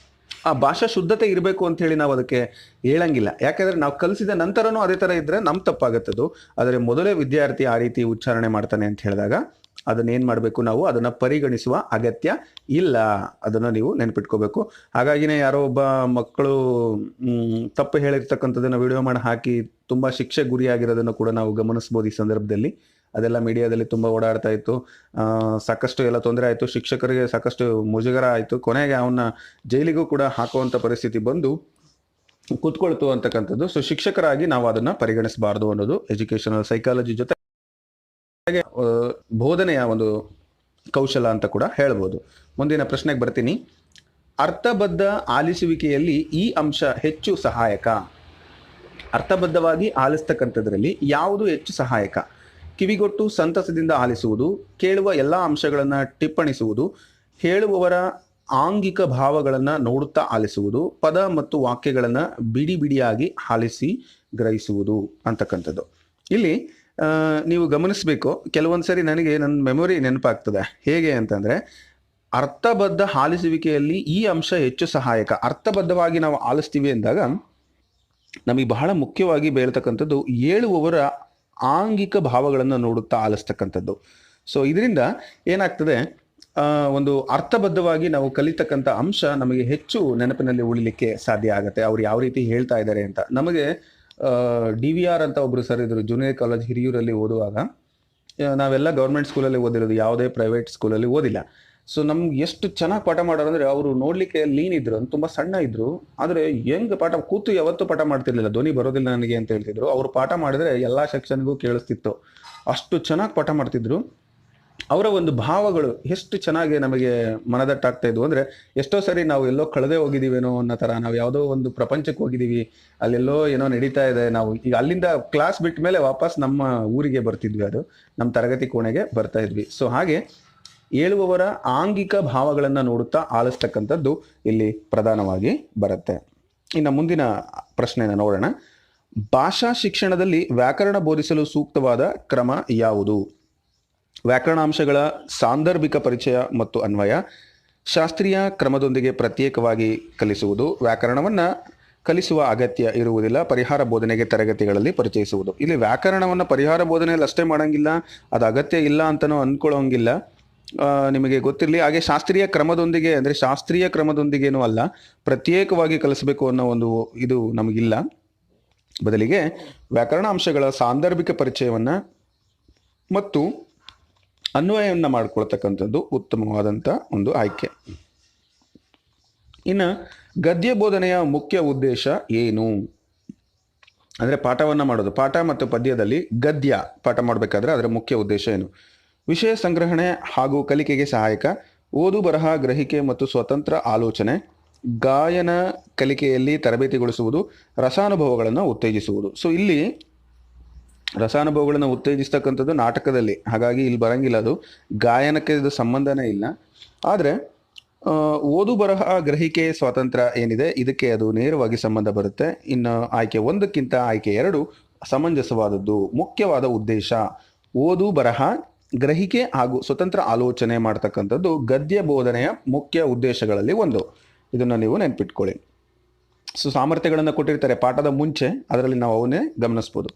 S1: ಆ ಭಾಷಾ ಶುದ್ಧತೆ ಇರಬೇಕು ಅಂತ ಹೇಳಿ ನಾವು ಅದಕ್ಕೆ ಹೇಳಂಗಿಲ್ಲ. ಯಾಕಂದ್ರೆ ನಾವು ಕಲಿಸಿದ ನಂತರನೂ ಅದೇ ತರ ಇದ್ರೆ ನಮ್ ತಪ್ಪಾಗತ್ತದು. ಆದರೆ ಮೊದಲೇ ವಿದ್ಯಾರ್ಥಿ ಆ ರೀತಿ ಉಚ್ಚಾರಣೆ ಮಾಡ್ತಾನೆ ಅಂತ ಹೇಳಿದಾಗ ಅದನ್ನ ಏನ್ ಮಾಡ್ಬೇಕು, ನಾವು ಅದನ್ನ ಪರಿಗಣಿಸುವ ಅಗತ್ಯ ಇಲ್ಲ. ಅದನ್ನ ನೀವು ನೆನ್ಪಿಟ್ಕೋಬೇಕು. ಹಾಗಾಗಿನೇ ಯಾರೋ ಒಬ್ಬ ಮಕ್ಕಳು ತಪ್ಪು ಹೇಳಿರ್ತಕ್ಕಂಥದ್ದನ್ನ ವಿಡಿಯೋ ಮಾಡಿ ಹಾಕಿ ತುಂಬಾ ಶಿಕ್ಷೆ ಗುರಿಯಾಗಿರೋದನ್ನು ಕೂಡ ನಾವು ಗಮನಿಸಬಹುದು ಈ ಸಂದರ್ಭದಲ್ಲಿ. ಅದೆಲ್ಲ ಮೀಡಿಯಾದಲ್ಲಿ ತುಂಬಾ ಓಡಾಡ್ತಾ ಇತ್ತು. ಸಾಕಷ್ಟು ಎಲ್ಲ ತೊಂದರೆ ಆಯ್ತು, ಶಿಕ್ಷಕರಿಗೆ ಸಾಕಷ್ಟು ಮುಜುಗರ ಆಯ್ತು. ಕೊನೆಗೆ ಅವನ್ನ ಜೈಲಿಗೂ ಕೂಡ ಹಾಕುವಂತ ಪರಿಸ್ಥಿತಿ ಬಂದು ಕೂತ್ಕೊಳ್ತು ಅಂತಕ್ಕಂಥದ್ದು. ಸೊ ಶಿಕ್ಷಕರಾಗಿ ನಾವು ಅದನ್ನ ಪರಿಗಣಿಸಬಾರದು ಅನ್ನೋದು ಎಜುಕೇಶನಲ್ ಸೈಕಾಲಜಿ ಜೊತೆ ಬೋಧನೆಯ ಒಂದು ಕೌಶಲ ಅಂತ ಕೂಡ ಹೇಳ್ಬೋದು. ಮುಂದಿನ ಪ್ರಶ್ನೆಗೆ ಬರ್ತೀನಿ. ಅರ್ಥಬದ್ಧ ಆಲಿಸುವಿಕೆಯಲ್ಲಿ ಈ ಅಂಶ ಹೆಚ್ಚು ಸಹಾಯಕ. ಅರ್ಥಬದ್ಧವಾಗಿ ಆಲಿಸ್ತಕ್ಕಂಥದ್ರಲ್ಲಿ ಯಾವುದು ಹೆಚ್ಚು ಸಹಾಯಕ? ಕಿವಿಗೊಟ್ಟು ಸಂತಸದಿಂದ ಆಲಿಸುವುದು, ಕೇಳುವ ಎಲ್ಲ ಅಂಶಗಳನ್ನು ಟಿಪ್ಪಣಿಸುವುದು, ಹೇಳುವವರ ಆಂಗಿಕ ಭಾವಗಳನ್ನು ನೋಡುತ್ತಾ ಆಲಿಸುವುದು, ಪದ ಮತ್ತು ವಾಕ್ಯಗಳನ್ನು ಬಿಡಿ ಬಿಡಿಯಾಗಿ ಆಲಿಸಿ ಗ್ರಹಿಸುವುದು ಅಂತಕ್ಕಂಥದ್ದು. ಇಲ್ಲಿ ನೀವು ಗಮನಿಸಬೇಕು, ಕೆಲವೊಂದ್ಸರಿ ನನಗೆ ನನ್ನ ಮೆಮೊರಿ ನೆನಪಾಗ್ತದೆ. ಹೇಗೆ ಅಂತಂದ್ರೆ, ಅರ್ಥಬದ್ಧ ಆಲಿಸುವಿಕೆಯಲ್ಲಿ ಈ ಅಂಶ ಹೆಚ್ಚು ಸಹಾಯಕ. ಅರ್ಥಬದ್ಧವಾಗಿ ನಾವು ಆಲಿಸ್ತೀವಿ ಅಂದಾಗ ನಮಗೆ ಬಹಳ ಮುಖ್ಯವಾಗಿ ಬೇಳ್ತಕ್ಕಂಥದ್ದು ಹೇಳುವವರ ಆಂಗಿಕ ಭಾವಗಳನ್ನು ನೋಡುತ್ತಾ ಆಲಿಸ್ತಕ್ಕಂಥದ್ದು. ಸೊ ಇದರಿಂದ ಏನಾಗ್ತದೆ, ಒಂದು ಅರ್ಥಬದ್ಧವಾಗಿ ನಾವು ಕಲಿತಕ್ಕಂಥ ಅಂಶ ನಮಗೆ ಹೆಚ್ಚು ನೆನಪಿನಲ್ಲಿ ಉಳಿಲಿಕ್ಕೆ ಸಾಧ್ಯ ಆಗುತ್ತೆ. ಅವ್ರು ಯಾವ ರೀತಿ ಹೇಳ್ತಾ ಇದ್ದಾರೆ ಅಂತ. ನಮಗೆ DVR ಅಂತ ಒಬ್ರು ಸರ್ ಇದ್ರು, ಜೂನಿಯರ್ ಕಾಲೇಜ್ ಹಿರಿಯೂರಲ್ಲಿ ಓದುವಾಗ. ನಾವೆಲ್ಲ ಗೌರ್ಮೆಂಟ್ ಸ್ಕೂಲಲ್ಲಿ ಓದಿರೋದು, ಯಾವುದೇ ಪ್ರೈವೇಟ್ ಸ್ಕೂಲಲ್ಲಿ ಓದಿಲ್ಲ. ಸೊ ನಮ್ಗೆ ಎಷ್ಟು ಚೆನ್ನಾಗಿ ಪಾಠ ಮಾಡೋರು ಅಂದ್ರೆ, ಅವರು ನೋಡ್ಲಿಕ್ಕೆ ಲೀನ್ ಇದ್ರು, ತುಂಬಾ ಸಣ್ಣ ಇದ್ರು, ಆದ್ರೆ ಹೆಂಗ್ ಪಾಠ ಕೂತು ಯಾವತ್ತೂ ಪಾಠ ಮಾಡ್ತಿರ್ಲಿಲ್ಲ. ಧ್ವನಿ ಬರೋದಿಲ್ಲ ನನಗೆ ಅಂತ ಹೇಳ್ತಿದ್ರು. ಅವ್ರು ಪಾಠ ಮಾಡಿದ್ರೆ ಎಲ್ಲಾ ಸೆಕ್ಷನ್ಗೂ ಕೇಳಿಸ್ತಿತ್ತು, ಅಷ್ಟು ಚೆನ್ನಾಗಿ ಪಾಠ ಮಾಡ್ತಿದ್ರು. ಅವರ ಒಂದು ಭಾವಗಳು ಎಷ್ಟು ಚೆನ್ನಾಗಿ ನಮಗೆ ಮನದಟ್ಟಾಗ್ತಾ ಇದ್ವು ಅಂದ್ರೆ, ಎಷ್ಟೋ ಸರಿ ನಾವು ಎಲ್ಲೋ ಕಳೆದೇ ಹೋಗಿದೀವೇನೋ ಅನ್ನೋ ತರ, ನಾವು ಯಾವುದೋ ಒಂದು ಪ್ರಪಂಚಕ್ಕೆ ಹೋಗಿದೀವಿ, ಅಲ್ಲೆಲ್ಲೋ ಏನೋ ನಡೀತಾ ಇದೆ, ನಾವು ಈಗ ಅಲ್ಲಿಂದ ಕ್ಲಾಸ್ ಬಿಟ್ಟ ಮೇಲೆ ವಾಪಸ್ ನಮ್ಮ ಊರಿಗೆ ಬರ್ತಿದ್ವಿ, ಅದು ನಮ್ಮ ತರಗತಿ ಕೋಣೆಗೆ ಬರ್ತಾ ಇದ್ವಿ. ಸೊ ಹಾಗೆ ಹೇಳುವವರ ಆಂಗಿಕ ಭಾವಗಳನ್ನ ನೋಡುತ್ತಾ ಆಲಿಸ್ತಕ್ಕಂಥದ್ದು ಇಲ್ಲಿ ಪ್ರಧಾನವಾಗಿ ಬರುತ್ತೆ. ಇನ್ನು ಮುಂದಿನ ಪ್ರಶ್ನೆನ ನೋಡೋಣ. ಭಾಷಾ ಶಿಕ್ಷಣದಲ್ಲಿ ವ್ಯಾಕರಣ ಬೋಧಿಸಲು ಸೂಕ್ತವಾದ ಕ್ರಮ ಯಾವುದು? ವ್ಯಾಕರಣಾಂಶಗಳ ಸಾಂದರ್ಭಿಕ ಪರಿಚಯ ಮತ್ತು ಅನ್ವಯ, ಶಾಸ್ತ್ರೀಯ ಕ್ರಮದೊಂದಿಗೆ ಪ್ರತ್ಯೇಕವಾಗಿ ಕಲಿಸುವುದು, ವ್ಯಾಕರಣವನ್ನ ಕಲಿಸುವ ಅಗತ್ಯ ಇರುವುದಿಲ್ಲ, ಪರಿಹಾರ ಬೋಧನೆಗೆ ತರಗತಿಗಳಲ್ಲಿ ಪರಿಚಯಿಸುವುದು. ಇಲ್ಲಿ ವ್ಯಾಕರಣವನ್ನ ಪರಿಹಾರ ಬೋಧನೆಯಲ್ಲಿ ಅಷ್ಟೇ ಮಾಡಂಗಿಲ್ಲ, ಅದು ಅಗತ್ಯ ಇಲ್ಲ ಅಂತನೂ ಅನ್ಕೊಳ್ಳೋಂಗಿಲ್ಲ. ನಿಮಗೆ ಗೊತ್ತಿರಲಿ. ಹಾಗೆ ಶಾಸ್ತ್ರೀಯ ಕ್ರಮದೊಂದಿಗೆ ಅಂದರೆ ಶಾಸ್ತ್ರೀಯ ಕ್ರಮದೊಂದಿಗೇನೂ ಅಲ್ಲ, ಪ್ರತ್ಯೇಕವಾಗಿ ಕಲಿಸಬೇಕು ಅನ್ನೋ ಒಂದು ಇದು ನಮಗಿಲ್ಲ. ಬದಲಿಗೆ ವ್ಯಾಕರಣಾಂಶಗಳ ಸಾಂದರ್ಭಿಕ ಪರಿಚಯವನ್ನ ಮತ್ತು ಅನ್ವಯವನ್ನು ಮಾಡಿಕೊಳ್ತಕ್ಕಂಥದ್ದು ಉತ್ತಮವಾದಂಥ ಒಂದು ಆಯ್ಕೆ. ಇನ್ನು ಗದ್ಯ ಬೋಧನೆಯ ಮುಖ್ಯ ಉದ್ದೇಶ ಏನು ಅಂದರೆ, ಪಾಠವನ್ನು ಮಾಡೋದು. ಪಾಠ ಮತ್ತು ಪದ್ಯದಲ್ಲಿ ಗದ್ಯ ಪಾಠ ಮಾಡಬೇಕಾದ್ರೆ ಅದರ ಮುಖ್ಯ ಉದ್ದೇಶ ಏನು? ವಿಷಯ ಸಂಗ್ರಹಣೆ ಹಾಗೂ ಕಲಿಕೆಗೆ ಸಹಾಯಕ, ಓದು ಬರಹ ಗ್ರಹಿಕೆ ಮತ್ತು ಸ್ವತಂತ್ರ ಆಲೋಚನೆ, ಗಾಯನ ಕಲಿಕೆಯಲ್ಲಿ ತರಬೇತಿಗೊಳಿಸುವುದು, ರಸಾನುಭವಗಳನ್ನು ಉತ್ತೇಜಿಸುವುದು. ಸೊ ಇಲ್ಲಿ ರಸಾನುಭವಗಳನ್ನು ಉತ್ತೇಜಿಸ್ತಕ್ಕಂಥದ್ದು ನಾಟಕದಲ್ಲಿ, ಹಾಗಾಗಿ ಇಲ್ಲಿ ಬರಂಗಿಲ್ಲ, ಅದು ಗಾಯನಕ್ಕೆ ಇದು ಸಂಬಂಧನೇ ಇಲ್ಲ. ಆದರೆ ಓದು ಬರಹ ಗ್ರಹಿಕೆ ಸ್ವಾತಂತ್ರ್ಯ ಏನಿದೆ ಇದಕ್ಕೆ ಅದು ನೇರವಾಗಿ ಸಂಬಂಧ ಬರುತ್ತೆ. ಇನ್ನು ಆಯ್ಕೆ 1ಕ್ಕಿಂತ ಆಯ್ಕೆ 2 ಸಮಂಜಸವಾದದ್ದು. ಮುಖ್ಯವಾದ ಉದ್ದೇಶ ಓದು ಬರಹ ಗ್ರಹಿಕೆ ಹಾಗೂ ಸ್ವತಂತ್ರ ಆಲೋಚನೆ ಮಾಡ್ತಕ್ಕಂಥದ್ದು ಗದ್ಯ ಬೋಧನೆಯ ಮುಖ್ಯ ಉದ್ದೇಶಗಳಲ್ಲಿ ಒಂದು. ಇದನ್ನು ನೀವು ನೆನ್ಪಿಟ್ಕೊಳ್ಳಿ. ಸೊ ಸಾಮರ್ಥ್ಯಗಳನ್ನು ಕೊಟ್ಟಿರ್ತಾರೆ ಪಾಠದ ಮುಂಚೆ, ಅದರಲ್ಲಿ ನಾವು ಅವನ್ನೇ ಗಮನಿಸ್ಬೋದು.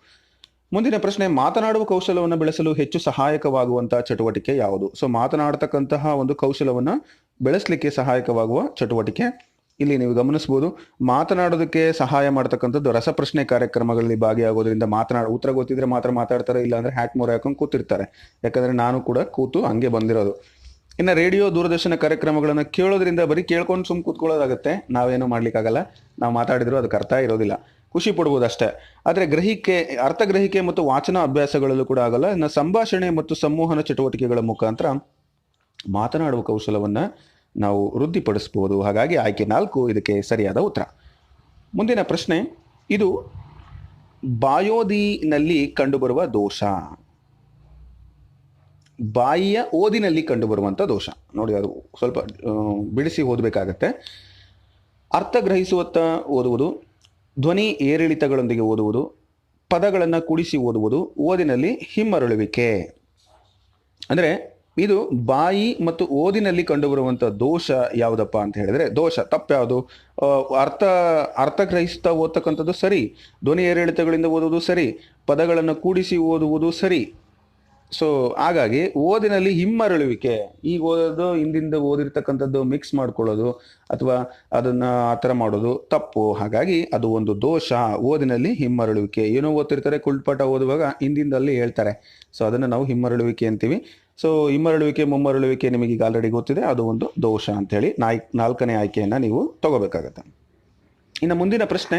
S1: ಮುಂದಿನ ಪ್ರಶ್ನೆ, ಮಾತನಾಡುವ ಕೌಶಲವನ್ನು ಬೆಳೆಸಲು ಹೆಚ್ಚು ಸಹಾಯಕವಾಗುವಂತಹ ಚಟುವಟಿಕೆ ಯಾವುದು? ಸೊ ಮಾತನಾಡ್ತಕ್ಕಂತಹ ಒಂದು ಕೌಶಲವನ್ನು ಬೆಳೆಸಲಿಕ್ಕೆ ಸಹಾಯಕವಾಗುವ ಚಟುವಟಿಕೆ ಇಲ್ಲಿ ನೀವು ಗಮನಿಸ್ಬೋದು. ಮಾತನಾಡೋದಕ್ಕೆ ಸಹಾಯ ಮಾಡ್ತಕ್ಕಂಥದ್ದು ರಸಪ್ರಶ್ನೆ ಕಾರ್ಯಕ್ರಮಗಳಲ್ಲಿ ಭಾಗಿಯಾಗೋದ್ರಿಂದ. ಉತ್ತರ ಗೊತ್ತಿದ್ರೆ ಮಾತ್ರ ಮಾತಾಡ್ತಾರೆ, ಇಲ್ಲ ಅಂದ್ರೆ ಹ್ಯಾಟ್ ಮೋರ್ ಹಾಕೊಂಡು ಕೂತಿರ್ತಾರೆ. ಯಾಕಂದ್ರೆ ನಾನು ಕೂಡ ಕೂತು ಹಂಗೆ ಬಂದಿರೋದು. ಇನ್ನು ರೇಡಿಯೋ ದೂರದರ್ಶನ ಕಾರ್ಯಕ್ರಮಗಳನ್ನು ಕೇಳೋದ್ರಿಂದ ಬರೀ ಕೇಳ್ಕೊಂಡು ಸುಮ್ ಕೂತ್ಕೊಳ್ಳೋದಾಗತ್ತೆ, ನಾವೇನು ಮಾಡ್ಲಿಕ್ಕಾಗಲ್ಲ. ನಾವು ಮಾತಾಡಿದ್ರು ಅದಕ್ಕೆ ಅರ್ಥ ಇರೋದಿಲ್ಲ, ಖುಷಿ ಪಡ್ಬೋದು ಅಷ್ಟೇ. ಆದರೆ ಅರ್ಥಗ್ರಹಿಕೆ ಮತ್ತು ವಾಚನ ಅಭ್ಯಾಸಗಳಲ್ಲೂ ಕೂಡ ಆಗಲ್ಲ. ಇನ್ನು ಸಂಭಾಷಣೆ ಮತ್ತು ಸಂವಹನ ಚಟುವಟಿಕೆಗಳ ಮುಖಾಂತರ ಮಾತನಾಡುವ ಕೌಶಲವನ್ನ ನಾವು ವೃದ್ಧಿಪಡಿಸಬಹುದು. ಹಾಗಾಗಿ ಆಯ್ಕೆ 4 ಇದಕ್ಕೆ ಸರಿಯಾದ ಉತ್ತರ. ಮುಂದಿನ ಪ್ರಶ್ನೆ, ಇದು ಬಾಯೋದಿನಲ್ಲಿ ಕಂಡುಬರುವ ದೋಷ. ಬಾಯಿಯ ಓದಿನಲ್ಲಿ ಕಂಡುಬರುವಂಥ ದೋಷ ನೋಡಿ, ಅದು ಸ್ವಲ್ಪ ಬಿಡಿಸಿ ಓದಬೇಕಾಗತ್ತೆ. ಅರ್ಥ ಗ್ರಹಿಸುವತ್ತ ಓದುವುದು, ಧ್ವನಿ ಏರಿಳಿತಗಳೊಂದಿಗೆ ಓದುವುದು, ಪದಗಳನ್ನು ಕೂಡಿಸಿ ಓದುವುದು, ಓದಿನಲ್ಲಿ ಹಿಮ್ಮರಳುವಿಕೆ. ಅಂದರೆ ಇದು ಬಾಯಿ ಮತ್ತು ಓದಿನಲ್ಲಿ ಕಂಡುಬರುವಂಥ ದೋಷ ಯಾವುದಪ್ಪ ಅಂತ ಹೇಳಿದ್ರೆ, ದೋಷ ತಪ್ಪು ಯಾವುದು? ಅರ್ಥ ಅರ್ಥಗ್ರಹಿಸ್ತಾ ಓದ್ತಕ್ಕಂಥದ್ದು ಸರಿ, ಧ್ವನಿ ಏರಿಳಿತಗಳಿಂದ ಓದುವುದು ಸರಿ, ಪದಗಳನ್ನು ಕೂಡಿಸಿ ಓದುವುದು ಸರಿ. ಸೊ ಹಾಗಾಗಿ ಓದಿನಲ್ಲಿ ಹಿಮ್ಮರಳುವಿಕೆ, ಈಗ ಓದೋದು ಹಿಂದಿಂದ ಓದಿರ್ತಕ್ಕಂಥದ್ದು ಮಿಕ್ಸ್ ಮಾಡ್ಕೊಳ್ಳೋದು ಅಥವಾ ಅದನ್ನ ಆ ಥರ ಮಾಡೋದು ತಪ್ಪು. ಹಾಗಾಗಿ ಅದು ಒಂದು ದೋಷ. ಓದಿನಲ್ಲಿ ಹಿಮ್ಮರಳುವಿಕೆ, ಏನೋ ಓದ್ತಿರ್ತಾರೆ, ಕುಳ್ಪಾಠ ಓದುವಾಗ ಹಿಂದಿಂದಲ್ಲಿ ಹೇಳ್ತಾರೆ, ಸೊ ಅದನ್ನು ನಾವು ಹಿಮ್ಮರಳುವಿಕೆ ಅಂತೀವಿ. ಸೊ ಹಿಮ್ಮರಳುವಿಕೆ ಮುಮ್ಮರಳುವಿಕೆ ನಿಮಗೆ ಈಗ ಆಲ್ರೆಡಿ ಗೊತ್ತಿದೆ, ಅದು ಒಂದು ದೋಷ ಅಂತೇಳಿ ನಾಲ್ಕನೇ ಆಯ್ಕೆಯನ್ನು ನೀವು ತಗೋಬೇಕಾಗತ್ತೆ. ಇನ್ನು ಮುಂದಿನ ಪ್ರಶ್ನೆ,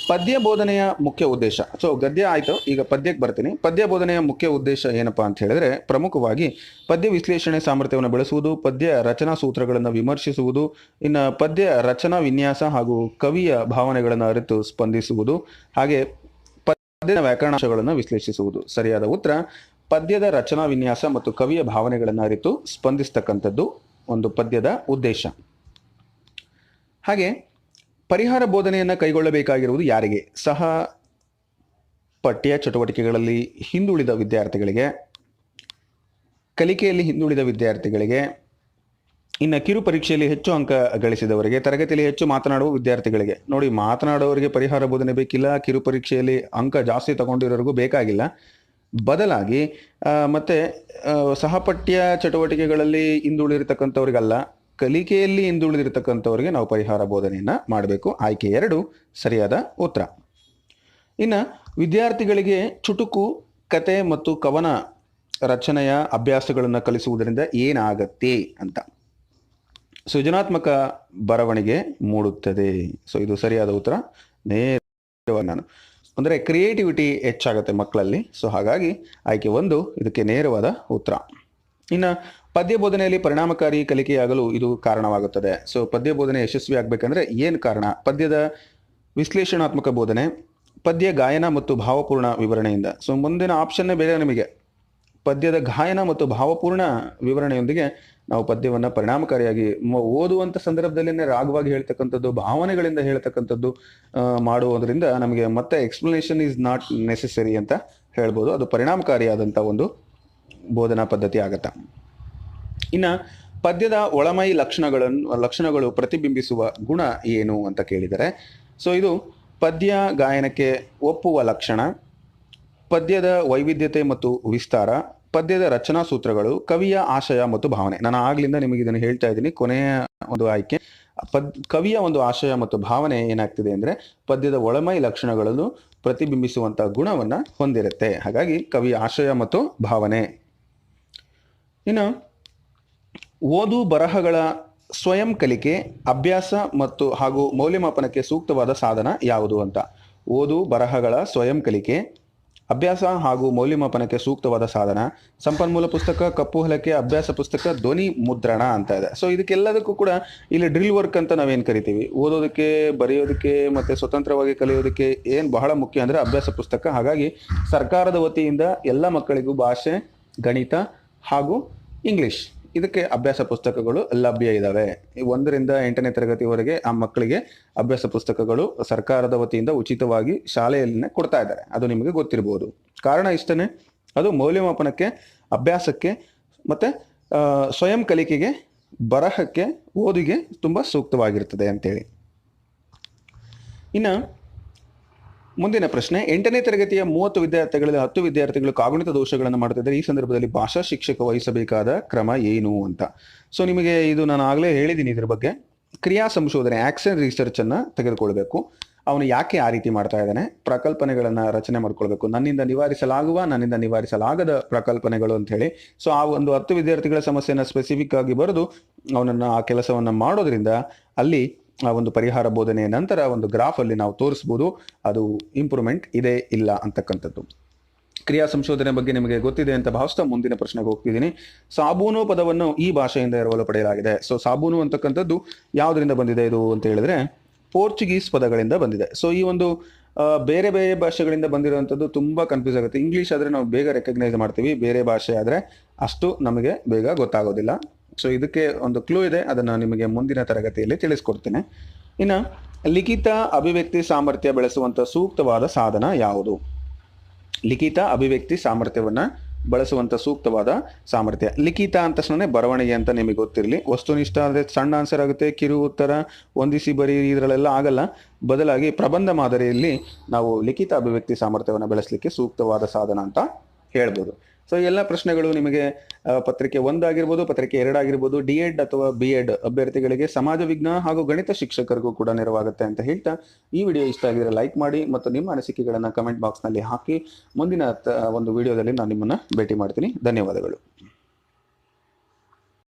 S1: ಪದ್ಯ ಬೋಧನೆಯ ಮುಖ್ಯ ಉದ್ದೇಶ. ಸೊ ಗದ್ಯ ಆಯಿತು, ಈಗ ಪದ್ಯಕ್ಕೆ ಬರ್ತೀನಿ. ಪದ್ಯ ಬೋಧನೆಯ ಮುಖ್ಯ ಉದ್ದೇಶ ಏನಪ್ಪಾ ಅಂತ ಹೇಳಿದ್ರೆ, ಪ್ರಮುಖವಾಗಿ ಪದ್ಯ ವಿಶ್ಲೇಷಣೆ ಸಾಮರ್ಥ್ಯವನ್ನು ಬೆಳೆಸುವುದು, ಪದ್ಯ ರಚನಾ ಸೂತ್ರಗಳನ್ನು ವಿಮರ್ಶಿಸುವುದು, ಇನ್ನು ಪದ್ಯ ರಚನಾ ವಿನ್ಯಾಸ ಹಾಗೂ ಕವಿಯ ಭಾವನೆಗಳನ್ನು ಅರಿತು ಸ್ಪಂದಿಸುವುದು, ಹಾಗೆ ಪದ್ಯದ ವ್ಯಾಕರಣಾಂಶಗಳನ್ನು ವಿಶ್ಲೇಷಿಸುವುದು. ಸರಿಯಾದ ಉತ್ತರ ಪದ್ಯದ ರಚನಾ ವಿನ್ಯಾಸ ಮತ್ತು ಕವಿಯ ಭಾವನೆಗಳನ್ನು ಅರಿತು ಸ್ಪಂದಿಸ್ತಕ್ಕಂಥದ್ದು ಒಂದು ಪದ್ಯದ ಉದ್ದೇಶ. ಹಾಗೆ ಪರಿಹಾರ ಬೋಧನೆಯನ್ನು ಕೈಗೊಳ್ಳಬೇಕಾಗಿರುವುದು ಯಾರಿಗೆ? ಸಹ ಪಠ್ಯ ಚಟುವಟಿಕೆಗಳಲ್ಲಿ ಹಿಂದುಳಿದ ವಿದ್ಯಾರ್ಥಿಗಳಿಗೆ, ಕಲಿಕೆಯಲ್ಲಿ ಹಿಂದುಳಿದ ವಿದ್ಯಾರ್ಥಿಗಳಿಗೆ, ಇನ್ನು ಕಿರು ಪರೀಕ್ಷೆಯಲ್ಲಿ ಹೆಚ್ಚು ಅಂಕ ಗಳಿಸಿದವರಿಗೆ, ತರಗತಿಯಲ್ಲಿ ಹೆಚ್ಚು ಮಾತನಾಡುವ ವಿದ್ಯಾರ್ಥಿಗಳಿಗೆ. ನೋಡಿ, ಮಾತನಾಡುವವರಿಗೆ ಪರಿಹಾರ ಬೋಧನೆ ಬೇಕಿಲ್ಲ, ಕಿರು ಪರೀಕ್ಷೆಯಲ್ಲಿ ಅಂಕ ಜಾಸ್ತಿ ತಗೊಂಡಿರೋರಿಗೂ ಬೇಕಾಗಿಲ್ಲ. ಬದಲಾಗಿ ಮತ್ತೆ ಸಹಪಠ್ಯ ಚಟುವಟಿಕೆಗಳಲ್ಲಿ ಹಿಂದುಳಿದಿರ್ತಕ್ಕಂಥವ್ರಿಗಲ್ಲ, ಕಲಿಕೆಯಲ್ಲಿ ಹಿಂದುಳಿದಿರ್ತಕ್ಕಂಥವ್ರಿಗೆ ನಾವು ಪರಿಹಾರ ಬೋಧನೆಯನ್ನು ಮಾಡಬೇಕು. ಆಯ್ಕೆ 2 ಸರಿಯಾದ ಉತ್ತರ. ಇನ್ನು ವಿದ್ಯಾರ್ಥಿಗಳಿಗೆ ಚುಟುಕು, ಕತೆ ಮತ್ತು ಕವನ ರಚನೆಯ ಅಭ್ಯಾಸಗಳನ್ನು ಕಲಿಸುವುದರಿಂದ ಏನಾಗತ್ತೆ ಅಂತ. ಸೃಜನಾತ್ಮಕ ಬರವಣಿಗೆ ಮೂಡುತ್ತದೆ. ಸೊ ಇದು ಸರಿಯಾದ ಉತ್ತರ. ನೇರವಾಗಿ ನಾನು ಅಂದರೆ ಕ್ರಿಯೇಟಿವಿಟಿ ಹೆಚ್ಚಾಗುತ್ತೆ ಮಕ್ಕಳಲ್ಲಿ. ಸೊ ಹಾಗಾಗಿ ಆಯ್ಕೆ 1 ಇದಕ್ಕೆ ನೇರವಾದ ಉತ್ತರ. ಇನ್ನು ಪದ್ಯ ಬೋಧನೆಯಲ್ಲಿ ಪರಿಣಾಮಕಾರಿ ಕಲಿಕೆಯಾಗಲು ಇದು ಕಾರಣವಾಗುತ್ತದೆ. ಸೊ ಪದ್ಯ ಬೋಧನೆ ಯಶಸ್ವಿ ಆಗಬೇಕಂದ್ರೆ ಏನು ಕಾರಣ? ಪದ್ಯದ ವಿಶ್ಲೇಷಣಾತ್ಮಕ ಬೋಧನೆ, ಪದ್ಯ ಗಾಯನ ಮತ್ತು ಭಾವಪೂರ್ಣ ವಿವರಣೆಯಿಂದ. ಸೊ ಮುಂದಿನ ಆಪ್ಷನ್ನೇ ಬೇರೆ ನಿಮಗೆ. ಪದ್ಯದ ಗಾಯನ ಮತ್ತು ಭಾವಪೂರ್ಣ ವಿವರಣೆಯೊಂದಿಗೆ ನಾವು ಪದ್ಯವನ್ನು ಪರಿಣಾಮಕಾರಿಯಾಗಿ ಓದುವಂಥ ಸಂದರ್ಭದಲ್ಲೇ ರಾಗವಾಗಿ ಹೇಳ್ತಕ್ಕಂಥದ್ದು, ಭಾವನೆಗಳಿಂದ ಹೇಳ್ತಕ್ಕಂಥದ್ದು ಮಾಡುವುದರಿಂದ ನಮಗೆ ಮತ್ತೆ ಎಕ್ಸ್ಪ್ಲನೇಷನ್ ಈಸ್ ನಾಟ್ ನೆಸೆಸರಿ ಅಂತ ಹೇಳ್ಬೋದು. ಅದು ಪರಿಣಾಮಕಾರಿಯಾದಂಥ ಒಂದು ಬೋಧನಾ ಪದ್ಧತಿ ಆಗತ್ತೆ. ಇನ್ನು ಪದ್ಯದ ಒಳಮೈ ಲಕ್ಷಣಗಳು ಪ್ರತಿಬಿಂಬಿಸುವ ಗುಣ ಏನು ಅಂತ ಕೇಳಿದರೆ, ಸೊ ಇದು ಪದ್ಯ ಗಾಯನಕ್ಕೆ ಒಪ್ಪುವ ಲಕ್ಷಣ, ಪದ್ಯದ ವೈವಿಧ್ಯತೆ ಮತ್ತು ವಿಸ್ತಾರ, ಪದ್ಯದ ರಚನಾ ಸೂತ್ರಗಳು, ಕವಿಯ ಆಶಯ ಮತ್ತು ಭಾವನೆ. ನಾನು ಆಗ್ಲಿಂದ ನಿಮಗೆ ಇದನ್ನು ಹೇಳ್ತಾ ಇದ್ದೀನಿ. ಕೊನೆಯ ಒಂದು ಆಯ್ಕೆ ಕವಿಯ ಒಂದು ಆಶಯ ಮತ್ತು ಭಾವನೆ ಏನಾಗ್ತಿದೆ ಅಂದರೆ ಪದ್ಯದ ಒಳಮೈ ಲಕ್ಷಣಗಳನ್ನು ಪ್ರತಿಬಿಂಬಿಸುವಂಥ ಗುಣವನ್ನು ಹೊಂದಿರುತ್ತೆ. ಹಾಗಾಗಿ ಕವಿಯ ಆಶಯ ಮತ್ತು ಭಾವನೆ. ಇನ್ನು ಓದು ಬರಹಗಳ ಸ್ವಯಂ ಕಲಿಕೆ, ಅಭ್ಯಾಸ ಮತ್ತು ಹಾಗೂ ಮೌಲ್ಯಮಾಪನಕ್ಕೆ ಸೂಕ್ತವಾದ ಸಾಧನ ಯಾವುದು ಅಂತ. ಓದು ಬರಹಗಳ ಸ್ವಯಂ ಕಲಿಕೆ, ಅಭ್ಯಾಸ ಹಾಗೂ ಮೌಲ್ಯಮಾಪನಕ್ಕೆ ಸೂಕ್ತವಾದ ಸಾಧನ, ಸಂಪನ್ಮೂಲ ಪುಸ್ತಕ, ಕಪ್ಪು ಹಲಕೆ, ಅಭ್ಯಾಸ ಪುಸ್ತಕ, ಧ್ವನಿ ಮುದ್ರಣ ಅಂತ ಇದೆ. ಸೊ ಇದಕ್ಕೆಲ್ಲದಕ್ಕೂ ಕೂಡ ಇಲ್ಲಿ ಡ್ರಿಲ್ ವರ್ಕ್ ಅಂತ ನಾವೇನು ಕರಿತೀವಿ, ಓದೋದಕ್ಕೆ, ಬರೆಯೋದಕ್ಕೆ ಮತ್ತು ಸ್ವತಂತ್ರವಾಗಿ ಕಲಿಯೋದಕ್ಕೆ ಏನು ಬಹಳ ಮುಖ್ಯ ಅಂದರೆ ಅಭ್ಯಾಸ ಪುಸ್ತಕ. ಹಾಗಾಗಿ ಸರ್ಕಾರದ ವತಿಯಿಂದ ಎಲ್ಲ ಮಕ್ಕಳಿಗೂ ಭಾಷೆ, ಗಣಿತ ಹಾಗೂ ಇಂಗ್ಲಿಷ್ ಇದಕ್ಕೆ ಅಭ್ಯಾಸ ಪುಸ್ತಕಗಳು ಲಭ್ಯ ಇದ್ದಾವೆ. 1ರಿಂದ 8ನೇ ತರಗತಿವರೆಗೆ ಆ ಮಕ್ಕಳಿಗೆ ಅಭ್ಯಾಸ ಪುಸ್ತಕಗಳು ಸರ್ಕಾರದ ವತಿಯಿಂದ ಉಚಿತವಾಗಿ ಶಾಲೆಯಲ್ಲಿನೇ ಕೊಡ್ತಾ ಇದ್ದಾರೆ. ಅದು ನಿಮಗೆ ಗೊತ್ತಿರ್ಬೋದು. ಕಾರಣ ಇಷ್ಟನೇ, ಅದು ಮೌಲ್ಯಮಾಪನಕ್ಕೆ, ಅಭ್ಯಾಸಕ್ಕೆ ಮತ್ತು ಸ್ವಯಂ ಕಲಿಕೆಗೆ, ಬರಹಕ್ಕೆ, ಓದಿಗೆ ತುಂಬ ಸೂಕ್ತವಾಗಿರ್ತದೆ ಅಂತೇಳಿ. ಇನ್ನು ಮುಂದಿನ ಪ್ರಶ್ನೆ, 8ನೇ ತರಗತಿಯ 30 ವಿದ್ಯಾರ್ಥಿಗಳಲ್ಲಿ 10 ವಿದ್ಯಾರ್ಥಿಗಳು ಕಾಗುಣಿತ ದೋಷಗಳನ್ನು ಮಾಡುತ್ತಿದ್ದರೆ ಈ ಸಂದರ್ಭದಲ್ಲಿ ಭಾಷಾ ಶಿಕ್ಷಕ ವಹಿಸಬೇಕಾದ ಕ್ರಮ ಏನು ಅಂತ. ಸೊ ನಿಮಗೆ ಇದು ನಾನು ಆಗಲೇ ಹೇಳಿದ್ದೀನಿ. ಇದ್ರ ಬಗ್ಗೆ ಕ್ರಿಯಾ ಸಂಶೋಧನೆ, ಆಕ್ಷನ್ ರಿಸರ್ಚ್ ಅನ್ನು ತೆಗೆದುಕೊಳ್ಬೇಕು. ಅವನು ಯಾಕೆ ಆ ರೀತಿ ಮಾಡ್ತಾ ಇದ್ದಾನೆ, ಪ್ರಕಲ್ಪನೆಗಳನ್ನು ರಚನೆ ಮಾಡ್ಕೊಳ್ಬೇಕು. ನನ್ನಿಂದ ನಿವಾರಿಸಲಾಗುವ, ನನ್ನಿಂದ ನಿವಾರಿಸಲಾಗದ ಪ್ರಕಲ್ಪನೆಗಳು ಅಂತ ಹೇಳಿ. ಸೊ ಆ ಒಂದು 10 ವಿದ್ಯಾರ್ಥಿಗಳ ಸಮಸ್ಯೆಯನ್ನು ಸ್ಪೆಸಿಫಿಕ್ ಆಗಿ ಬರೆದು ಅವನನ್ನು ಆ ಕೆಲಸವನ್ನು ಮಾಡೋದ್ರಿಂದ ಅಲ್ಲಿ ಆ ಒಂದು ಪರಿಹಾರ ಬೋಧನೆಯ ನಂತರ ಒಂದು ಗ್ರಾಫಲ್ಲಿ ನಾವು ತೋರಿಸ್ಬೋದು ಅದು ಇಂಪ್ರೂವ್ಮೆಂಟ್ ಇದೆ ಇಲ್ಲ ಅಂತಕ್ಕಂಥದ್ದು. ಕ್ರಿಯಾ ಸಂಶೋಧನೆ ಬಗ್ಗೆ ನಿಮಗೆ ಗೊತ್ತಿದೆ ಅಂತ ಭಾವಿಸ್ತಾ ಮುಂದಿನ ಪ್ರಶ್ನೆಗೆ ಹೋಗ್ತಿದ್ದೀನಿ. ಸಾಬೂನು ಪದವನ್ನು ಈ ಭಾಷೆಯಿಂದ ಎರವಲು ಪಡೆಯಲಾಗಿದೆ. ಸೊ ಸಾಬೂನು ಅಂತಕ್ಕಂಥದ್ದು ಯಾವುದರಿಂದ ಬಂದಿದೆ ಇದು ಅಂತ ಹೇಳಿದ್ರೆ ಪೋರ್ಚುಗೀಸ್ ಪದಗಳಿಂದ ಬಂದಿದೆ. ಸೊ ಈ ಒಂದು ಬೇರೆ ಬೇರೆ ಭಾಷೆಗಳಿಂದ ಬಂದಿರುವಂಥದ್ದು ತುಂಬ ಕನ್ಫ್ಯೂಸ್ ಆಗುತ್ತೆ. ಇಂಗ್ಲೀಷ್ ಆದರೆ ನಾವು ಬೇಗ ರೆಕಗ್ನೈಸ್ ಮಾಡ್ತೀವಿ, ಬೇರೆ ಭಾಷೆ ಆದರೆ ಅಷ್ಟು ನಮಗೆ ಬೇಗ ಗೊತ್ತಾಗೋದಿಲ್ಲ. ಸೊ ಇದಕ್ಕೆ ಒಂದು ಕ್ಲೂ ಇದೆ, ಅದನ್ನು ನಿಮಗೆ ಮುಂದಿನ ತರಗತಿಯಲ್ಲಿ ತಿಳಿಸ್ಕೊಡ್ತೇನೆ. ಇನ್ನು ಲಿಖಿತ ಅಭಿವ್ಯಕ್ತಿ ಸಾಮರ್ಥ್ಯ ಬೆಳೆಸುವಂಥ ಸೂಕ್ತವಾದ ಸಾಧನ ಯಾವುದು? ಲಿಖಿತ ಅಭಿವ್ಯಕ್ತಿ ಸಾಮರ್ಥ್ಯವನ್ನು ಬಳಸುವಂಥ ಸೂಕ್ತವಾದ ಸಾಮರ್ಥ್ಯ. ಲಿಖಿತ ಅಂತ ತಕ್ಷಣ ಬರವಣಿಗೆ ಅಂತ ನಿಮಗೆ ಗೊತ್ತಿರಲಿ. ವಸ್ತುನಿಷ್ಠ ಅಂದರೆ ಸಣ್ಣ ಆನ್ಸರ್ ಆಗುತ್ತೆ, ಕಿರು ಉತ್ತರ, ಹೊಂದಿಸಿ ಬರೀ ಇದರಲ್ಲೆಲ್ಲ ಆಗಲ್ಲ. ಬದಲಾಗಿ ಪ್ರಬಂಧ ಮಾದರಿಯಲ್ಲಿ ನಾವು ಲಿಖಿತ ಅಭಿವ್ಯಕ್ತಿ ಸಾಮರ್ಥ್ಯವನ್ನು ಬೆಳೆಸಲಿಕ್ಕೆ ಸೂಕ್ತವಾದ ಸಾಧನ ಅಂತ ಹೇಳ್ಬೋದು. ಸೊ ಎಲ್ಲ ಪ್ರಶ್ನೆಗಳು ನಿಮಗೆ ಪತ್ರಿಕೆ 1 ಆಗಿರ್ಬೋದು, ಪತ್ರಿಕೆ 2 ಆಗಿರ್ಬೋದು, ಡಿ.ಎಡ್ ಅಥವಾ ಬಿ.ಎಡ್ ಅಭ್ಯರ್ಥಿಗಳಿಗೆ, ಸಮಾಜ ವಿಜ್ಞಾನ ಹಾಗೂ ಗಣಿತ ಶಿಕ್ಷಕರಿಗೂ ಕೂಡ ನೆರವಾಗುತ್ತೆ ಅಂತ ಹೇಳ್ತಾ, ಈ ವಿಡಿಯೋ ಇಷ್ಟ ಆಗಿದ್ರೆ ಲೈಕ್ ಮಾಡಿ ಮತ್ತು ನಿಮ್ಮ ಅನಿಸಿಕೆಗಳನ್ನು ಕಮೆಂಟ್ ಬಾಕ್ಸ್ನಲ್ಲಿ ಹಾಕಿ. ಮುಂದಿನ ಒಂದು ವಿಡಿಯೋದಲ್ಲಿ ನಾನು ನಿಮ್ಮನ್ನು ಭೇಟಿ ಮಾಡ್ತೀನಿ. ಧನ್ಯವಾದಗಳು.